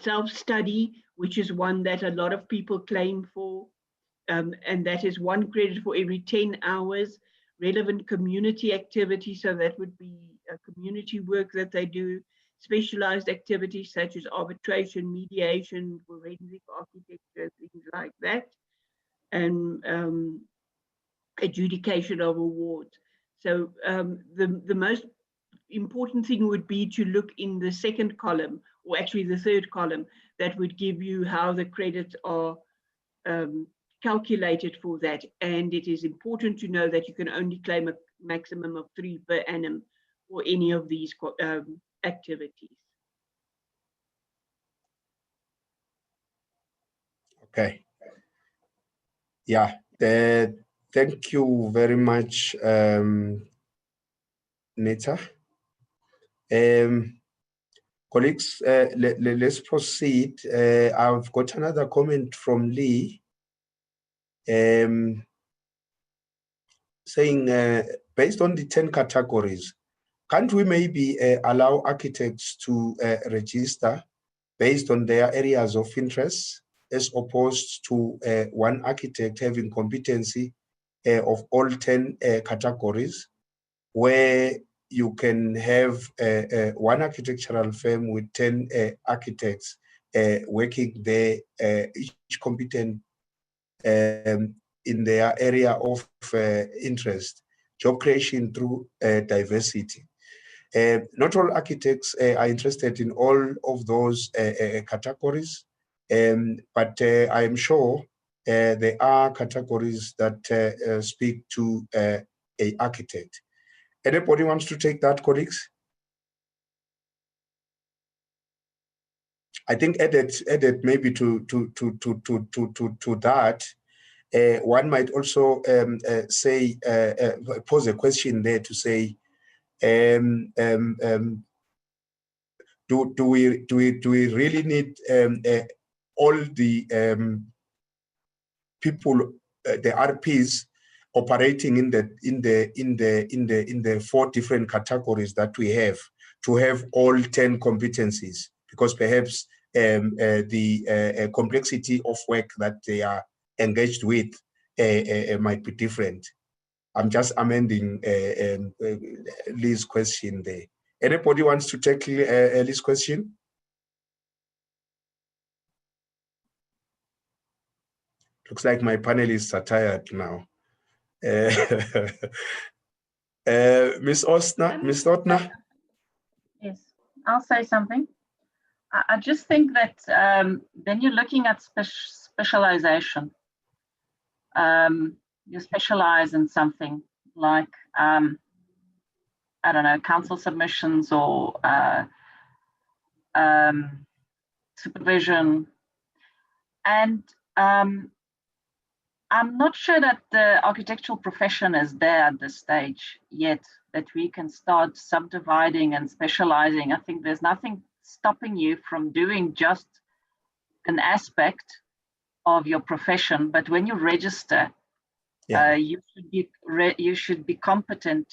self-study, which is one that a lot of people claim for, and that is 1 credit for every 10 hours. Relevant community activity, so that would be community work that they do, specialized activities such as arbitration, mediation, forensic architecture, things like that, and adjudication of awards. So the most important thing would be to look in the second column, or actually the third column, that would give you how the credits are calculated for that. And it is important to know that you can only claim a maximum of 3 per annum for any of these activities. Okay. Yeah. Thank you very much, Nita. Colleagues, let's proceed. I've got another comment from Lee, saying, based on the 10 categories, can't we maybe allow architects to register based on their areas of interest, as opposed to one architect having competency of all 10 categories, where you can have one architectural firm with 10 architects working there, each competent in their area of interest, job creation through diversity. Not all architects are interested in all of those categories, but I am sure there are categories that speak to a architect. Anybody wants to take that, colleagues? I think added maybe to that, one might also say, pose a question there to say, do we really need all the people, the RPs, operating in the 4 different categories that we have, to have all 10 competencies? Because perhaps the complexity of work that they are engaged with might be different. I'm just amending Lee's question there. Anybody wants to take Lee's question? Looks like my panelists are tired now. Ms. Ostner, Ms. Ostner? Yes, I'll say something. I just think that then you're looking at specialization. You specialize in something like, I don't know, council submissions or supervision. And I'm not sure that the architectural profession is there at this stage yet, that we can start subdividing and specializing. I think there's nothing stopping you from doing just an aspect of your profession, but when you register, you should be competent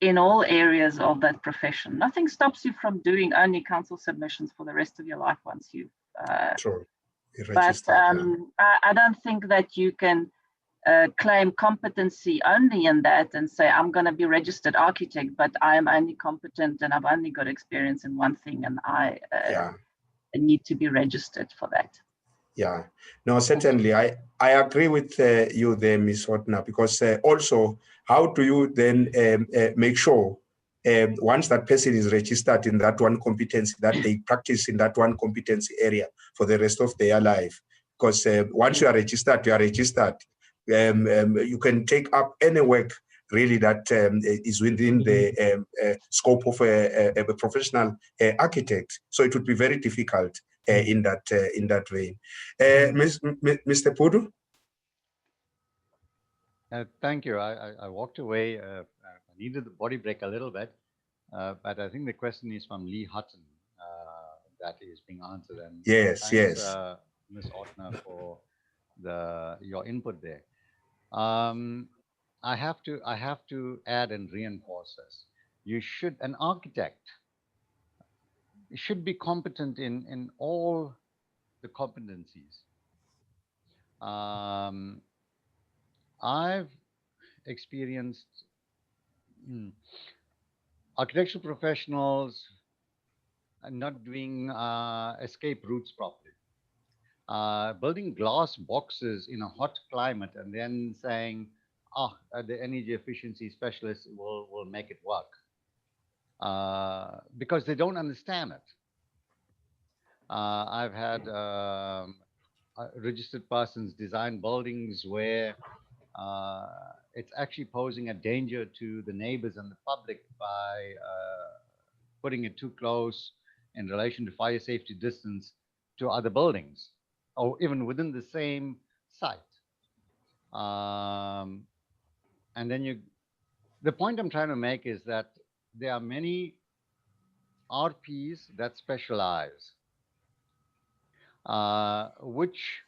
in all areas of that profession. Nothing stops you from doing only council submissions for the rest of your life once you've Sure. But I don't think that you can claim competency only in that and say, I'm going to be registered architect, but I am only competent and I've only got experience in one thing, and I need to be registered for that. Yeah, no, certainly. I agree with you there, Ms. Hotner, because also, how do you then make sure once that person is registered in that one competency, that they practice in that one competency area for the rest of their life? Because once you are registered, you are registered. You can take up any work really that is within the scope of a professional architect. So it would be very difficult in that vein. Mr. Pudu? Thank you. I walked away. I needed the body break a little bit, but I think the question is from Lee Hutton that is being answered. And yes, thanks, Ms. Ottner, for your input there. I have to add and reinforce this. An architect should be competent in all the competencies. I've experienced architectural professionals not doing escape routes properly. Building glass boxes in a hot climate and then saying, the energy efficiency specialist will make it work. Because they don't understand it. I've had registered persons design buildings where it's actually posing a danger to the neighbors and the public by putting it too close in relation to fire safety distance to other buildings, or even within the same site. And then the point I'm trying to make is that there are many RPs that specialize, which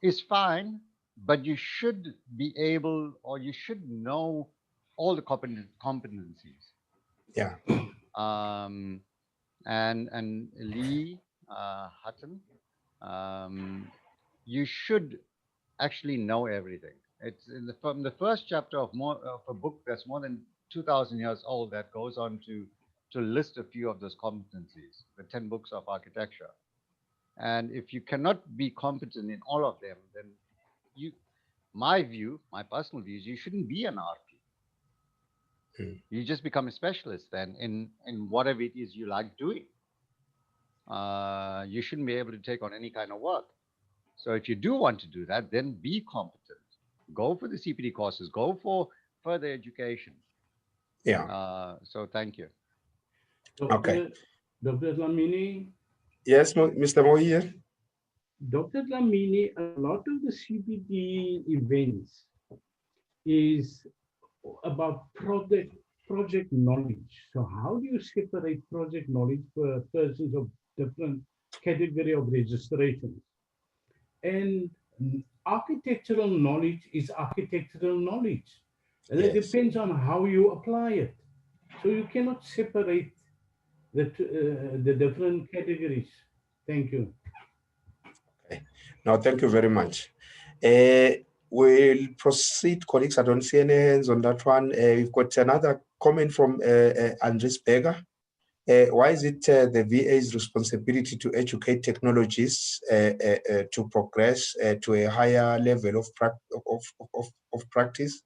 is fine, but you should be able, or you should know all the competencies. Yeah. And Lee Hutton, you should actually know everything. It's from the first chapter of a book that's more than 2,000 years old that goes on to list a few of those competencies, the 10 books of architecture. And if you cannot be competent in all of them, then my personal view is you shouldn't be an RP. You just become a specialist then in whatever it is you like doing. You shouldn't be able to take on any kind of work. So if you do want to do that, then be competent. Go for the CPD courses. Go for further education. Yeah. So thank you. Okay. Dr. Lamini? Yes, Mr. Moyer? Dr. Lamini, a lot of the CPD events is about project knowledge. So how do you separate project knowledge for persons of different category of registrations? And architectural knowledge is architectural knowledge. And it depends on how you apply it. So you cannot separate the different categories. Thank you. Okay. No, thank you very much. We'll proceed, colleagues. I don't see any hands on that one. We've got another comment from Andres Berger. Why is it the VA's responsibility to educate technologists to progress to a higher level of practice?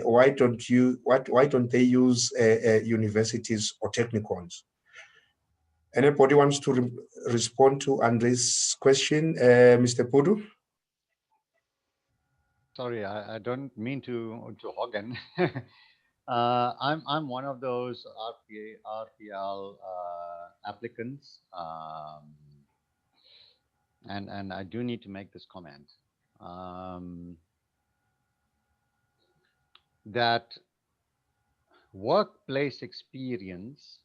Why don't they use universities or technicons? Anybody wants to respond to Andres' question, Mr. Pudu? Sorry, I don't mean to hog in. I'm one of those RPL applicants, and I do need to make this comment that workplace experience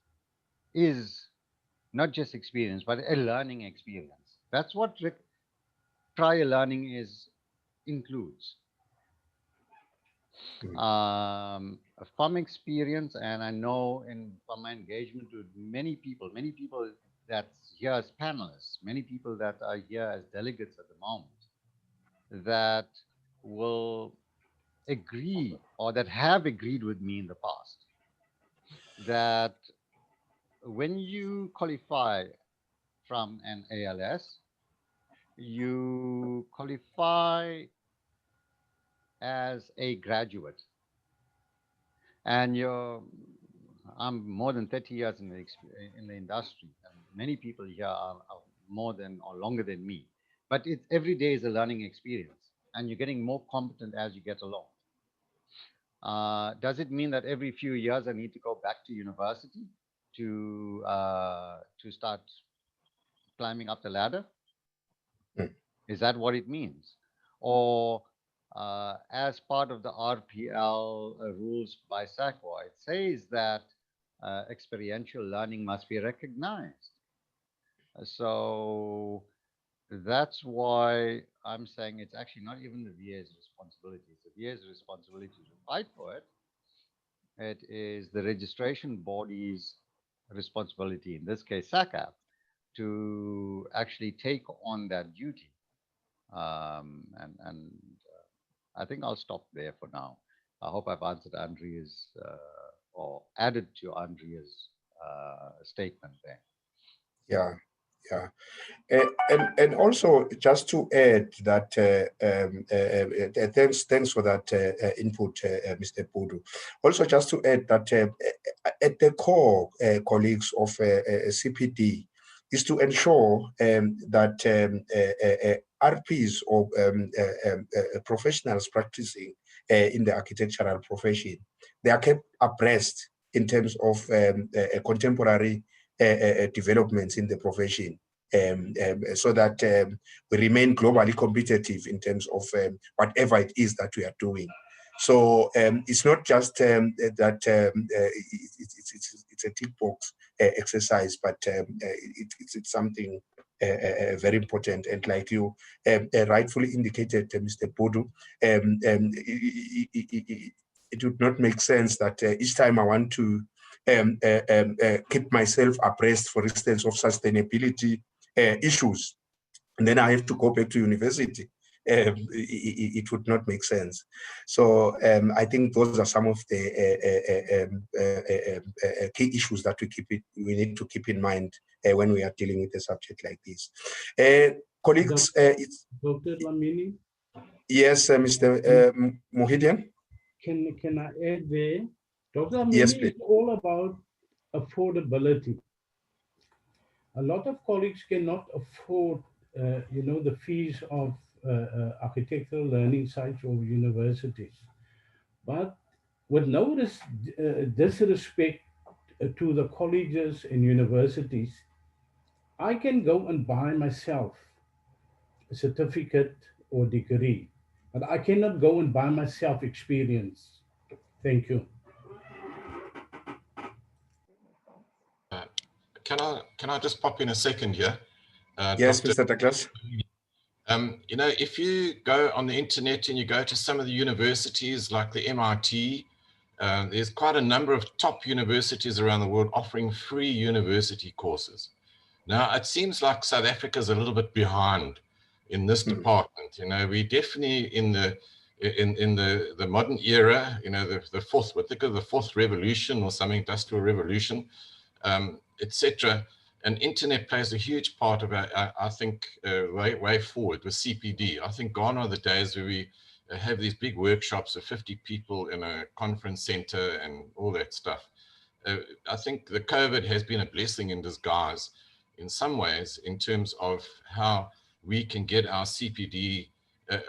is not just experience, but a learning experience. That's what prior learning includes. From experience, and I know from my engagement with many people that's here as panelists, many people that are here as delegates at the moment, that will agree or that have agreed with me in the past, that when you qualify from an ALS, you qualify as a graduate, and I'm more than 30 years in the industry, and many people here are more than or longer than me. But every day is a learning experience, and you're getting more competent as you get along. Does it mean that every few years I need to go back to university to start climbing up the ladder? Is that what it means? Or as part of the RPL rules by SACAP, it says that experiential learning must be recognized. So That's why I'm saying it's actually not even the VA's responsibility. It's the VA's responsibility to fight for it. It is the registration body's responsibility, in this case SACAP, to actually take on that duty. I think I'll stop there for now. I hope I've answered Andrea's or added to Andrea's statement there. Yeah, yeah. And also just to add that, thanks for that input, Mr. Pudu. Also just to add that at the core, colleagues of CPD, is to ensure that RPs or professionals practicing in the architectural profession, they are kept abreast in terms of contemporary developments in the profession, so that we remain globally competitive in terms of whatever it is that we are doing. So it's not just that it's a tick box exercise, but it's something very important. And like you rightfully indicated, Mr. Pudu, it would not make sense that each time I want to keep myself abreast, for instance, of sustainability issues, and then I have to go back to university. It would not make sense. So I think those are some of the key issues that we need to keep in mind when we are dealing with a subject like this. Colleagues, Dr. Lamini? Yes, Mr. Mohidian? Can I add there? Dr. Lamini, Yes, please. is all about affordability. A lot of colleagues cannot afford, the fees of architectural learning sites or universities. But with no disrespect to the colleges and universities, I can go and buy myself a certificate or degree, but I cannot go and buy myself experience. Thank you. Can I just pop in a second here? Yes, Mr. Douglas. If you go on the internet and you go to some of the universities like the MIT, there's quite a number of top universities around the world offering free university courses. Now, it seems like South Africa is a little bit behind in this department. We definitely in the modern era, the fourth, what they call the fourth revolution or some industrial revolution, etc. And internet plays a huge part of I think, way forward with CPD. I think gone are the days where we have these big workshops of 50 people in a conference center and all that stuff. I think the COVID has been a blessing in disguise in some ways in terms of how we can get our CPD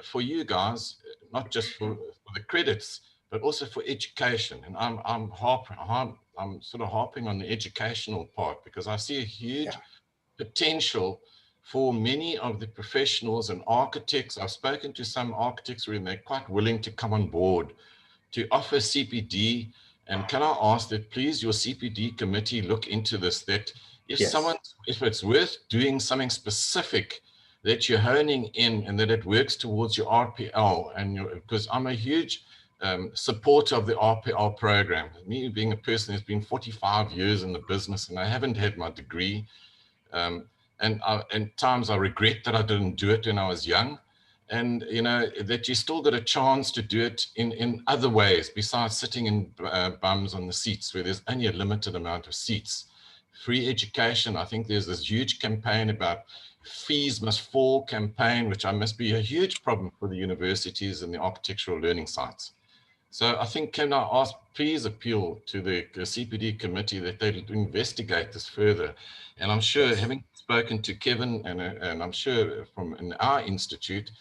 for you guys, not just for the credits, but also for education. And I'm sort of harping on the educational part because I see a huge potential for many of the professionals and architects. I've spoken to some architects where they're quite willing to come on board to offer CPD. And can I ask that please your CPD committee look into this, that if it's worth doing something specific that you're honing in and that it works towards your RPL, and because I'm a huge supporter of the RPL program. Me being a person who's been 45 years in the business and I haven't had my degree, and times I regret that I didn't do it when I was young, and that you still got a chance to do it in other ways besides sitting in bums on the seats where there's only a limited amount of seats. Free education, I think there's this huge campaign about fees must fall campaign, which must be a huge problem for the universities and the architectural learning sites. So I think, can I ask, please appeal to the CPD committee that they investigate this further. And I'm sure, having spoken to Kevin, and I'm sure from in our institute,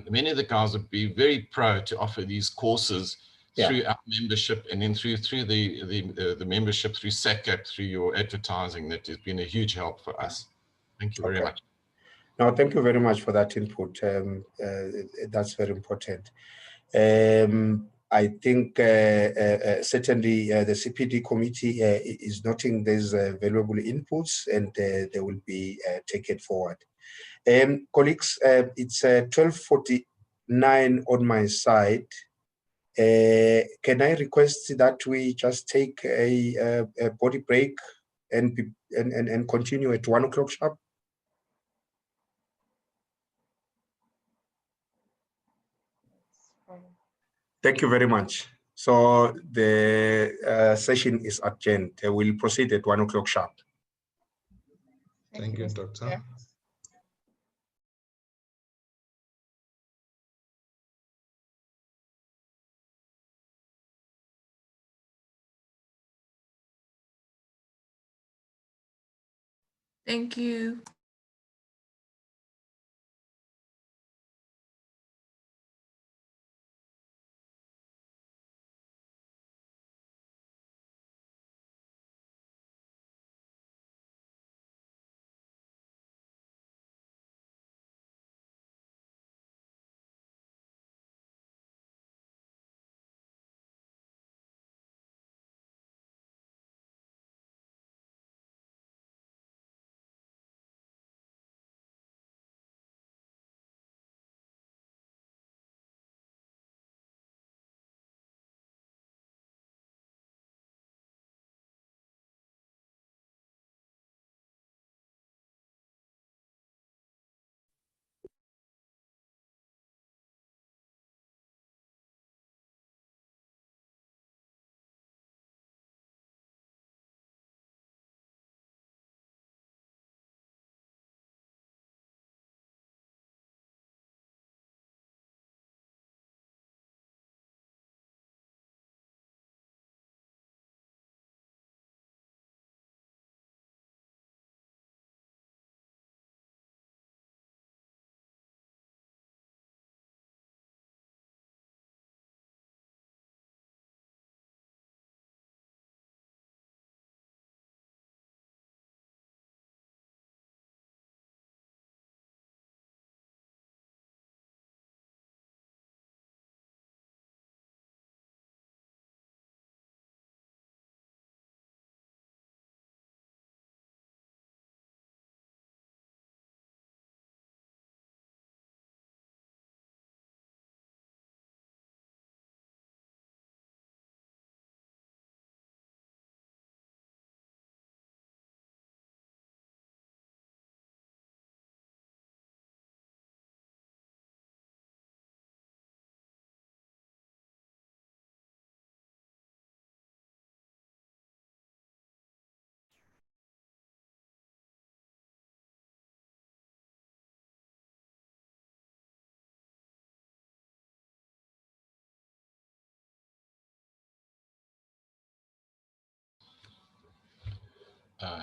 many of the guys would be very pro to offer these courses through our membership, and then through the membership through SACAP, through your advertising. That has been a huge help for us. Thank you very much. No, thank you very much for that input. That's very important. I think certainly the CPD committee is noting these valuable inputs, and they will be taken forward. Colleagues, it's 12:49 on my side. Can I request that we just take a body break and continue at 1 o'clock sharp? Thank you very much. So the session is adjourned. We'll proceed at 1 o'clock sharp. Thank you, Doctor. Thank you.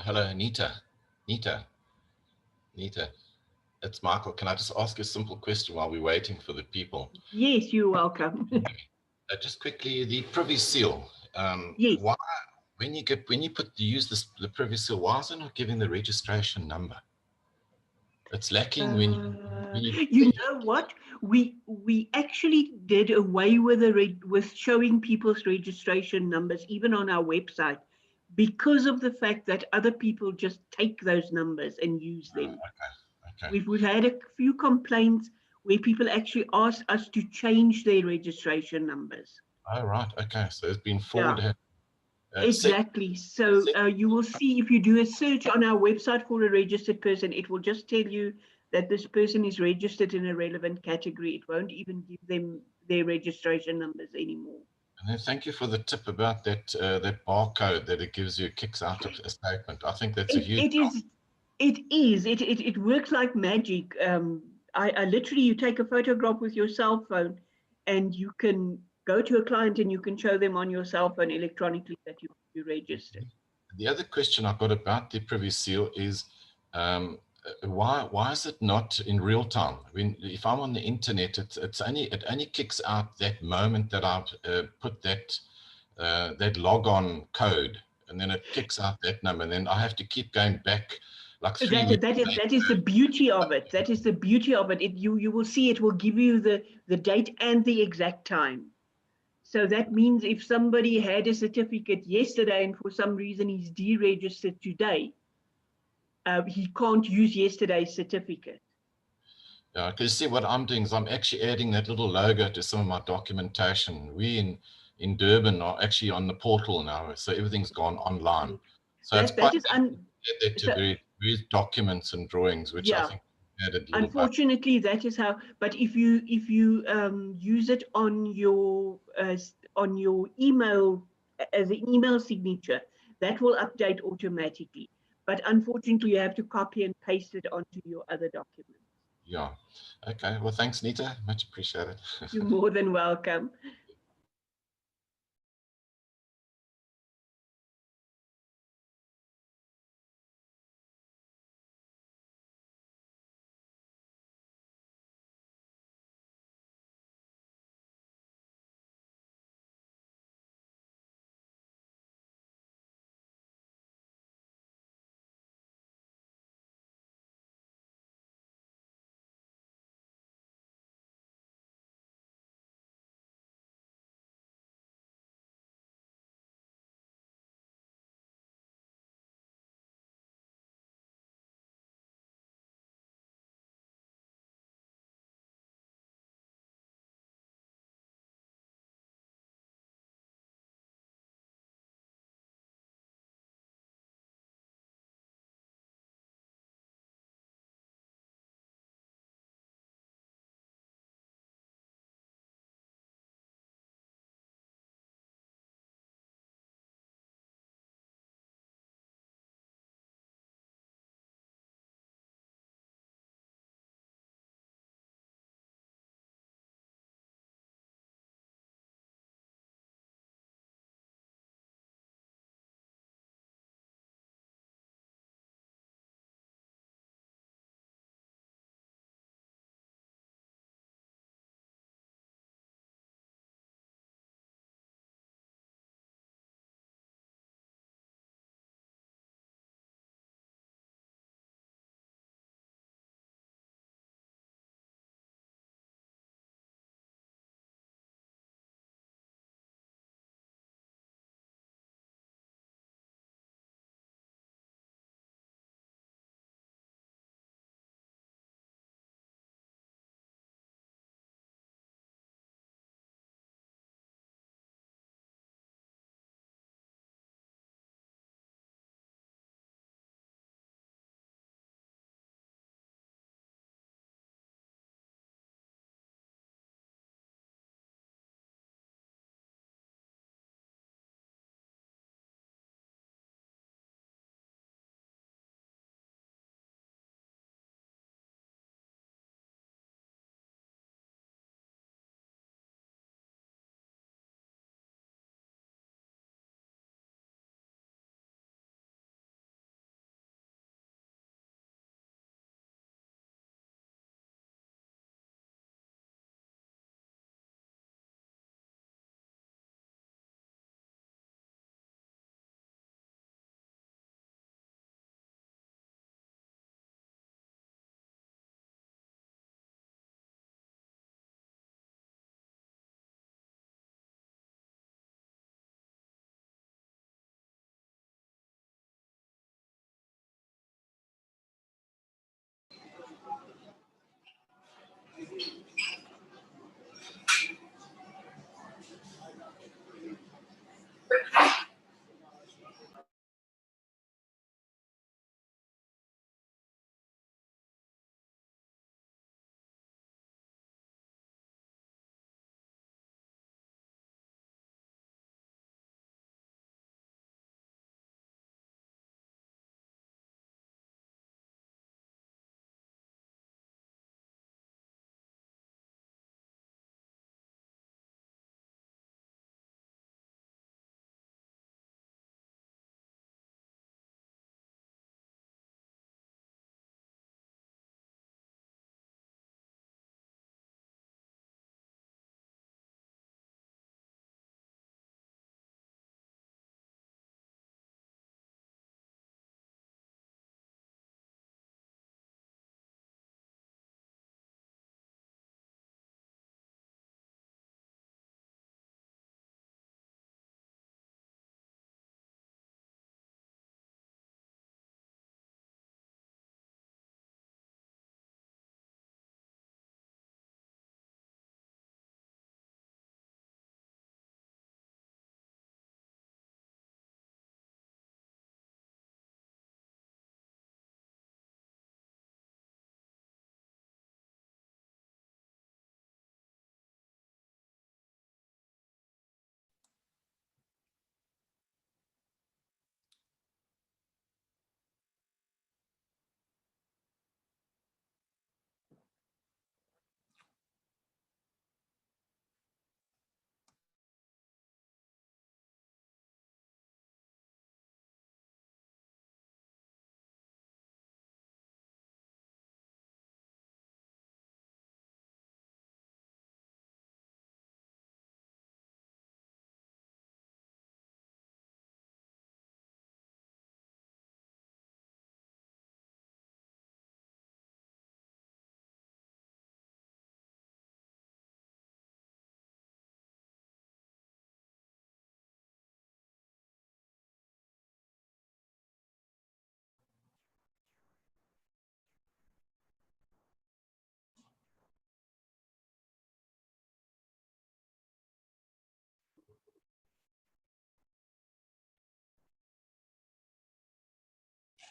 Hello, Anita. Nita, it's Michael. Can I just ask a simple question while we're waiting for the people? Yes, you're welcome. Just quickly, the Privy Seal. Yes. Why, when you use the Privy Seal, why is it not giving the registration number? It's lacking when you know what? We actually did away with showing people's registration numbers even on our website, because of the fact that other people just take those numbers and use them. Okay. We've had a few complaints where people actually asked us to change their registration numbers. Oh, right. Okay. So it's been forwarded. Yeah. Exactly. So you will see, if you do a search on our website for a registered person, it will just tell you that this person is registered in a relevant category. It won't even give them their registration numbers anymore. And then thank you for the tip about that that barcode that it gives you, kicks out of a statement. I think that's a huge help. It works like magic. I literally, you take a photograph with your cell phone and you can go to a client and you can show them on your cell phone electronically that you registered. The other question I've got about the Privy Seal is why is it not in real time? If I'm on the internet, it only kicks out that moment that I've put that that logon code, and then it kicks out that number, and then I have to keep going back like 3 weeks. That is the beauty of it. That is the beauty of it. You will see it will give you the date and the exact time. So that means if somebody had a certificate yesterday and for some reason he's deregistered today, he can't use yesterday's certificate. Yeah, because see what I'm doing is I'm actually adding that little logo to some of my documentation. We in Durban are actually on the portal now, so everything's gone online. So it's quite to various documents and drawings, which I think added little. Unfortunately, that is how. But if you use it on your email as an email signature, that will update automatically. But unfortunately, you have to copy and paste it onto your other documents. Yeah. Okay. Well, thanks, Nita. Much appreciated. You're more than welcome.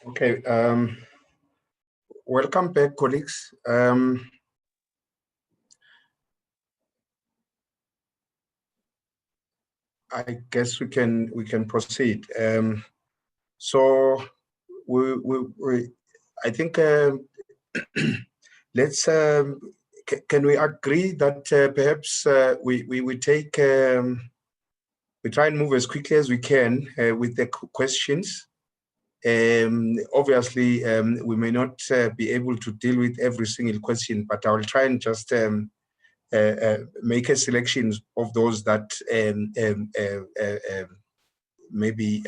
Okay. Welcome back, colleagues. I guess we can proceed. So I think let's can we agree that perhaps we take we try and move as quickly as we can with the questions. Obviously, we may not be able to deal with every single question, but I will try and just make a selection of those that maybe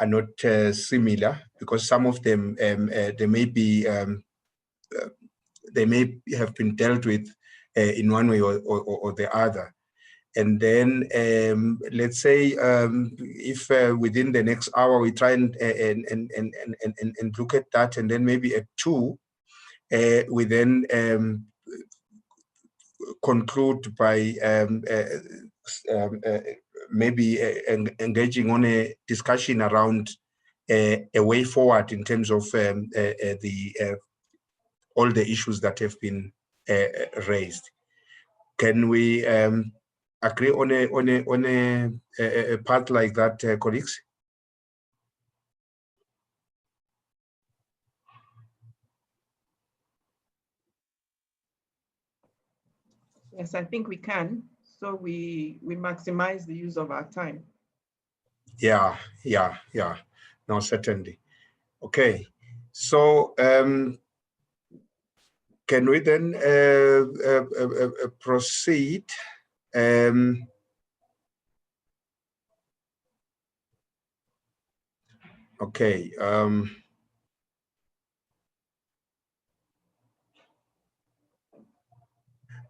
are not similar, because some of them they may be they may have been dealt with in one way or the other. And then let's say if within the next hour we try and look at that, and then maybe at 2 we then conclude by maybe engaging on a discussion around a way forward in terms of all the issues that have been raised. Can we agree on a path like that, colleagues? Yes, I think we can. So we maximize the use of our time. Yeah. No, certainly. Okay. So can we then proceed? Okay.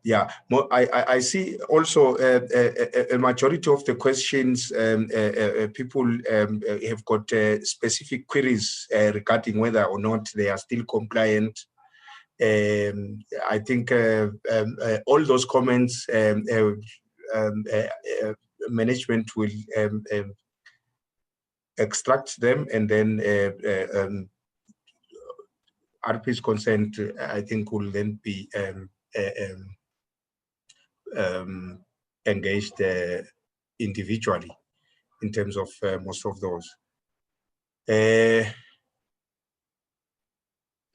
Yeah, I see also a majority of the questions people have got specific queries regarding whether or not they are still compliant. I think all those comments management will extract them, and then RP's consent, I think, will then be engaged individually in terms of most of those.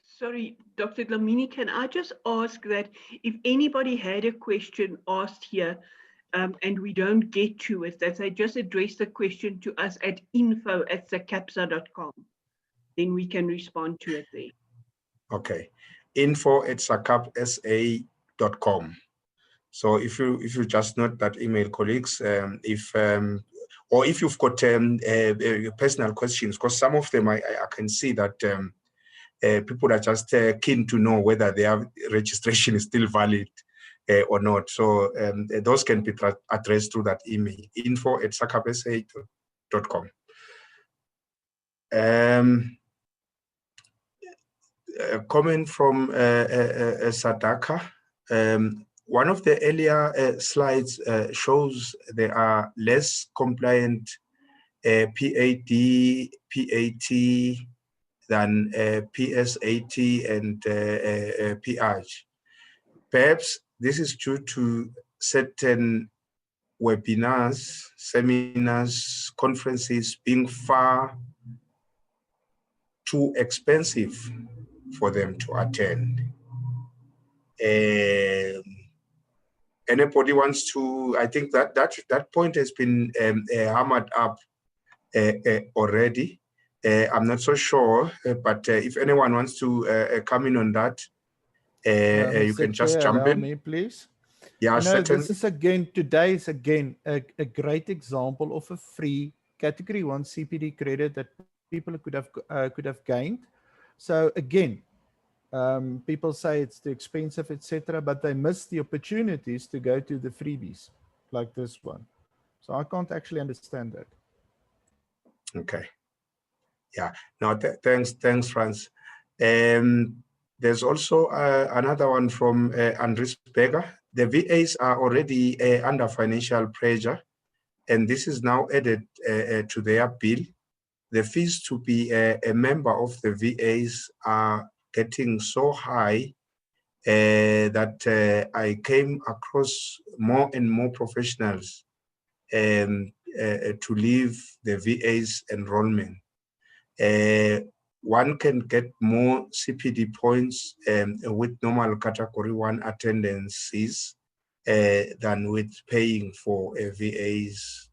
Sorry, Dr. Dlamini, can I just ask that if anybody had a question asked here and we don't get to it, that they just address the question to us at info@sacapsa.com. Then we can respond to it there. Okay, info@sacapsa.com. So if you just note that email, colleagues, or if you've got personal questions, because some of them I can see that people are just keen to know whether their registration is still valid or not. So those can be addressed through that email, info@sacapsa.com. A comment from Sadaka. One of the earlier slides shows there are less compliant PAD, PAT than PSAT and PH. Perhaps this is due to certain webinars, seminars, conferences being far too expensive for them to attend. Anybody wants to? I think that point has been hammered up already. I'm not so sure, but if anyone wants to come in on that, you can just jump in. Me, please. Yeah, certainly. This is today is again a great example of a free Category 1 CPD credit that people could have gained. So again, people say it's too expensive, etc., but they miss the opportunities to go to the freebies like this one. So I can't actually understand that. Okay. Yeah. No, thanks, Franz. There's also another one from Andres Berger. The VAs are already under financial pressure, and this is now added to their bill. the fees to be a member of the VAs are getting so high that I came across more and more professionals to leave the VA's enrollment. One can get more CPD points with normal category 1 attendances than with paying for a VA's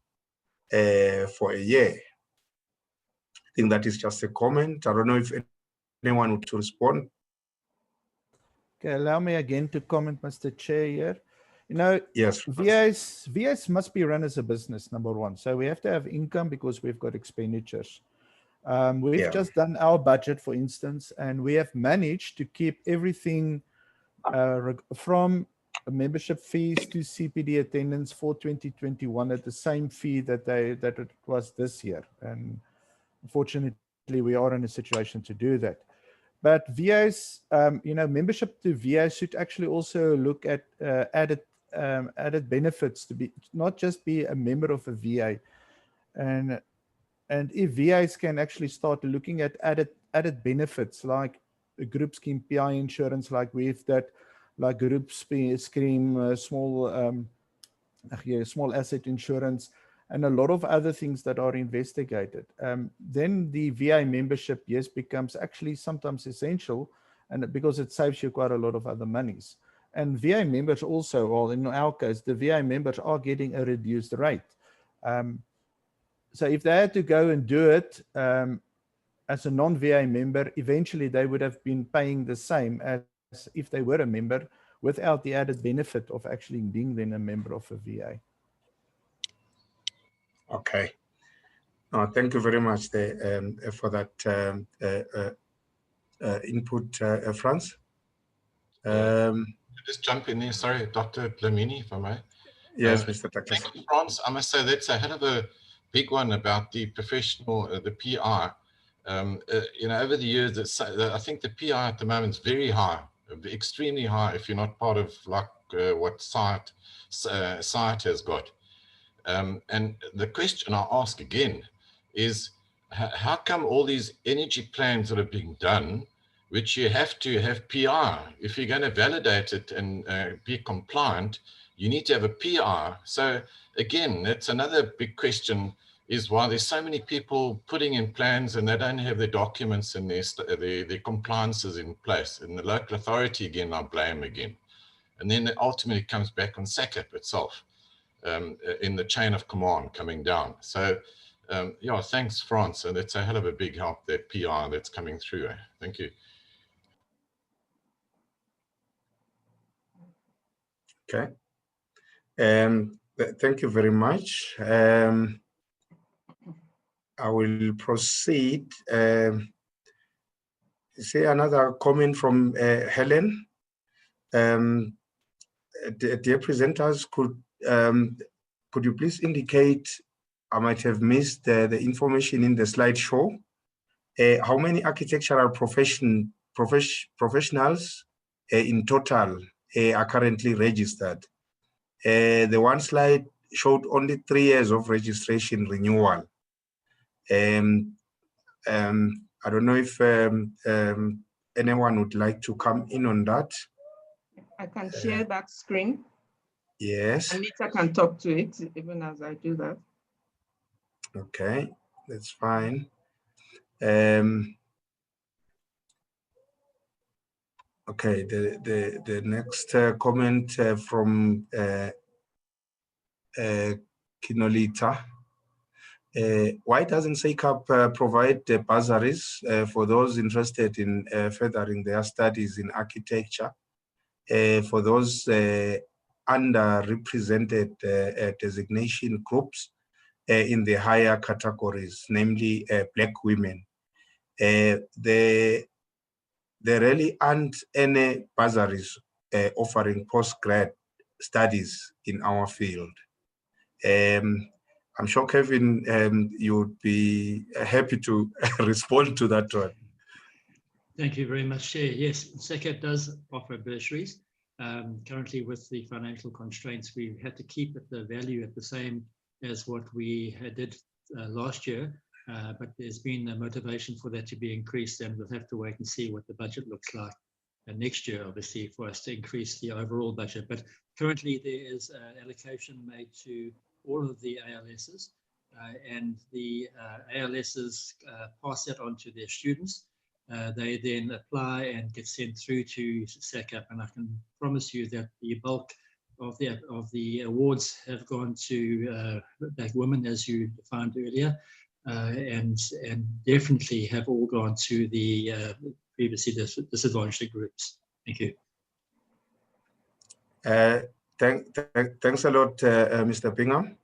for a year. I think that is just a comment. I don't know if anyone would respond. Okay, allow me again to comment, Mr. Chair here. You know, yes, VAs must be run as a business, number one. So we have to have income because we've got expenditures. We've just done our budget, for instance, and we have managed to keep everything from membership fees to CPD attendance for 2021 at the same fee that it was this year. And unfortunately, we are in a situation to do that. But VAs, you know, membership to VA should actually also look at added benefits to be not just be a member of a VA, and if VAs can actually start looking at added benefits like a group scheme PI insurance, like we've that, like group scheme small asset insurance, and a lot of other things that are investigated, then the VA membership, yes, becomes actually sometimes essential, and because it saves you quite a lot of other monies. And VA members also, well, in our case, the VA members are getting a reduced rate. So if they had to go and do it as a non-VA member, eventually they would have been paying the same as if they were a member without the added benefit of actually being then a member of a VA. Okay. Thank you very much for that input, Franz. Just jump in there. Sorry, Dr. Dlamini, if I may. Yes, Mr. Douglas. Thank you, Franz. I must say that's a hell of a big one about the professional, the PI. You know, over the years, I think the PI at the moment is very high, extremely high, if you're not part of like what SITE has got. And the question I ask again is, how come all these energy plans that are being done, which you have to have PI, if you're going to validate it and be compliant, you need to have a PI. So again, that's another big question, is why there's so many people putting in plans and they don't have their documents and their compliances in place. And the local authority, again, I blame again. And then it ultimately comes back on SACAP itself, in the chain of command coming down. So yeah, thanks, Franz. And it's a hell of a big help, that PI that's coming through. Thank you. Okay. Thank you very much. I will proceed. See another comment from Helen. Dear presenters, could you please indicate, I might have missed the information in the slideshow, how many architectural professionals in total are currently registered? The one slide showed only 3 years of registration renewal. I don't know if anyone would like to come in on that. I can share that screen. Yes. Anita can talk to it even as I do that. Okay, that's fine. Okay, the next comment from Kinolita. Why doesn't SACAP provide bursaries for those interested in furthering their studies in architecture, for those underrepresented designation groups in the higher categories, namely Black women? There really aren't any bursaries offering postgrad studies in our field. I'm sure, Kevin, you would be happy to respond to that one. Thank you very much, Chair. Yes, SACAP does offer bursaries. Currently, with the financial constraints, we had to keep the value at the same as what we did last year. but there's been a motivation for that to be increased, and we'll have to wait and see what the budget looks like next year, obviously, for us to increase the overall budget. But currently there is an allocation made to all of the ALSs, and the ALSs pass that on to their students. They then apply and get sent through to SACAP, and I can promise you that the bulk of the awards have gone to Black women, as you defined earlier, and definitely have all gone to the previously disadvantaged groups. Thank you. Thanks a lot, Mr. Bingham.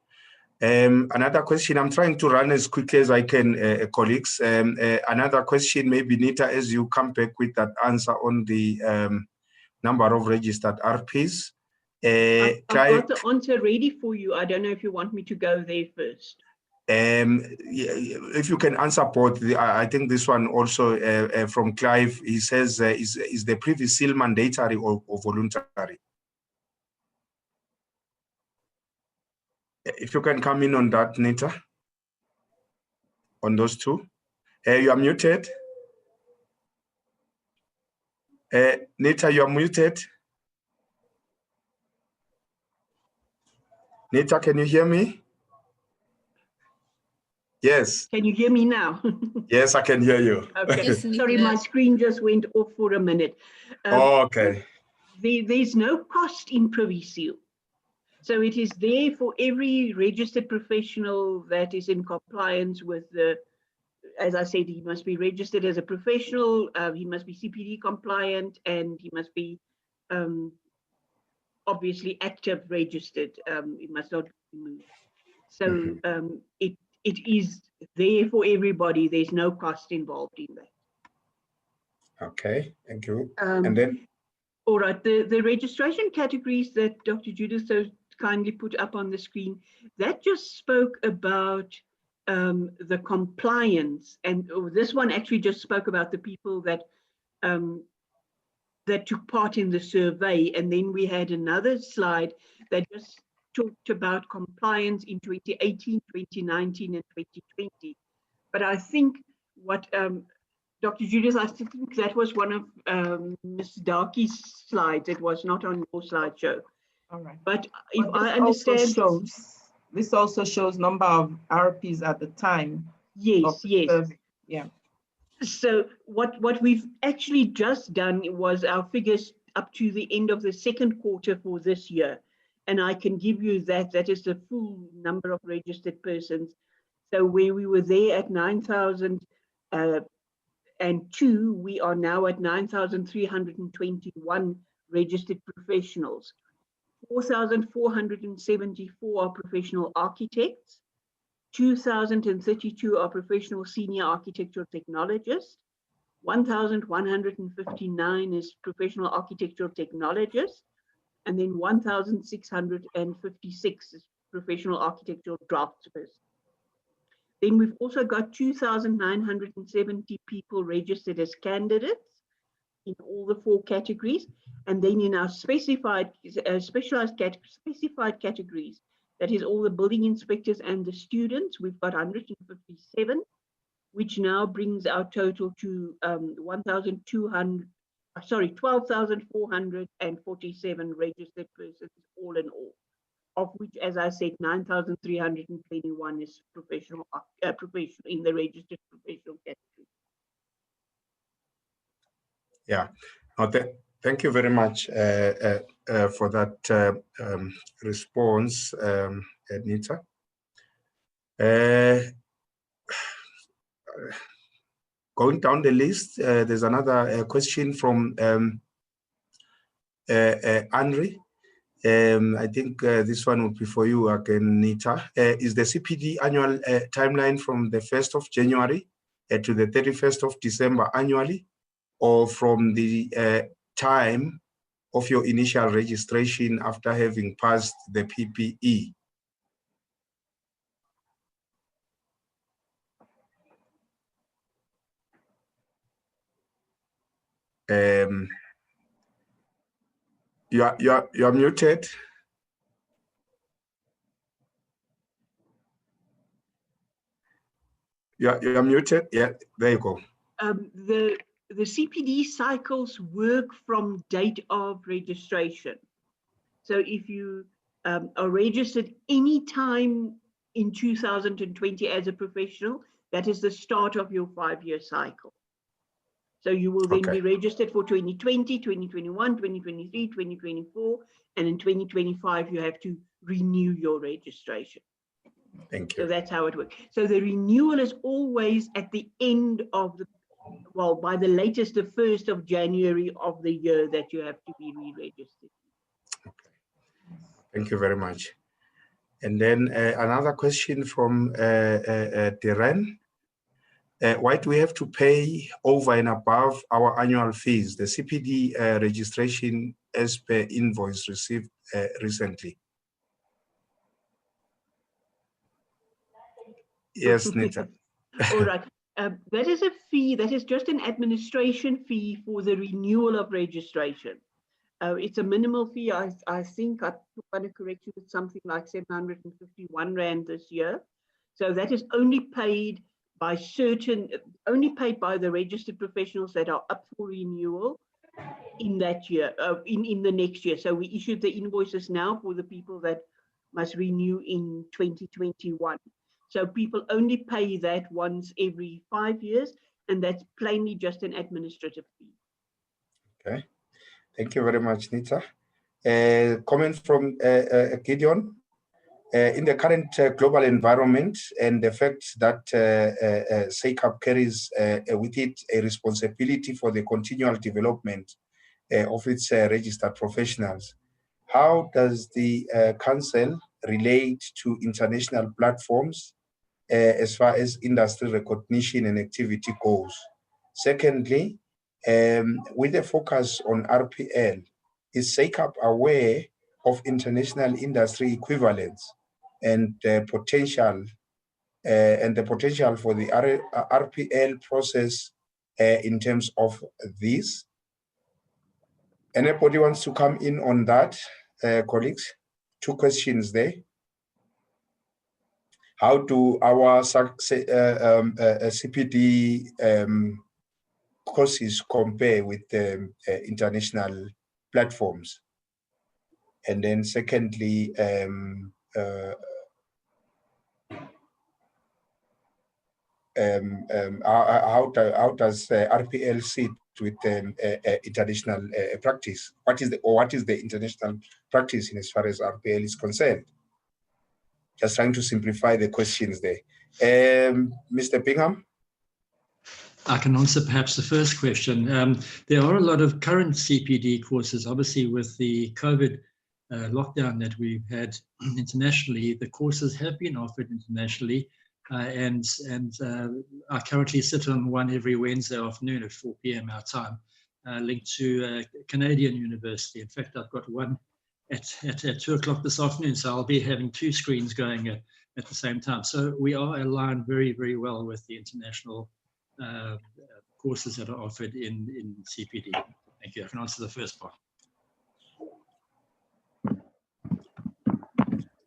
Another question, I'm trying to run as quickly as I can, colleagues. Another question, maybe Nita, as you come back with that answer on the number of registered RPs. I've got the answer ready for you. I don't know if you want me to go there first. If you can answer both, I think this one also from Clive, he says, is the previous seal mandatory or voluntary? If you can come in on that, Nita, on those two. You are muted. Nita, you are muted. Nita, can you hear me? Yes. Can you hear me now? Yes, I can hear you. Okay. Yes, sorry, my screen just went off for a minute. Okay. There's no cost in Privy Seal. So it is there for every registered professional that is in compliance with the, as I said, he must be registered as a professional, he must be CPD compliant, and he must be obviously active registered. It must not be moved. So it is there for everybody. There's no cost involved in that. Okay, thank you. And then? All right, the registration categories that Dr. Judith so kindly put up on the screen, that just spoke about the compliance, and this one actually just spoke about the people that that took part in the survey, and then we had another slide that just talked about compliance in 2018, 2019, and 2020. But I think what Dr. Judith, I think that was one of Ms. Darky's slides. It was not on your slideshow. All right. But if I understand, this also shows number of RPs at the time. Yes, yes. Yeah. So what we've actually just done was our figures up to the end of the second quarter for this year. And I can give you that is the full number of registered persons. So where we were there at 9,002, we are now at 9,321 registered professionals. 4,474 are professional architects, 2,032 are professional senior architectural technologists, 1,159 is professional architectural technologists, and then 1,656 is professional architectural draftspersons. Then we've also got 2,970 people registered as candidates in all the 4 categories. And then in our specified categories, that is all the building inspectors and the students, we've got 157, which now brings our total to 12,447 registered persons all in all, of which, as I said, 9,321 is professional in the registered professional category. Yeah, thank you very much for that response, Anita. Going down the list, there's another question from Andre. I think this one would be for you again, Nita. Is the CPD annual timeline from the 1st of January to the 31st of December annually, or from the time of your initial registration after having passed the PPE? You're muted. You're muted. Yeah, there you go. The CPD cycles work from date of registration. So if you are registered any time in 2020 as a professional, that is the start of your 5-year cycle. So you will then be registered for 2020, 2021, 2023, 2024, and in 2025, you have to renew your registration. Thank you. So that's how it works. So the renewal is always at the end of the, well, by the latest, the 1st of January of the year that you have to be re-registered. Thank you very much. And then another question from Diren. Why do we have to pay over and above our annual fees, the CPD registration as per invoice received recently? Yes, Nita. All right. That is a fee, that is just an administration fee for the renewal of registration. It's a minimal fee. I think I want to correct you with something like 751 Rand this year. So that is only paid by the registered professionals that are up for renewal in that year, in the next year. So we issued the invoices now for the people that must renew in 2021. So people only pay that once every 5 years, and that's plainly just an administrative fee. Okay, thank you very much, Nita. Comment from Gideon. In the current global environment and the fact that SACAP carries with it a responsibility for the continual development of its registered professionals, how does the Council relate to international platforms as far as industry recognition and activity goes? Secondly, with a focus on RPL, is SACAP aware of international industry equivalents and the potential for the RPL process in terms of this? Anybody wants to come in on that, colleagues? 2 questions there. How do our CPD courses compare with international platforms? And then secondly, how does RPL sit with international practice? What is the international practice in as far as RPL is concerned? Just trying to simplify the questions there. Mr. Bingham? I can answer perhaps the first question. There are a lot of current CPD courses, obviously with the COVID lockdown that we've had internationally. The courses have been offered internationally, and I currently sit on one every Wednesday afternoon at 4 p.m. our time, linked to Canadian University. In fact, I've got one at 2 o'clock this afternoon, so I'll be having 2 screens going at the same time. So we are aligned very, very well with the international courses that are offered in CPD. Thank you. I can answer the first part.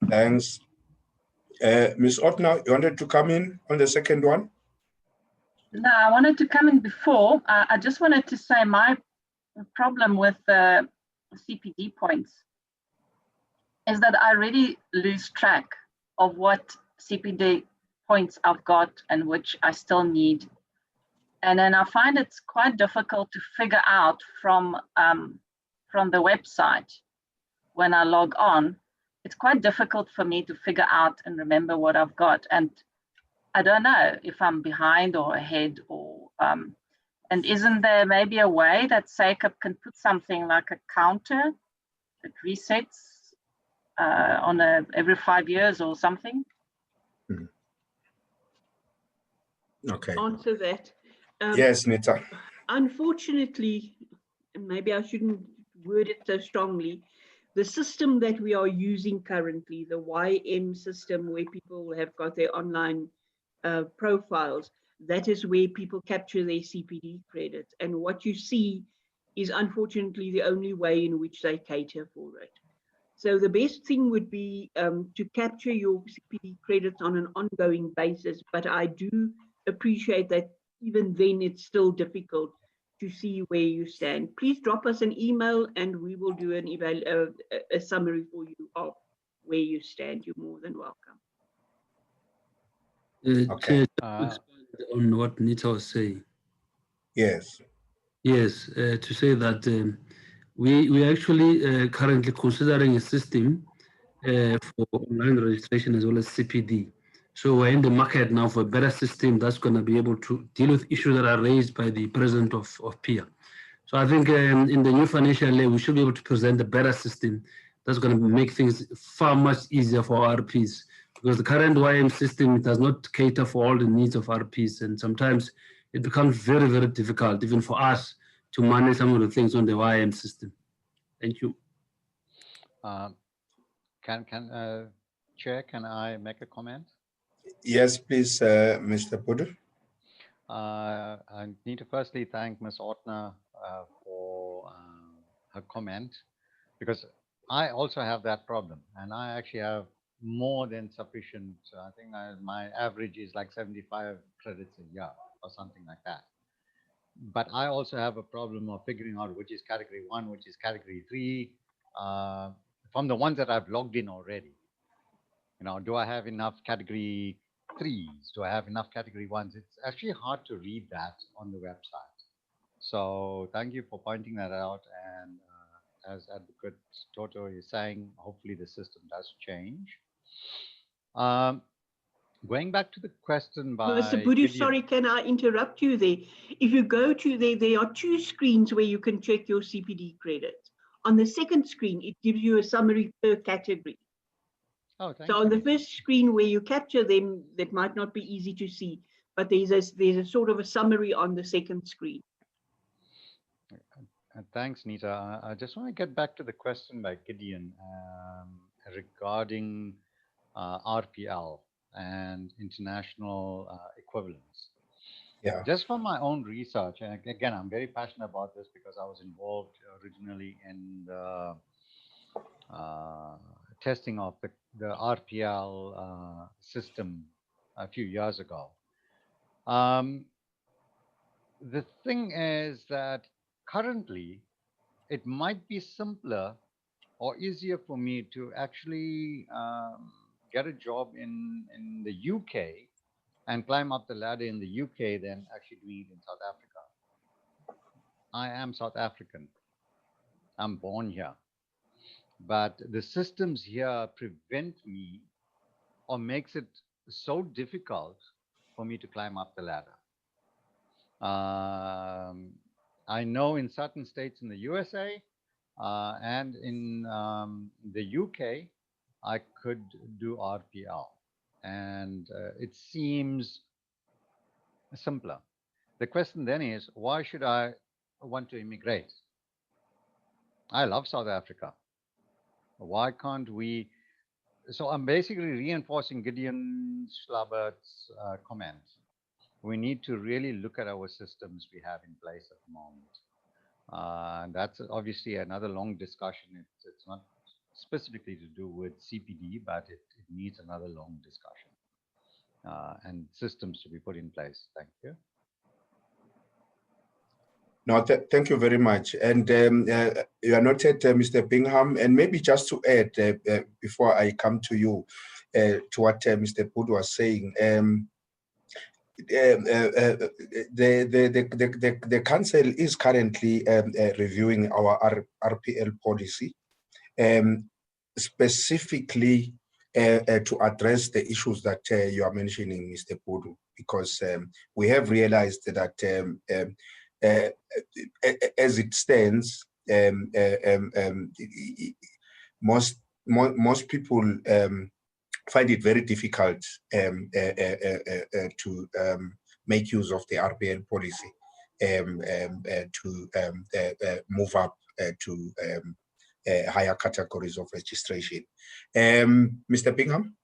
Thanks. Ms. Otner, you wanted to come in on the second one? No, I wanted to come in before. I just wanted to say my problem with the CPD points is that I really lose track of what CPD points I've got and which I still need. And then I find it's quite difficult to figure out from the website when I log on. It's quite difficult for me to figure out and remember what I've got. And I don't know if I'm behind or ahead, or and isn't there maybe a way that SACAP can put something like a counter that resets on every 5 years or something? Okay. Answer that. Yes, Nita. Unfortunately, maybe I shouldn't word it so strongly, the system that we are using currently, the YM system where people have got their online profiles, that is where people capture their CPD credits. And what you see is unfortunately the only way in which they cater for it. So the best thing would be to capture your CPD credits on an ongoing basis, but I do appreciate that even then it's still difficult to see where you stand. Please drop us an email and we will do a summary for you of where you stand. You're more than welcome. Okay. To expand on what Nita was saying. Yes. Yes, to say that we actually currently considering a system for online registration as well as CPD. So we're in the market now for a better system that's going to be able to deal with issues that are raised by the president of PIA. So I think in the new financial year, we should be able to present a better system that's going to make things far much easier for RPs, because the current YM system does not cater for all the needs of RPs, and sometimes it becomes very, very difficult even for us to manage some of the things on the YM system. Thank you. Chair, can I make a comment? Yes, please, Mr. Pudu. I need to firstly thank Ms. Ortner for her comment, because I also have that problem, and I actually have more than sufficient. I think my average is like 75 credits a year or something like that. But I also have a problem of figuring out which is category 1, which is category 3, from the ones that I've logged in already. You know, do I have enough category 3s? Do I have enough category 1s? It's actually hard to read that on the website. So thank you for pointing that out. And as Advocate Toto is saying, hopefully the system does change. Going back to the question by Mr. Pudu, Gideon. sorry, can I interrupt you there? If you go to there are 2 screens where you can check your CPD credits. On the second screen, it gives you a summary per category. Oh, thank so you. on the first screen where you capture them, that might not be easy to see, but there's a sort of a summary on the second screen. Thanks, Nita. I just want to get back to the question by Gideon regarding RPL and international equivalence. Yeah. Just from my own research, and again, I'm very passionate about this because I was involved originally in the testing of the RPL system a few years ago. The thing is that currently it might be simpler or easier for me to actually get a job in the UK and climb up the ladder in the UK than actually doing it in South Africa. I am South African. I'm born here. But the systems here prevent me or makes it so difficult for me to climb up the ladder. I know in certain states in the USA and in the UK, I could do RPL. And it seems simpler. The question then is, why should I want to immigrate? I love South Africa. Why can't we? So I'm basically reinforcing Gideon Schlabbert's comment. We need to really look at our systems we have in place at the moment. And that's obviously another long discussion. It's not specifically to do with CPD, but it needs another long discussion and systems to be put in place. Thank you. No, thank you very much. And you are noted, Mr. Bingham. And maybe just to add, before I come to you, to what Mr. Pudu was saying, the council is currently reviewing our RPL policy, specifically to address the issues that you are mentioning, Mr. Pudu, because we have realized that as it stands, most people find it very difficult to make use of the RPL policy to move up to higher categories of registration. Mr. Bingham?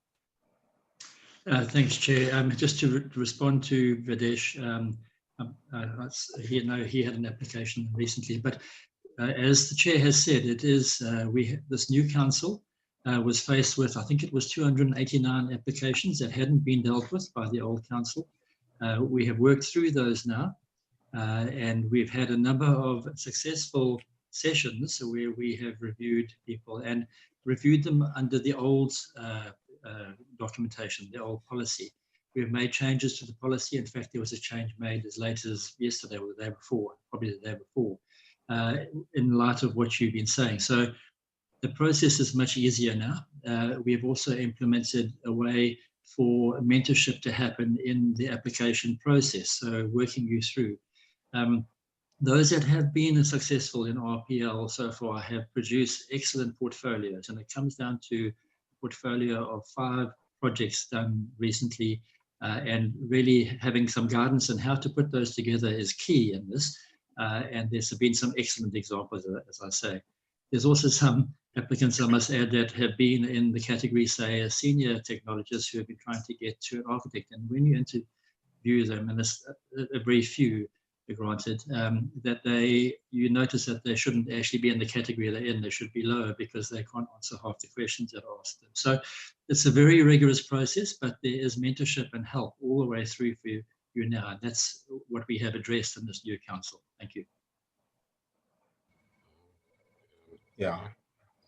Thanks, Chair. Just to respond to Videsh, he had an application recently, but as the Chair has said, it is this new council was faced with, I think it was 289 applications that hadn't been dealt with by the old council. We have worked through those now, and we've had a number of successful sessions where we have reviewed people and reviewed them under the old documentation, the old policy. We've made changes to the policy. In fact, there was a change made as late as yesterday or the day before, probably the day before, in light of what you've been saying. So the process is much easier now. We have also implemented a way for mentorship to happen in the application process, so working you through. Those that have been successful in RPL so far have produced excellent portfolios, and it comes down to a portfolio of 5 projects done recently, and really having some guidance on how to put those together is key in this. And there's been some excellent examples, as I say. There's also some applicants, I must add, that have been in the category, say, as senior technologists who have been trying to get to an architect. And when you interview them, and there's a very few, granted, that you notice that they shouldn't actually be in the category they're in. They should be lower because they can't answer half the questions that are asked them. So it's a very rigorous process, but there is mentorship and help all the way through for you now. And that's what we have addressed in this new council. Thank you. Yeah.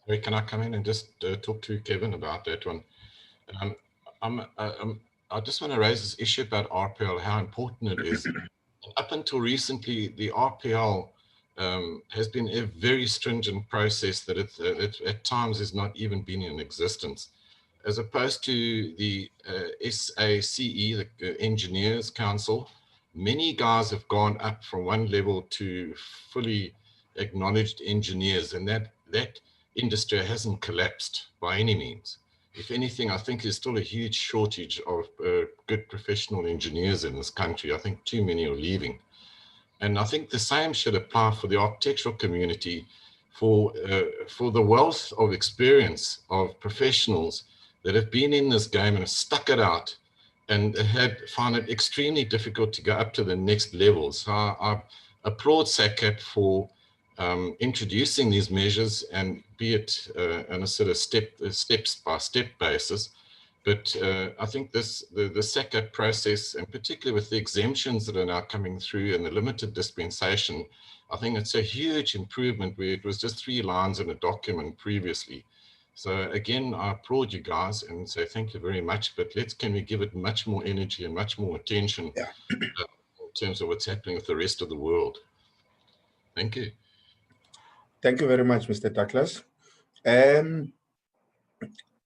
Sorry, can I come in and just talk to Kevin about that one? I just want to raise this issue about RPL, how important it is. Up until recently, the RPL has been a very stringent process that it at times has not even been in existence. As opposed to the SACE, the Engineers Council, many guys have gone up from one level to fully acknowledged engineers, and that industry hasn't collapsed by any means. If anything, I think there's still a huge shortage of good professional engineers in this country. I think too many are leaving. And I think the same should apply for the architectural community, for the wealth of experience of professionals that have been in this game and have stuck it out and found it extremely difficult to go up to the next level. So I applaud SACAP for introducing these measures, and be it on a sort of steps-by-step basis. But I think the SACAP process, and particularly with the exemptions that are now coming through and the limited dispensation, I think it's a huge improvement where it was just 3 lines in a document previously. So again, I applaud you guys and say thank you very much, but can we give it much more energy and much more attention in terms of what's happening with the rest of the world. Thank you. Thank you very much, Mr. Douglas.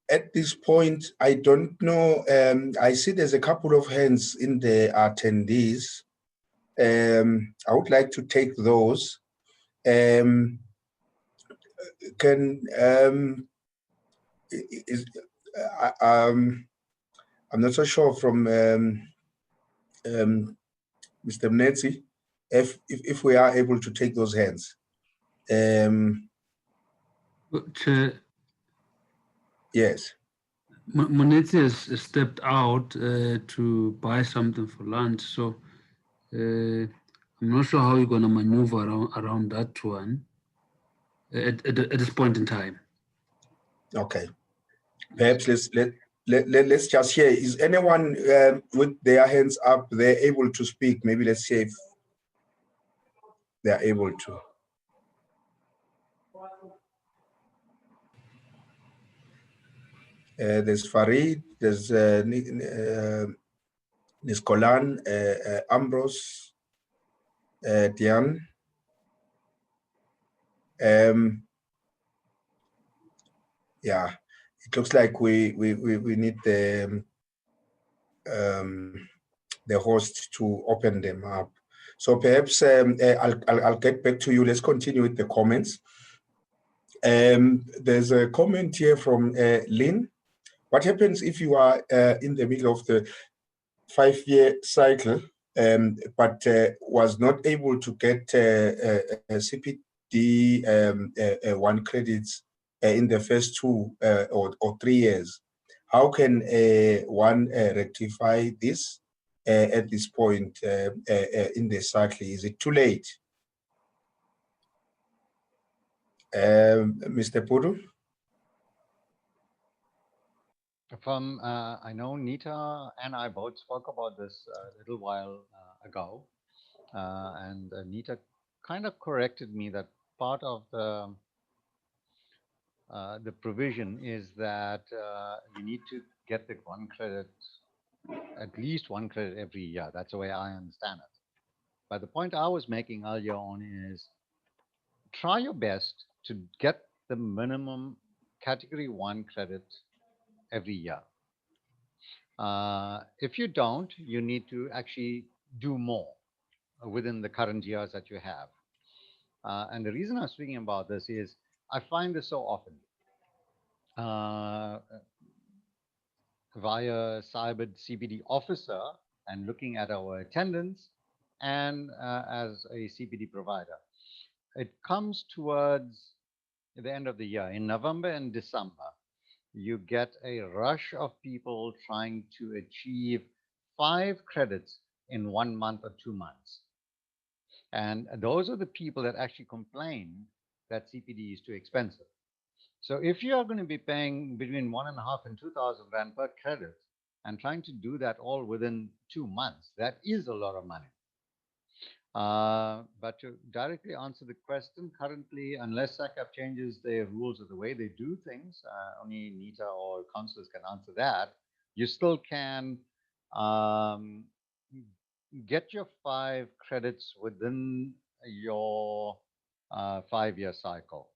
At this point, I don't know, I see there's a couple of hands in the attendees. I would like to take those. I'm not so sure from Mr. Mnetsi if we are able to take those hands. Yes. Monetsi has stepped out to buy something for lunch, so I'm not sure how you're going to maneuver around that one at this point in time. Okay. Perhaps let's just hear. Is anyone with their hands up? They're able to speak. Maybe let's see if they're able to. There's Farid, there's Niskolan, Ambrose, Diane. Yeah, it looks like we need the host to open them up. So perhaps I'll get back to you. Let's continue with the comments. There's a comment here from Lynn. What happens if you are in the middle of the 5-year cycle, but was not able to get CPD 1 credits in the first 2 or 3 years? How can one rectify this at this point in the cycle? Is it too late? Mr. Pudu? From, I know Nita and I both spoke about this a little while ago, and Nita kind of corrected me that part of the provision is that you need to get the 1 credit, at least 1 credit every year. That's the way I understand it. But the point I was making earlier on is try your best to get the minimum category 1 credit every year. If you don't, you need to actually do more within the current years that you have. And the reason I'm speaking about this is I find this so often. Via cyber CPD officer and looking at our attendance and as a CPD provider. It comes towards the end of the year. In November and December, you get a rush of people trying to achieve 5 credits in 1 month or 2 months. And those are the people that actually complain that CPD is too expensive. So if you are going to be paying between 1.5 and 2,000 Rand per credit and trying to do that all within 2 months, that is a lot of money. But to directly answer the question, currently, unless SACAP changes their rules of the way they do things, only Nita or councillors can answer that, you still can get your 5 credits within your 5-year cycle.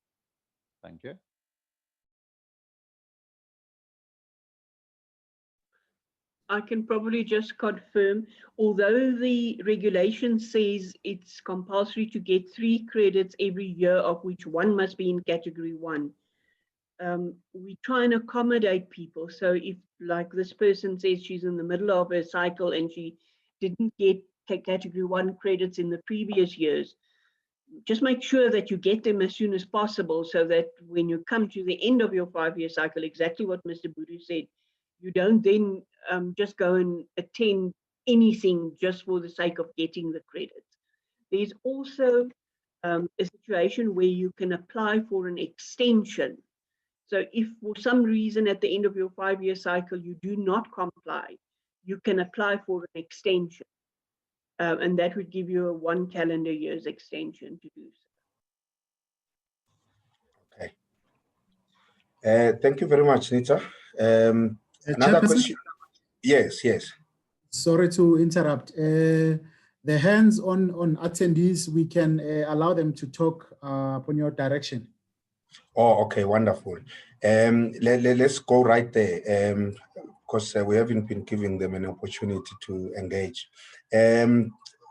Thank you. I can probably just confirm, although the regulation says it's compulsory to get 3 credits every year, of which 1 must be in category 1, we try and accommodate people. So if, like this person says, she's in the middle of her cycle and she didn't get category 1 credits in the previous years, just make sure that you get them as soon as possible so that when you come to the end of your 5-year cycle, exactly what Mr. Buru said, you don't then just go and attend anything just for the sake of getting the credits. There's also a situation where you can apply for an extension. So if for some reason at the end of your 5-year cycle you do not comply, you can apply for an extension. And that would give you a 1 calendar year's extension to do so. Okay. Thank you very much, Nita. Another question? Yes, yes. Sorry to interrupt. The hands on attendees, we can allow them to talk upon your direction. Oh, okay, wonderful. Let's go right there because we haven't been giving them an opportunity to engage.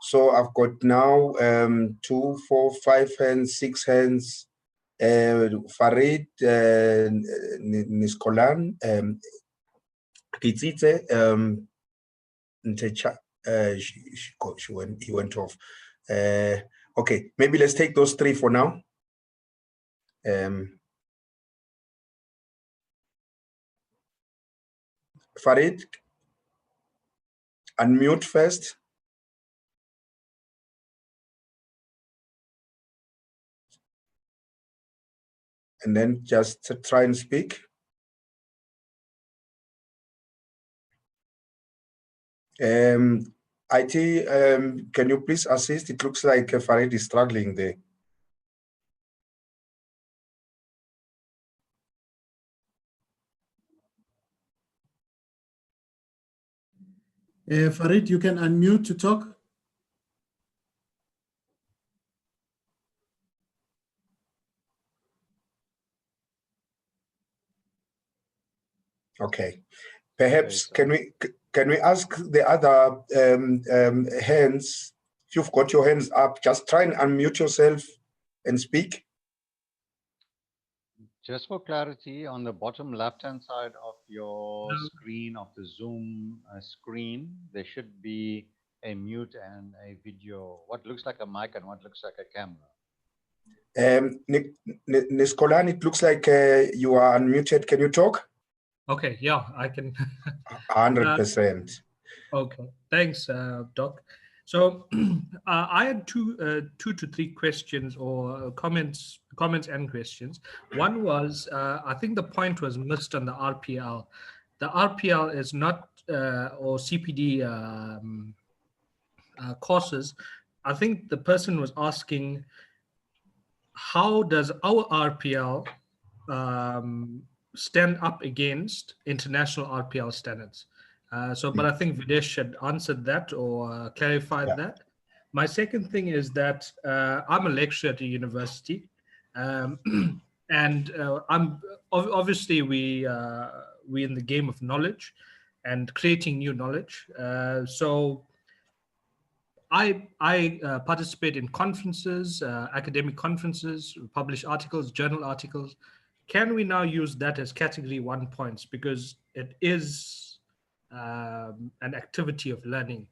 So I've got now 2, 4, 5 hands, 6 hands. Farid Niskolan, Kitsitse, Ntecha, he went off. Okay, maybe let's take those 3 for now. Farid, unmute first. And then just try and speak. IT, can you please assist? It looks like Farid is struggling there. Farid, you can unmute to talk. Okay, perhaps can we ask the other hands, if you've got your hands up, just try and unmute yourself and speak. Just for clarity, on the bottom left-hand side of your screen, of the Zoom screen, there should be a mute and a video, what looks like a mic and what looks like a camera. Niskolan, it looks like you are unmuted. Can you talk? Okay, yeah, I can. 100%. Okay, thanks, Doc. So I had two to three questions or comments and questions. One was, I think the point was missed on the RPL, the RPL is not, or CPD courses, I think the person was asking, how does our RPL stand up against international RPL standards? But I think Videsh had answered that or clarified that. My second thing is that I'm a lecturer at a university, and I'm obviously we in the game of knowledge and creating new knowledge. So I participate in conferences, academic conferences, publish articles, journal articles. Can we now use that as category 1 points because it is an activity of learning?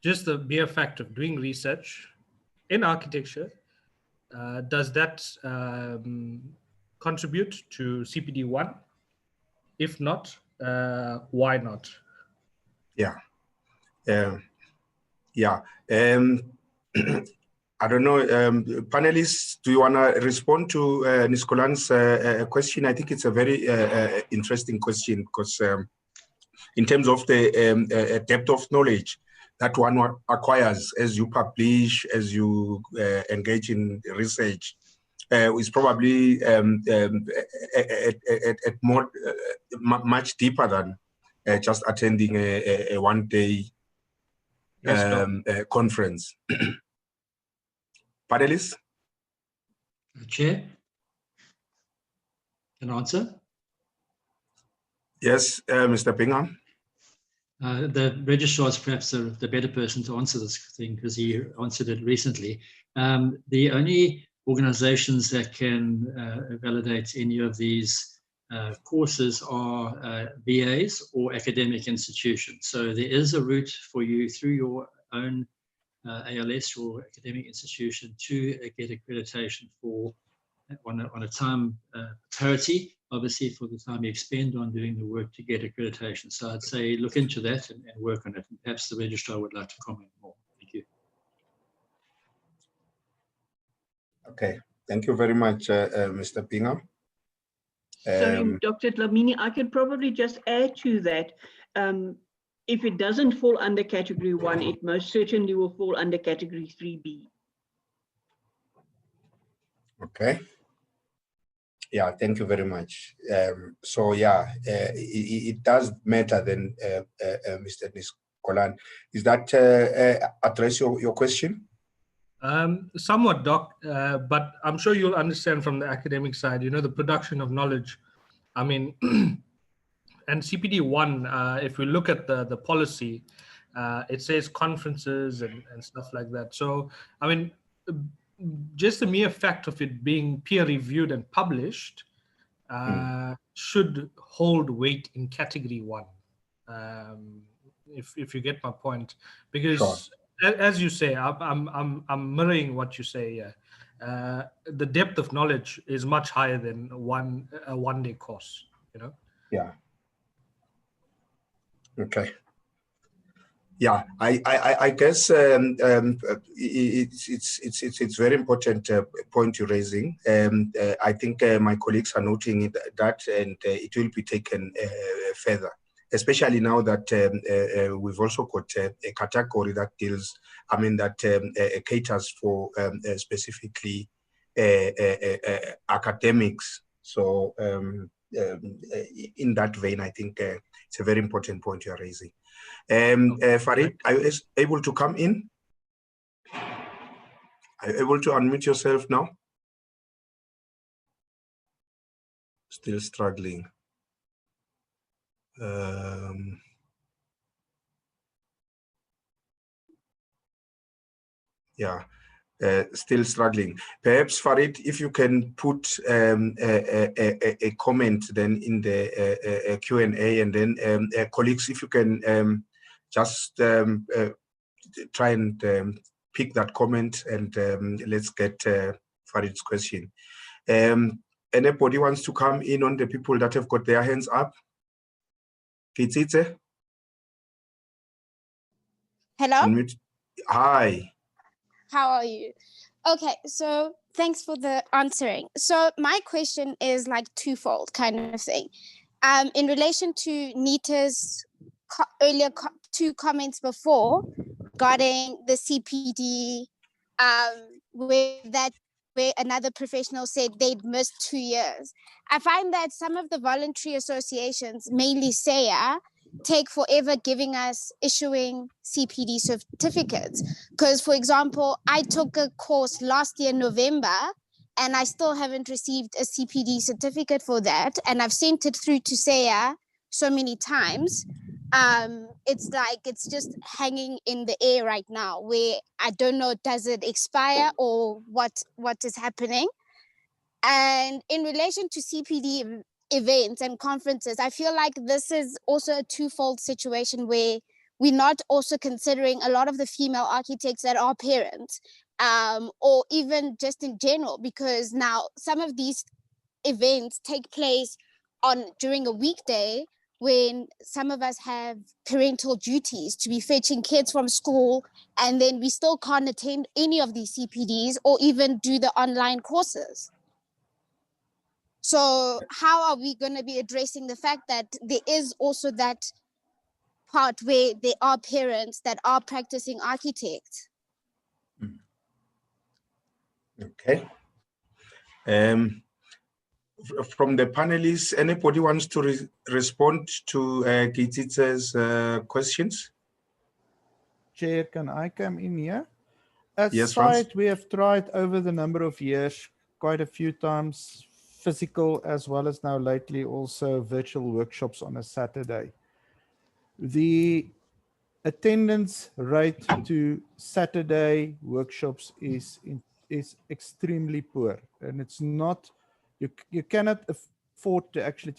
Just the mere fact of doing research in architecture, does that contribute to CPD 1? If not, why not? Yeah. Yeah. I don't know, panelists, do you want to respond to Niskolan's question? I think it's a very interesting question because in terms of the depth of knowledge that one acquires as you publish, as you engage in research, is probably at more, much deeper than just attending a one-day conference. Panelists? Chair, can I answer? Yes, Mr. Bingham. The registrar is perhaps the better person to answer this thing because he answered it recently. The only organizations that can validate any of these courses are VAs or academic institutions. So there is a route for you through your own ALS or academic institution to get accreditation for on a time parity, obviously for the time you expend on doing the work to get accreditation. So I'd say look into that and work on it. And perhaps the registrar would like to comment more. Thank you. Okay, thank you very much, Mr. Bingham. Sorry, Dr. Dlamini, I could probably just add to that. If it doesn't fall under category 1, it most certainly will fall under category 3B. Okay. Yeah, thank you very much. So yeah, it does matter then, Mr. Niskolan. Is that address your question? Somewhat, Doc, but I'm sure you'll understand from the academic side, you know, the production of knowledge. I mean, and CPD 1, if we look at the policy, it says conferences and stuff like that. So, I mean, just the mere fact of it being peer reviewed and published should hold weight in category 1. If you get my point, because as you say, I'm mirroring what you say. The depth of knowledge is much higher than a one-day course. You know. Yeah. Okay. Yeah, I guess it's very important point you're raising. I think my colleagues are noting that, and it will be taken further, especially now that we've also got a category that deals, I mean, that caters for specifically academics. So in that vein, I think it's a very important point you're raising. Farid, are you able to come in? Are you able to unmute yourself now? Still struggling. Yeah, still struggling. Perhaps, Farid, if you can put a comment then in the Q&A, and then colleagues, if you can just try and pick that comment, and let's get Farid's question. Anybody wants to come in on the people that have got their hands up? Kitsitse? Hello? Unmute. Hi. How are you? Okay, so thanks for the answering. So my question is like twofold kind of thing. In relation to Nita's earlier two comments before regarding the CPD, where another professional said they'd missed 2 years. I find that some of the voluntary associations, mainly SACAP, take forever issuing CPD certificates. Because, for example, I took a course last year, November, and I still haven't received a CPD certificate for that. And I've sent it through to SACAP so many times. It's like it's just hanging in the air right now, where I don't know, does it expire or what is happening? And in relation to CPD events and conferences, I feel like this is also a twofold situation where we're not also considering a lot of the female architects that are parents, or even just in general, because now some of these events take place during a weekday when some of us have parental duties to be fetching kids from school, and then we still can't attend any of these CPDs or even do the online courses. So how are we going to be addressing the fact that there is also that part where there are parents that are practicing architects? Okay. From the panelists, anybody wants to respond to Kititsa's questions? Chair, can I come in here? As Yes, Frans. site, we have tried over the number of years quite a few times, physical as well as now lately also virtual workshops on a Saturday. The attendance rate to Saturday workshops is extremely poor, and it's not, you cannot afford to actually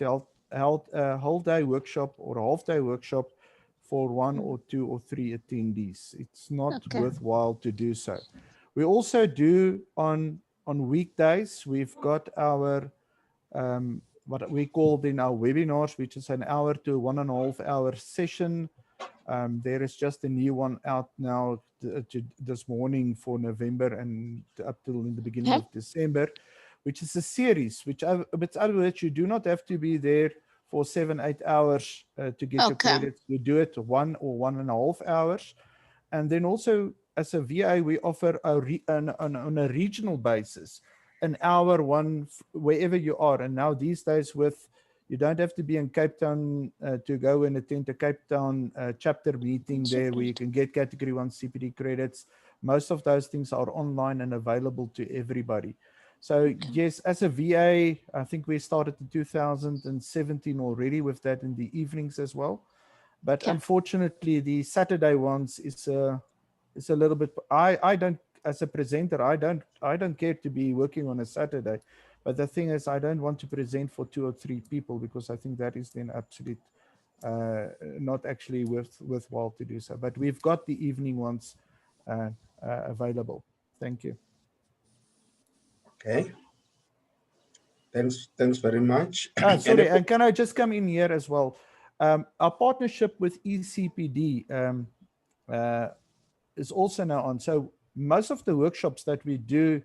hold a whole day workshop or a half day workshop for 1 or 2 or 3 attendees. It's not worthwhile to do so. We also do on weekdays, we've got our what we call in our webinars, which is an hour to 1.5 hour session. There is just a new one out now this morning for November and up till in the beginning of December, which is a series, which other words, you do not have to be there for 7-8 hours to get your credits. You do it 1 or 1.5 hours. And then also as a VA, we offer on a regional basis, an hour wherever you are. And now these days you don't have to be in Cape Town to go and attend a Cape Town chapter meeting there where you can get category 1 CPD credits. Most of those things are online and available to everybody. So yes, as a VA, I think we started in 2017 already with that in the evenings as well. But unfortunately, the Saturday ones is a little bit. I don't, as a presenter, I don't care to be working on a Saturday. But the thing is, I don't want to present for 2 or 3 people because I think that is then absolute not actually worthwhile to do so. But we've got the evening ones available. Thank you. Okay. Thanks very much. Sorry, and can I just come in here as well? Our partnership with ECPD is also now on. So most of the workshops that we do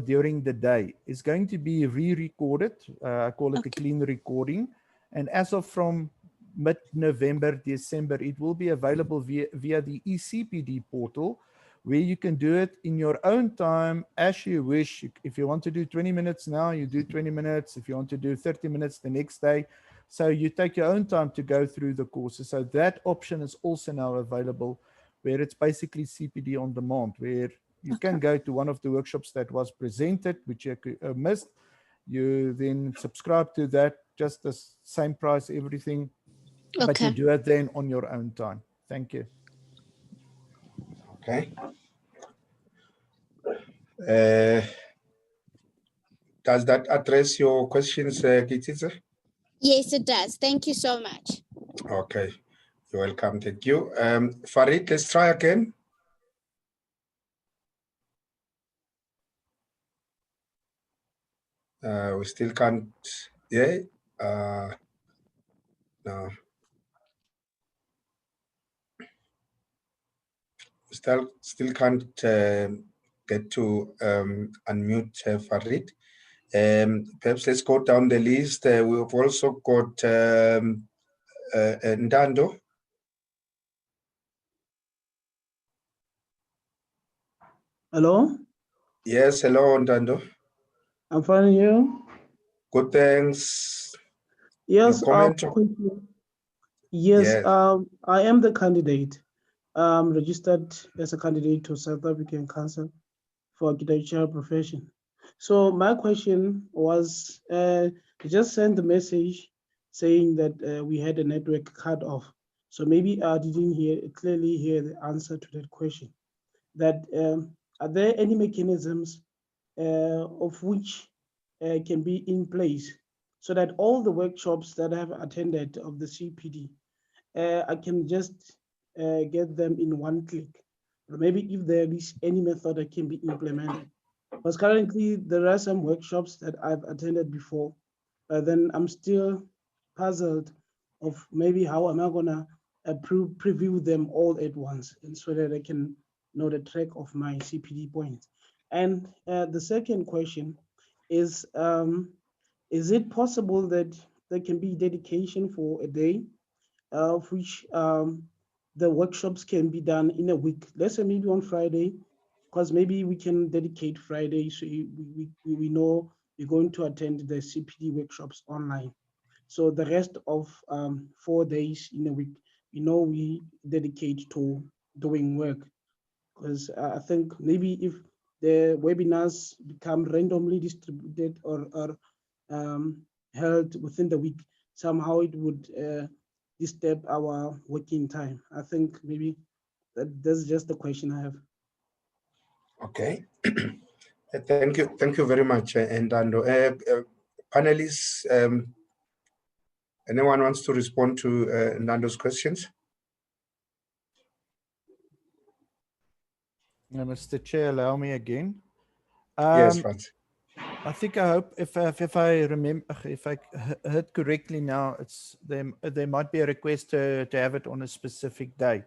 during the day is going to be re-recorded. I call it a clean recording. And as of from mid-November, December, it will be available via the ECPD portal, where you can do it in your own time as you wish. If you want to do 20 minutes now, you do 20 minutes. If you want to do 30 minutes the next day. So you take your own time to go through the courses. So that option is also now available, where it's basically CPD on demand, where you can go to one of the workshops that was presented, which you missed. You then subscribe to that, just the same price, everything, but you do it then on your own time. Thank you. Okay. Does that address your questions, Kititsa? Yes, it does. Thank you so much. Okay, you're welcome. Thank you. Farid, let's try again. We still can't. Yeah. No. Still can't get to unmute Farid. Perhaps let's go down the list. We've also got Ndando. Hello? Yes, hello, Ndando. I'm finding you. Good, thanks. Yes, Your comment? Yes, Yes. I am the candidate. Registered as a candidate to South African Council for Architectural Profession. So my question was, just sent the message saying that we had a network cut off. So maybe I didn't clearly hear the answer to that question. That are there any mechanisms of which can be in place so that all the workshops that I have attended of the CPD, I can just get them in one click? Or maybe if there is any method that can be implemented. Because currently there are some workshops that I've attended before, but then I'm still puzzled of maybe how am I gonna preview them all at once, and so that I can know the track of my CPD points. And the second question is it possible that there can be dedication for a day of which the workshops can be done in a week? Let's say maybe on Friday, because maybe we can dedicate Friday, so we know we're going to attend the CPD workshops online. So the rest of 4 days in a week, we dedicate to doing work. Because I think maybe if the webinars become randomly distributed or held within the week, somehow it would disturb our working time. I think maybe that's just the question I have. Okay. Thank you very much, Ndando. Panelists, anyone wants to respond to Ndando's questions? Mr. Chair, allow me again. Yes, Franz. I think I hope if I remember, if I heard correctly now, it's there might be a request to have it on a specific day.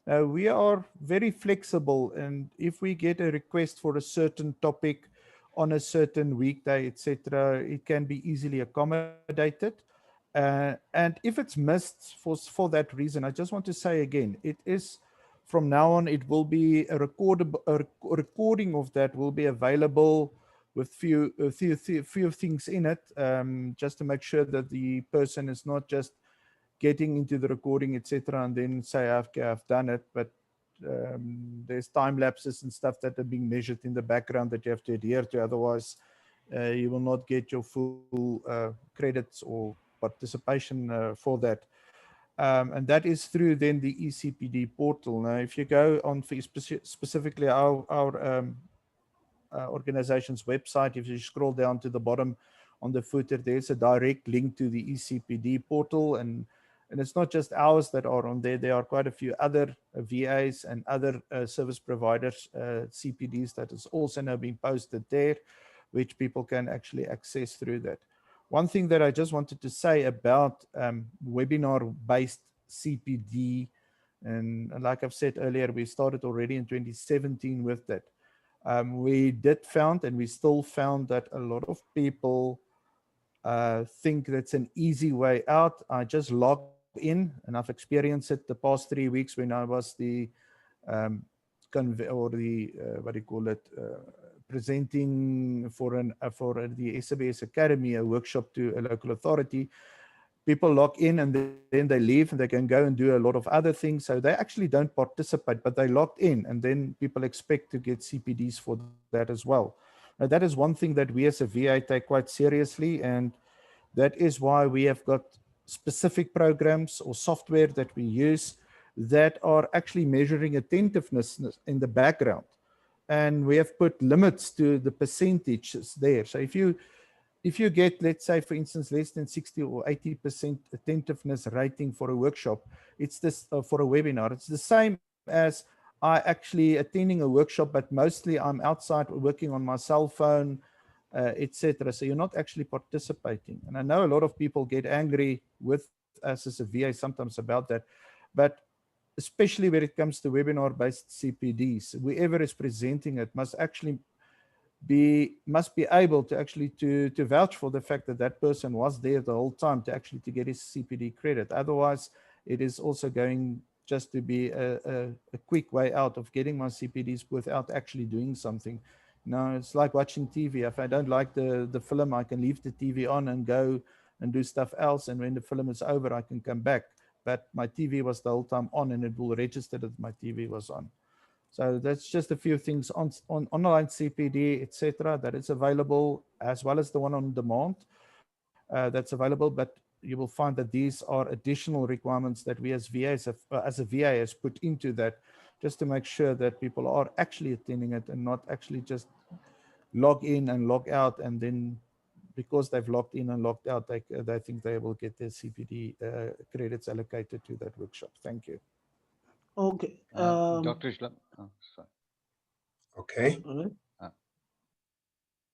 We are very flexible, and if we get a request for a certain topic on a certain weekday, etc., it can be easily accommodated. And if it's missed for that reason, I just want to say again, it is from now on, it will be a recording of that will be available with few things in it, just to make sure that the person is not just getting into the recording, etc., and then say, okay, I've done it, but there's time lapses and stuff that are being measured in the background that you have to adhere to. Otherwise, you will not get your full credits or participation for that. And that is through then the ECPD portal. Now, if you go on specifically our organization's website, if you scroll down to the bottom on the footer, there's a direct link to the ECPD portal, and it's not just ours that are on there. There are quite a few other VAs and other service providers, CPDs, that is also now being posted there, which people can actually access through that. One thing that I just wanted to say about webinar-based CPD, and like I've said earlier, we started already in 2017 with that. We did found, and we still found, that a lot of people think that's an easy way out. I just log in, and I've experienced it the past 3 weeks when I was the presenting for the SBS Academy, a workshop to a local authority. People log in and then they leave, and they can go and do a lot of other things. So they actually don't participate, but they logged in, and then people expect to get CPDs for that as well. Now, that is one thing that we as a VA take quite seriously, and that is why we have got specific programs or software that we use that are actually measuring attentiveness in the background. And we have put limits to the percentages there. So if you get, let's say, for instance, less than 60 or 80% attentiveness rating for a workshop, it's this for a webinar, it's the same as I actually attending a workshop, but mostly I'm outside working on my cell phone, etc. So you're not actually participating. And I know a lot of people get angry with us as a VA sometimes about that, but especially when it comes to webinar-based CPDs, whoever is presenting it must actually must be able to actually to vouch for the fact that that person was there the whole time to actually to get his CPD credit. Otherwise, it is also going just to be a quick way out of getting my CPDs without actually doing something. No, it's like watching TV. If I don't like the film, I can leave the TV on and go and do stuff else. And when the film is over, I can come back. But my TV was the whole time on, and it will register that my TV was on. So that's just a few things on online CPD, etc., that is available, as well as the one on demand that's available. But you will find that these are additional requirements that we as VAs have, as a VA has put into that, just to make sure that people are actually attending it and not actually just log in and log out, and then because they've logged in and logged out, they think they will get their CPD credits allocated to that workshop. Thank you. Okay. Dr. Islam. Oh, sorry. Okay. Uh,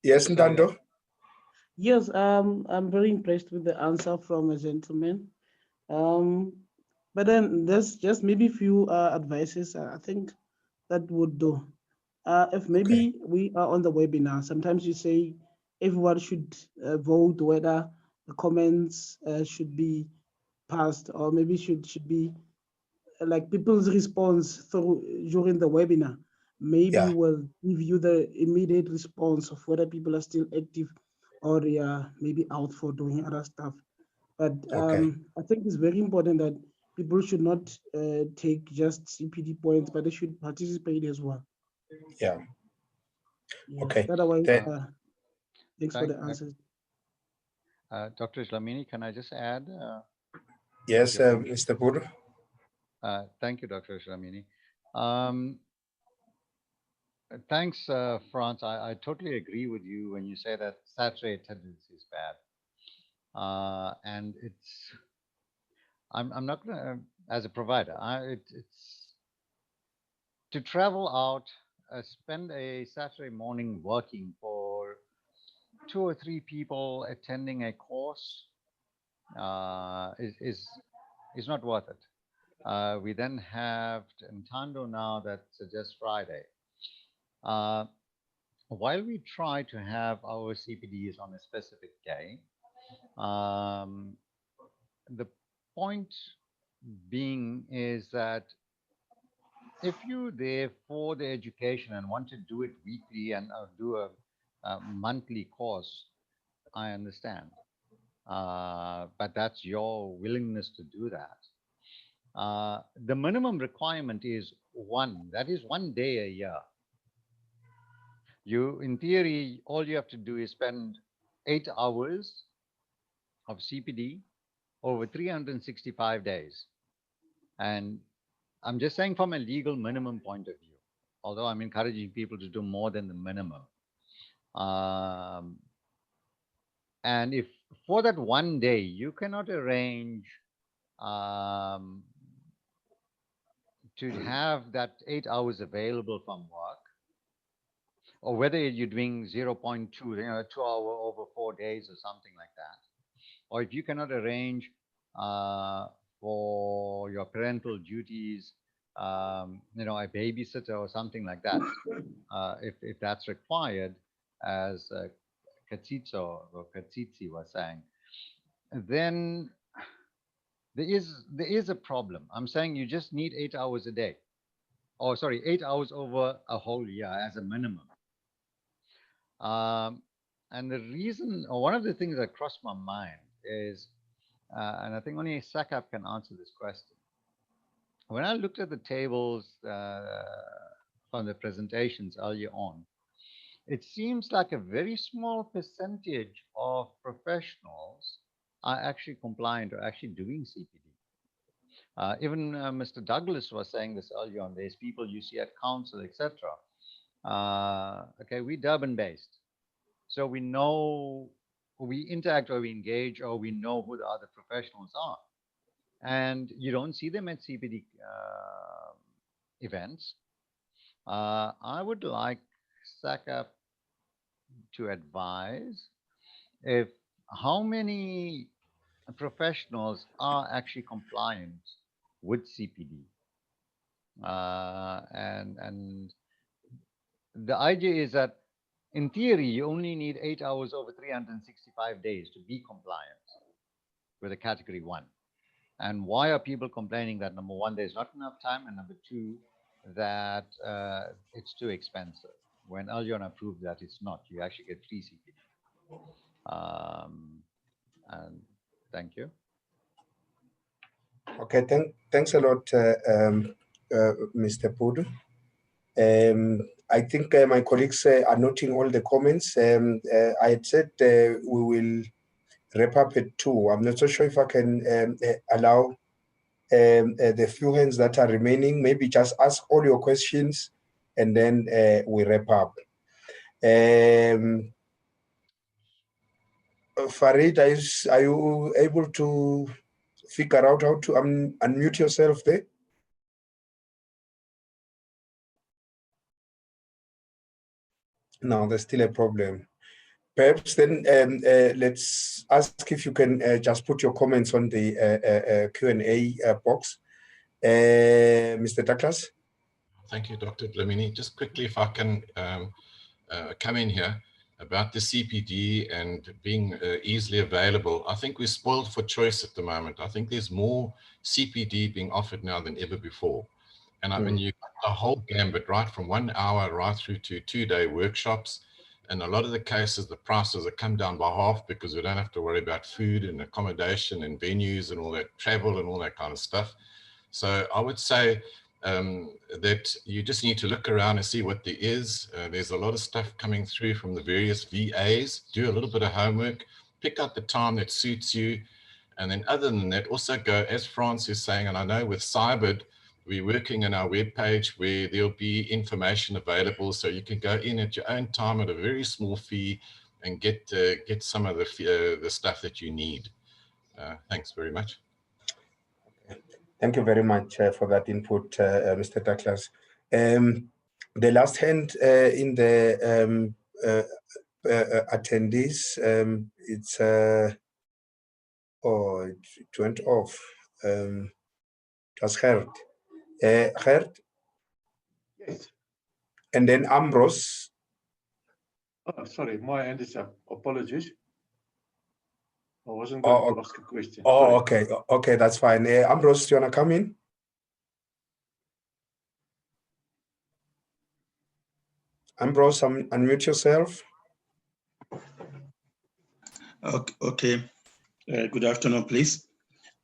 Yes, Ndando. Yes, I'm very impressed with the answer from a gentleman. But then there's just maybe few advices I think that would do. If maybe we are on the webinar, sometimes you say everyone should vote whether the comments should be passed, or maybe should be like people's response through during the webinar. Maybe we'll give you the immediate response of whether people are still active or they are maybe out for doing other stuff. But I think it's very important that people should not take just CPD points, but they should participate as well. Yeah. Yeah. Okay. Otherwise, thanks for the answers. Dr. Islamini, can I just add? Yes, Mr. Pur. Thank you, Dr. Islamini. Thanks, Franz. I totally agree with you when you say that Saturday attendance is bad. And I'm not gonna, as a provider, it's to travel out, spend a Saturday morning working for 2 or 3 people attending a course is not worth it. We then have Ntando now that suggests Friday. While we try to have our CPDs on a specific day, the point being is that if you're there for the education and want to do it weekly and do a monthly course, I understand. But that's your willingness to do that. The minimum requirement is that is 1 day a year. In theory, all you have to do is spend 8 hours of CPD over 365 days. And I'm just saying from a legal minimum point of view, although I'm encouraging people to do more than the minimum. And if for that 1 day, you cannot arrange to have that 8 hours available from work, or whether you're doing 0.2, 2 hour over 4 days or something like that, or if you cannot arrange for your parental duties, a babysitter or something like that, if that's required, as Katsitso or Katsitsi was saying, then there is a problem. I'm saying you just need 8 hours a day. Oh, sorry, 8 hours over a whole year as a minimum. And the reason, or one of the things that crossed my mind is, and I think only SACAP can answer this question. When I looked at the tables from the presentations earlier on, it seems like a very small percentage of professionals are actually compliant or actually doing CPD. Even Mr. Douglas was saying this earlier on. There's people you see at council, etc. Okay, we're Durban-based, so we know, we interact or we engage, or we know who the other professionals are, and you don't see them at CPD events. I would like SACAP to advise how many professionals are actually compliant with CPD. And the idea is that In theory, you only need 8 hours over 365 days to be compliant with a category 1. And why are people complaining that, number one, there's not enough time, and number two, that it's too expensive? When Aljon proved that it's not, you actually get free CPD. And thank you. Okay, thanks a lot, Mr. Pudu. I think my colleagues are noting all the comments. I had said we will wrap up at 2. I'm not so sure if I can allow the few hands that are remaining, maybe just ask all your questions and then we wrap up. Farid, are you able to figure out how to unmute yourself there? No, there's still a problem. Perhaps then let's ask if you can just put your comments on the Q&A box. Mr. Douglas? Thank you, Dr. Dlamini. Just quickly, if I can come in here about the CPD and being easily available. I think we're spoiled for choice at the moment. I think there's more CPD being offered now than ever before. And I mean, you've got the whole gambit, right from 1 hour right through to 2-day workshops. And a lot of the cases, the prices have come down by half because we don't have to worry about food and accommodation and venues and all that, travel and all that kind of stuff. So I would say that you just need to look around and see what there is. There's a lot of stuff coming through from the various VAs. Do a little bit of homework, pick out the time that suits you. And then other than that, also go, as France is saying, and I know with CYBID, we're working on our webpage where there'll be information available so you can go in at your own time at a very small fee and get some of the stuff that you need. Thanks very much. Thank you very much for that input, Mr. Douglas. The last hand in the attendees, it's, oh, it went off. It was Gert. Gert? Yes. And then Ambrose. Oh, sorry, my hand is up. Apologies. I wasn't going to ask a question. Oh, Sorry. okay. Okay, that's fine. Ambrose, do you want to come in? Ambrose, unmute yourself. Okay. Good afternoon, please.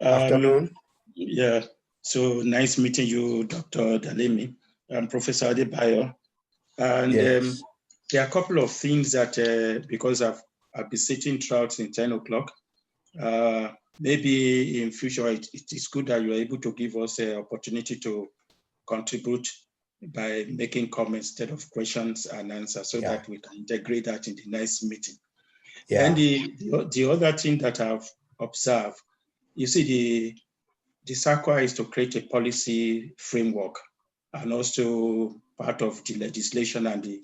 Afternoon. Yeah. So nice meeting you, Dr. Dlamini. I'm Professor Adebayo. And Yes. there are a couple of things that, because I've been sitting throughout since 10 o'clock, maybe in future, it is good that you're able to give us an opportunity to contribute by making comments instead of questions and answers so that we can integrate that in the next meeting. Yeah. And the other thing that I've observed, you see, the SACAP is to create a policy framework and also part of the legislation and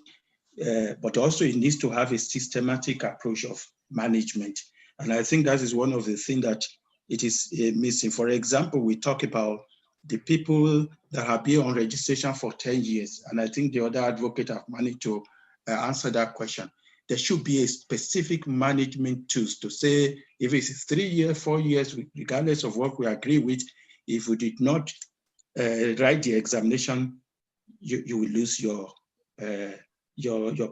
but also it needs to have a systematic approach of management. And I think that is one of the things that it is missing. For example, we talk about the people that have been on registration for 10 years. And I think the other advocate have managed to answer that question. There should be a specific management tools to say, if it's 3 years, 4 years, regardless of what we agree with, if we did not write the examination, you will lose your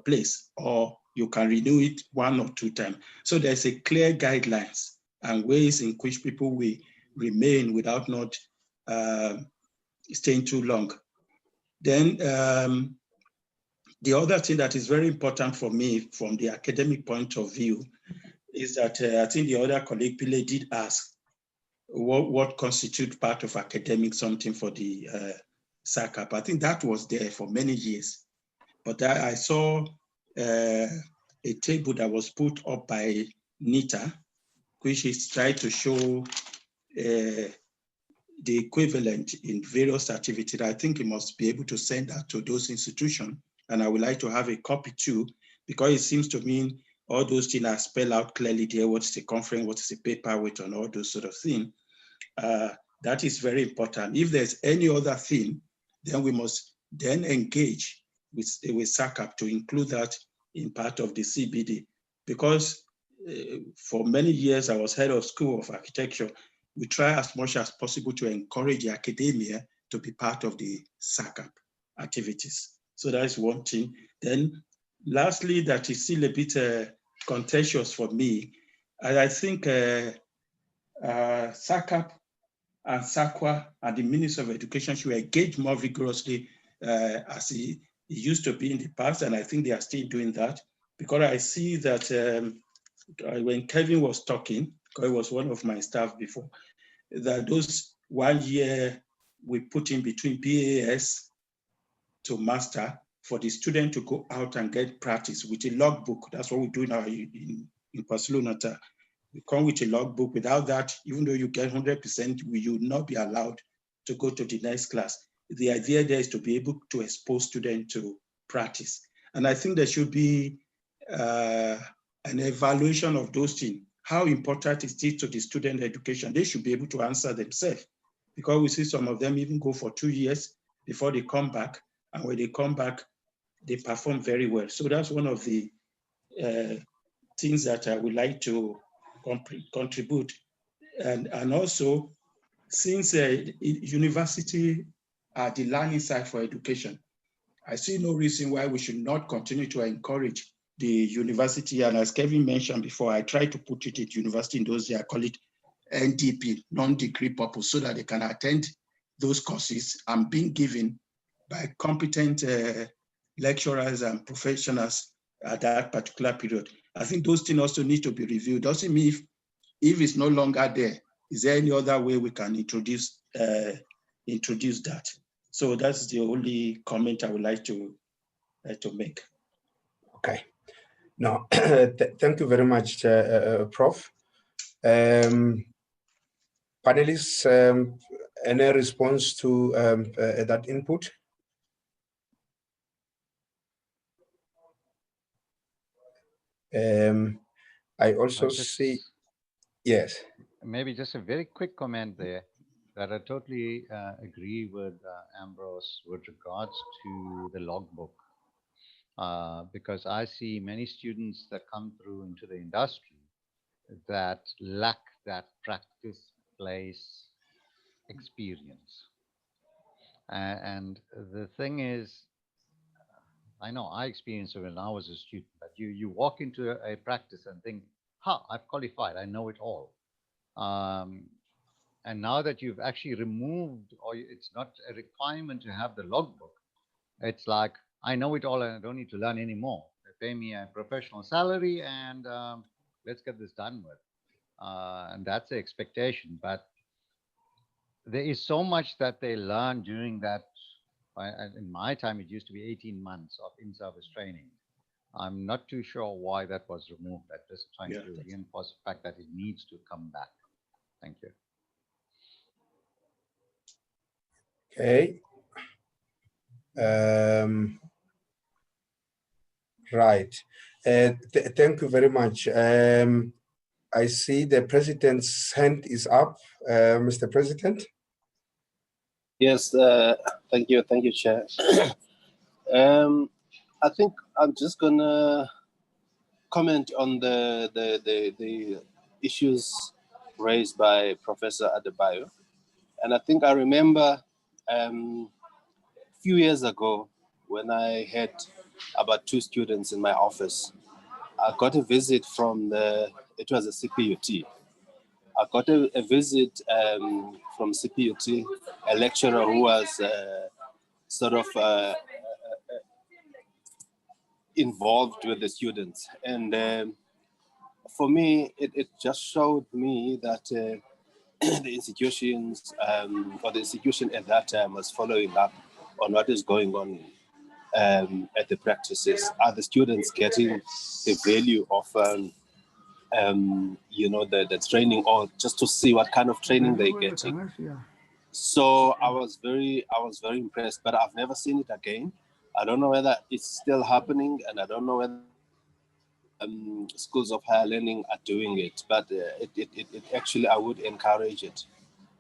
place, or you can renew it 1 or 2 times. So there's a clear guidelines and ways in which people will remain without not staying too long. Then the other thing that is very important for me from the academic point of view is that I think the other colleague Pile did ask what constitutes part of academic something for the SACAP. I think that was there for many years. But I saw a table that was put up by NITA, which is trying to show the equivalent in various activities. I think you must be able to send that to those institutions. And I would like to have a copy too, because it seems to me all those things are spelled out clearly there. What's the conference, what is the paperweight, and all those sort of things. That is very important. If there's any other thing, then we must then engage with SACAP to include that in part of the CPD, because for many years I was head of School of Architecture. We try as much as possible to encourage the academia to be part of the SACAP activities. So that is one thing. Then lastly, that is still a bit contentious for me. I think SACAP and SAQA and the Minister of Education should engage more vigorously as it used to be in the past, and I think they are still doing that, because I see that when Kevin was talking, because he was one of my staff before, that those 1 year we put in between BAS to master for the student to go out and get practice with a logbook. That's what we do now in Barcelona. We come with a logbook. Without that, even though you get 100%, you will not be allowed to go to the next class. The idea there is to be able to expose students to practice. And I think there should be an evaluation of those things. How important is it to the student education? They should be able to answer themselves, because we see some of them even go for 2 years before they come back. And when they come back, they perform very well. So that's one of the things that I would like to contribute. And also, since university are the learning site for education, I see no reason why we should not continue to encourage the university. And as Kevin mentioned before, I try to put it at university in those days, I call it NDP, non-degree purpose, so that they can attend those courses and being given by competent lecturers and professionals at that particular period. I think those things also need to be reviewed. Doesn't mean if it's no longer there, is there any other way we can introduce that? So that's the only comment I would like to make. Okay. No, thank you very much, Prof. Panelists, any response to that input? I also see, yes. Maybe just a very quick comment there, that I totally agree with Ambrose with regards to the logbook. Because I see many students that come through into the industry that lack that practice place experience. And the thing is, I know I experienced it when I was a student, but you walk into a practice and think, I've qualified, I know it all. And now that you've actually removed, or it's not a requirement to have the logbook, it's like, I know it all and I don't need to learn anymore. They pay me a professional salary and let's get this done with. And that's the expectation. But there is so much that they learn during that. In my time, it used to be 18 months of in-service training. I'm not too sure why that was removed. I'm just trying to reinforce the fact that it needs to come back. Thank you. Okay. Right. Thank you very much. I see the president's hand is up. Mr. President. Yes, thank you, Chair. I think I'm just gonna comment on the issues raised by Professor Adebayo, and I think I remember a few years ago when I had about 2 students in my office. I got a visit from it was a CPUT. I got a visit from CPUT, a lecturer who was sort of involved with the students. And for me, it just showed me that the institutions or the institution at that time was following up on what is going on at the practices. Are the students getting the value of the training, or just to see what kind of training they're getting? So I was very impressed, but I've never seen it again. I don't know whether it's still happening, and I don't know whether schools of higher learning are doing it, but it actually, I would encourage it.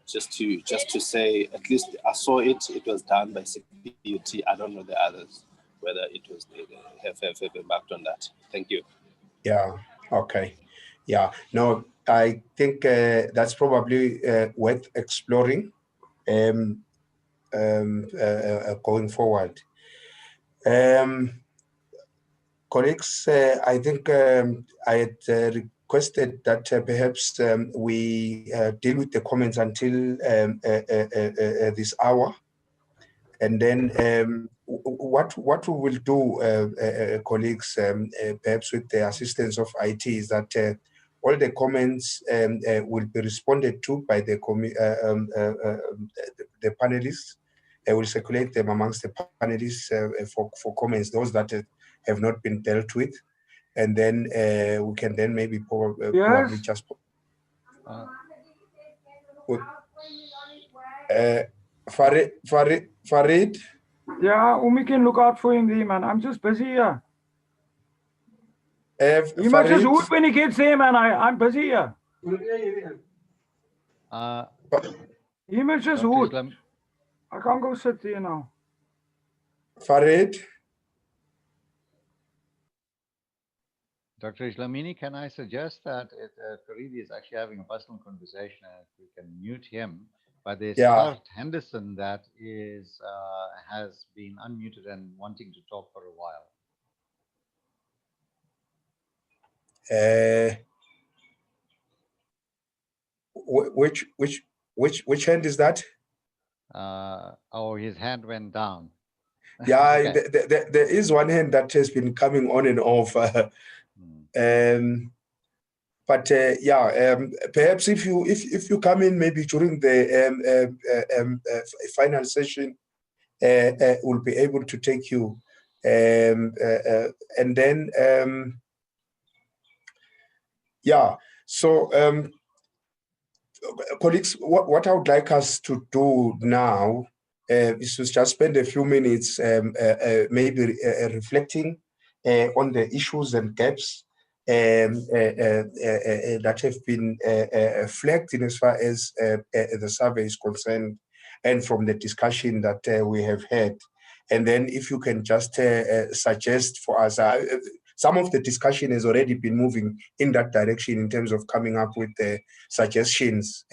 Just to say, at least I saw it was done by CPUT. I don't know the others, whether it was have embarked on that. Thank you. Yeah. Okay. Yeah. No, I think that's probably worth exploring going forward. Colleagues, I think I had requested that perhaps we deal with the comments until this hour. And then what we will do, colleagues, perhaps with the assistance of IT, is that all the comments will be responded to by the panelists. Will circulate them amongst the panelists for comments, those that have not been dealt with. And then we can then maybe probably just... Farid? Yeah, Umi can look out for him there, man. I'm just busy here. He must just hoot when he gets there, man. I'm busy here. He must just hoot. I can't go sit there now. Farid? Dr. Islamini, can I suggest that Farid is actually having a personal conversation, and we can mute him? But there's Art Henderson that has been unmuted and wanting to talk for a while. Which hand is that? Oh, his hand went down. Yeah, Okay. there is one hand that has been coming on and off. But perhaps if you come in maybe during the final session, we'll be able to take you. And then, so colleagues, what I would like us to do now is to just spend a few minutes maybe reflecting on the issues and gaps that have been flagged in as far as the survey is concerned, and from the discussion that we have had. And then if you can just suggest for us, some of the discussion has already been moving in that direction in terms of coming up with suggestions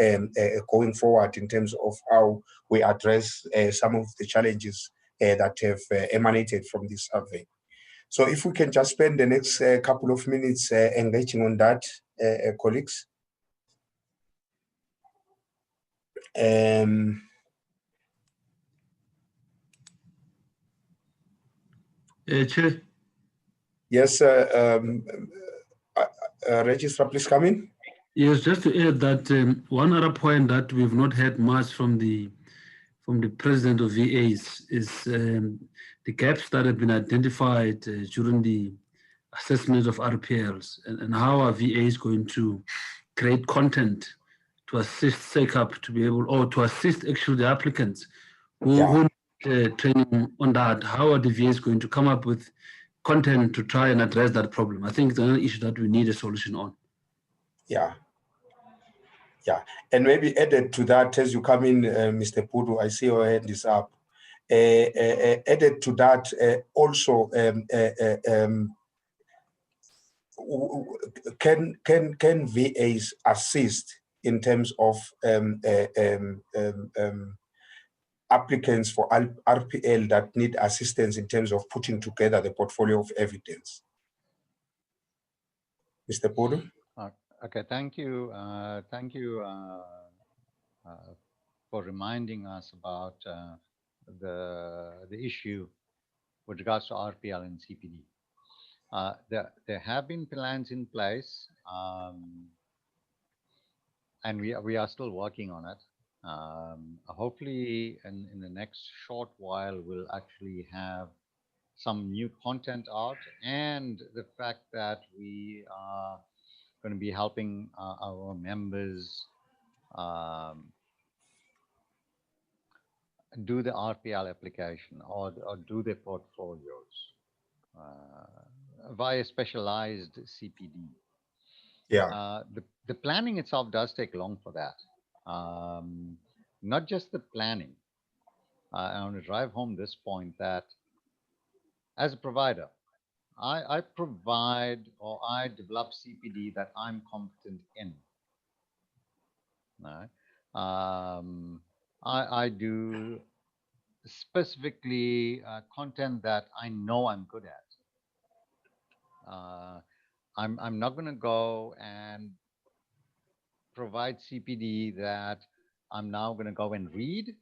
going forward in terms of how we address some of the challenges that have emanated from this survey. So if we can just spend the next couple of minutes engaging on that, colleagues. Chair. Yes, Registrar, please come in. Yes, just to add that one other point that we've not heard much from the president of VAs is the gaps that have been identified during the assessment of RPLs, and how are VAs going to create content to assist SACAP to be able, or to assist actually the applicants who need training on that. How are the VAs going to come up with content to try and address that problem? I think it's another issue that we need a solution on. Yeah. And maybe added to that, as you come in, Mr. Pudu, I see your hand is up. Added to that, also, can VAs assist in terms of applicants for RPL that need assistance in terms of putting together the portfolio of evidence? Mr. Pudu? Okay, thank you. Thank you for reminding us about the issue with regards to RPL and CPD. There have been plans in place, and we are still working on it. Hopefully, in the next short while, we'll actually have some new content out, and the fact that we are going to be helping our members do the RPL application or do their portfolios via specialized CPD. Yeah. The planning itself does take long for that. Not just the planning. I want to drive home this point that as a provider, I provide or I develop CPD that I'm competent in. Right? I do specifically content that I know I'm good at. I'm not going to go and provide CPD that I'm now going to go and read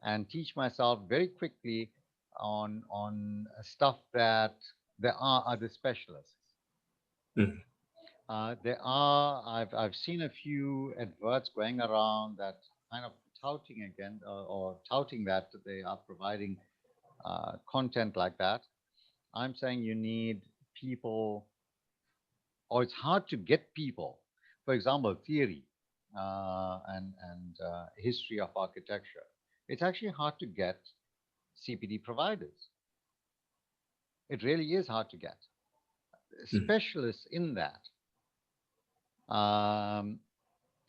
and teach myself very quickly on stuff that there are other specialists. Mm. I've seen a few adverts going around that kind of touting again or touting that they are providing content like that. I'm saying you need people, or it's hard to get people. For example, theory and history of architecture. It's actually hard to get CPD providers. It really is hard to get specialists in that.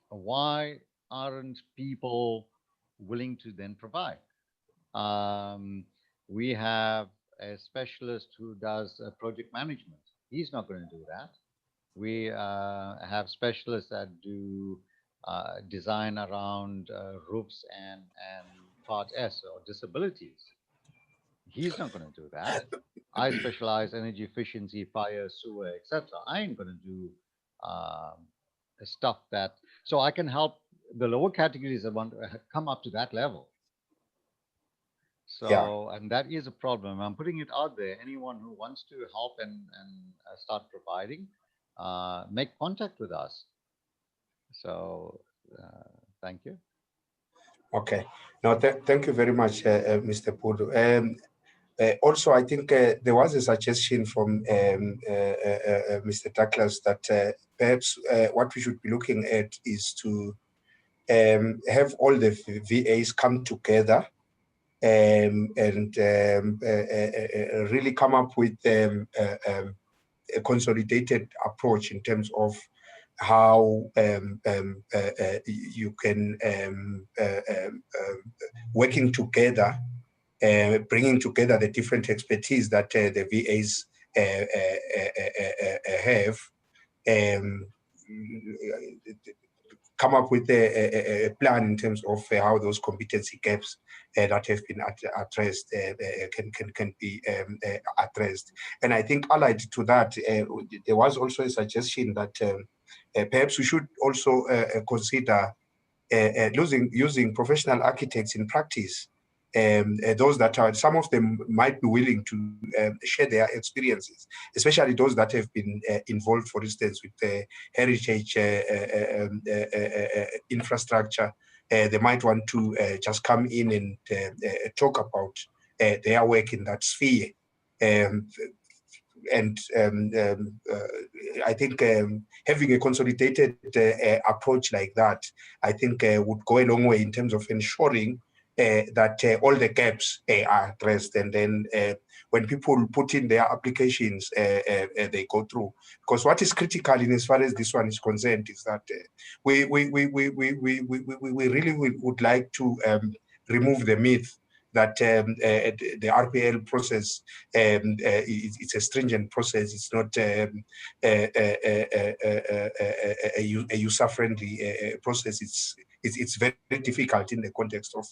Why aren't people willing to then provide? We have a specialist who does project management. He's not going to do that. We have specialists that do design around roofs and Part S or disabilities. He's not going to do that. I specialize energy efficiency, fire, sewer, etc. I ain't going to do stuff that, so I can help the lower categories that want to come up to that level. So, yeah. And that is a problem. I'm putting it out there. Anyone who wants to help and start providing, make contact with us. So, thank you. Okay. No, thank you very much, Mr. Pudu. Also, I think there was a suggestion from Mr. Douglas that perhaps what we should be looking at is to have all the VAs come together and really come up with a consolidated approach in terms of how you can working together, bringing together the different expertise that the VAs have, come up with a plan in terms of how those competency gaps that have been addressed can be addressed. And I think allied to that, there was also a suggestion that perhaps we should also consider using professional architects in practice. Those that are, some of them might be willing to share their experiences, especially those that have been involved, for instance, with the heritage infrastructure. They might want to just come in and talk about their work in that sphere. I think having a consolidated approach like that, I think would go a long way in terms of ensuring that all the gaps are addressed, and then when people put in their applications, they go through. Because what is critical in as far as this one is concerned is that we really would like to remove the myth that the RPL process, it's a stringent process. It's not a user-friendly process. It's very difficult in the context of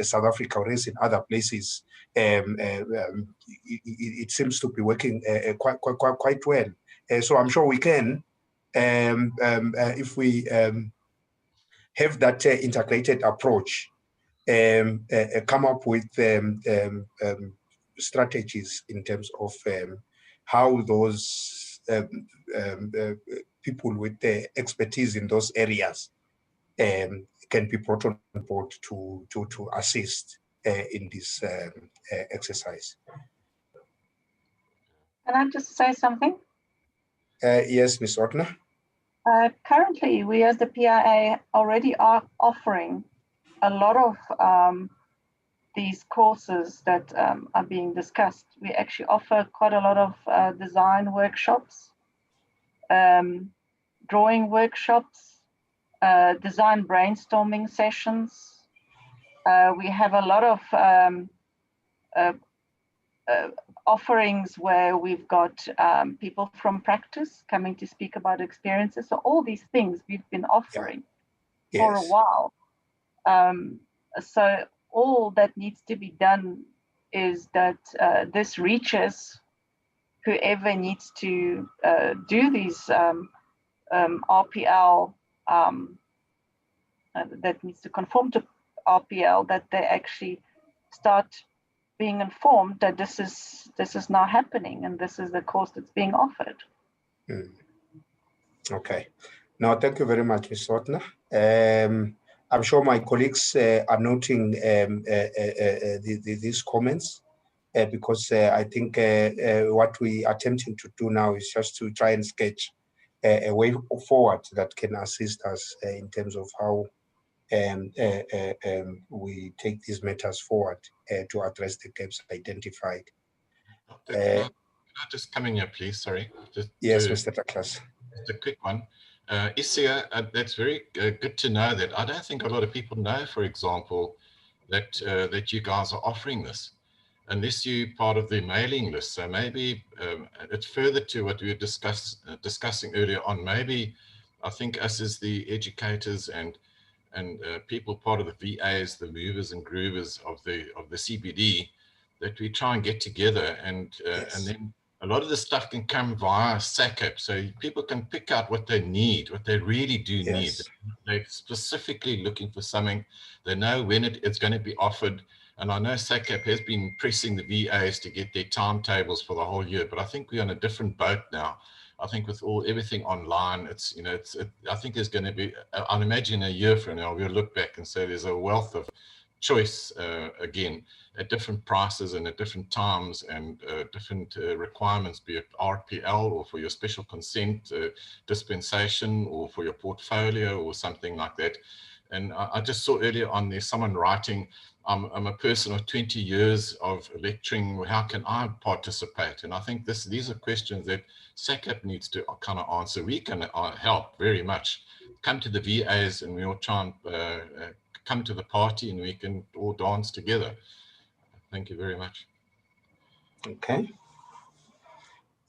South Africa, or else in other places. It seems to be working quite well. So I'm sure we can, if we have that integrated approach, come up with strategies in terms of how those people with expertise in those areas can be brought on board to assist in this exercise. Can I just say something? Yes, Ms. Ortner. Currently, we as the PIA already are offering a lot of these courses that are being discussed. We actually offer quite a lot of design workshops, drawing workshops, design brainstorming sessions. We have a lot of offerings where we've got people from practice coming to speak about experiences. So all these things we've been offering for a while. So all that needs to be done is that this reaches whoever needs to do these RPL, that needs to conform to RPL, that they actually start being informed that this is now happening and this is the course that's being offered. Okay. Now, thank you very much, Ms. Sotna. I'm sure my colleagues are noting these comments because I think what we are attempting to do now is just to try and sketch a way forward that can assist us in terms of how we take these matters forward to address the gaps identified. Can I just come in here, please? Sorry. Yes, Mr. Douglas. Just a quick one. Isia, that's very good to know that. I don't think a lot of people know, for example, that that you guys are offering this, unless you're part of the mailing list. So maybe it's further to what we were discussing earlier on. Maybe I think us as the educators and people part of the VAs, the movers and groovers of the CPD, that we try and get together and then a lot of the stuff can come via SACAP, so people can pick out what they need, what they really do need. They're specifically looking for something. They know when it's going to be offered. And I know SACAP has been pressing the VAs to get their timetables for the whole year, but I think we're on a different boat now. I think with everything online, it's, you know, I think there's going to be, I'll imagine a year from now, we'll look back and say there's a wealth of choice again at different prices and at different times and different requirements, be it RPL or for your special consent dispensation or for your portfolio or something like that. And I just saw earlier on there's someone writing, I'm a person of 20 years of lecturing, how can I participate? And I think these are questions that SACAP needs to kind of answer. We can help very much. Come to the VAs and we'll try and come to the party and we can all dance together. Thank you very much. Okay.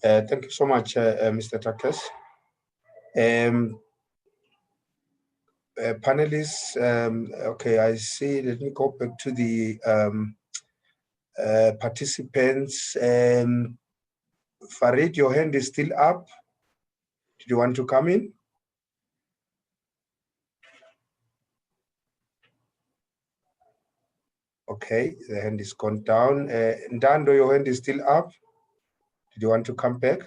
Thank you so much, Mr. Takas. Panelists, okay, I see. Let me go back to the participants. Farid, your hand is still up. Did you want to come in? Okay, the hand is gone down. Ndando, your hand is still up. Did you want to come back?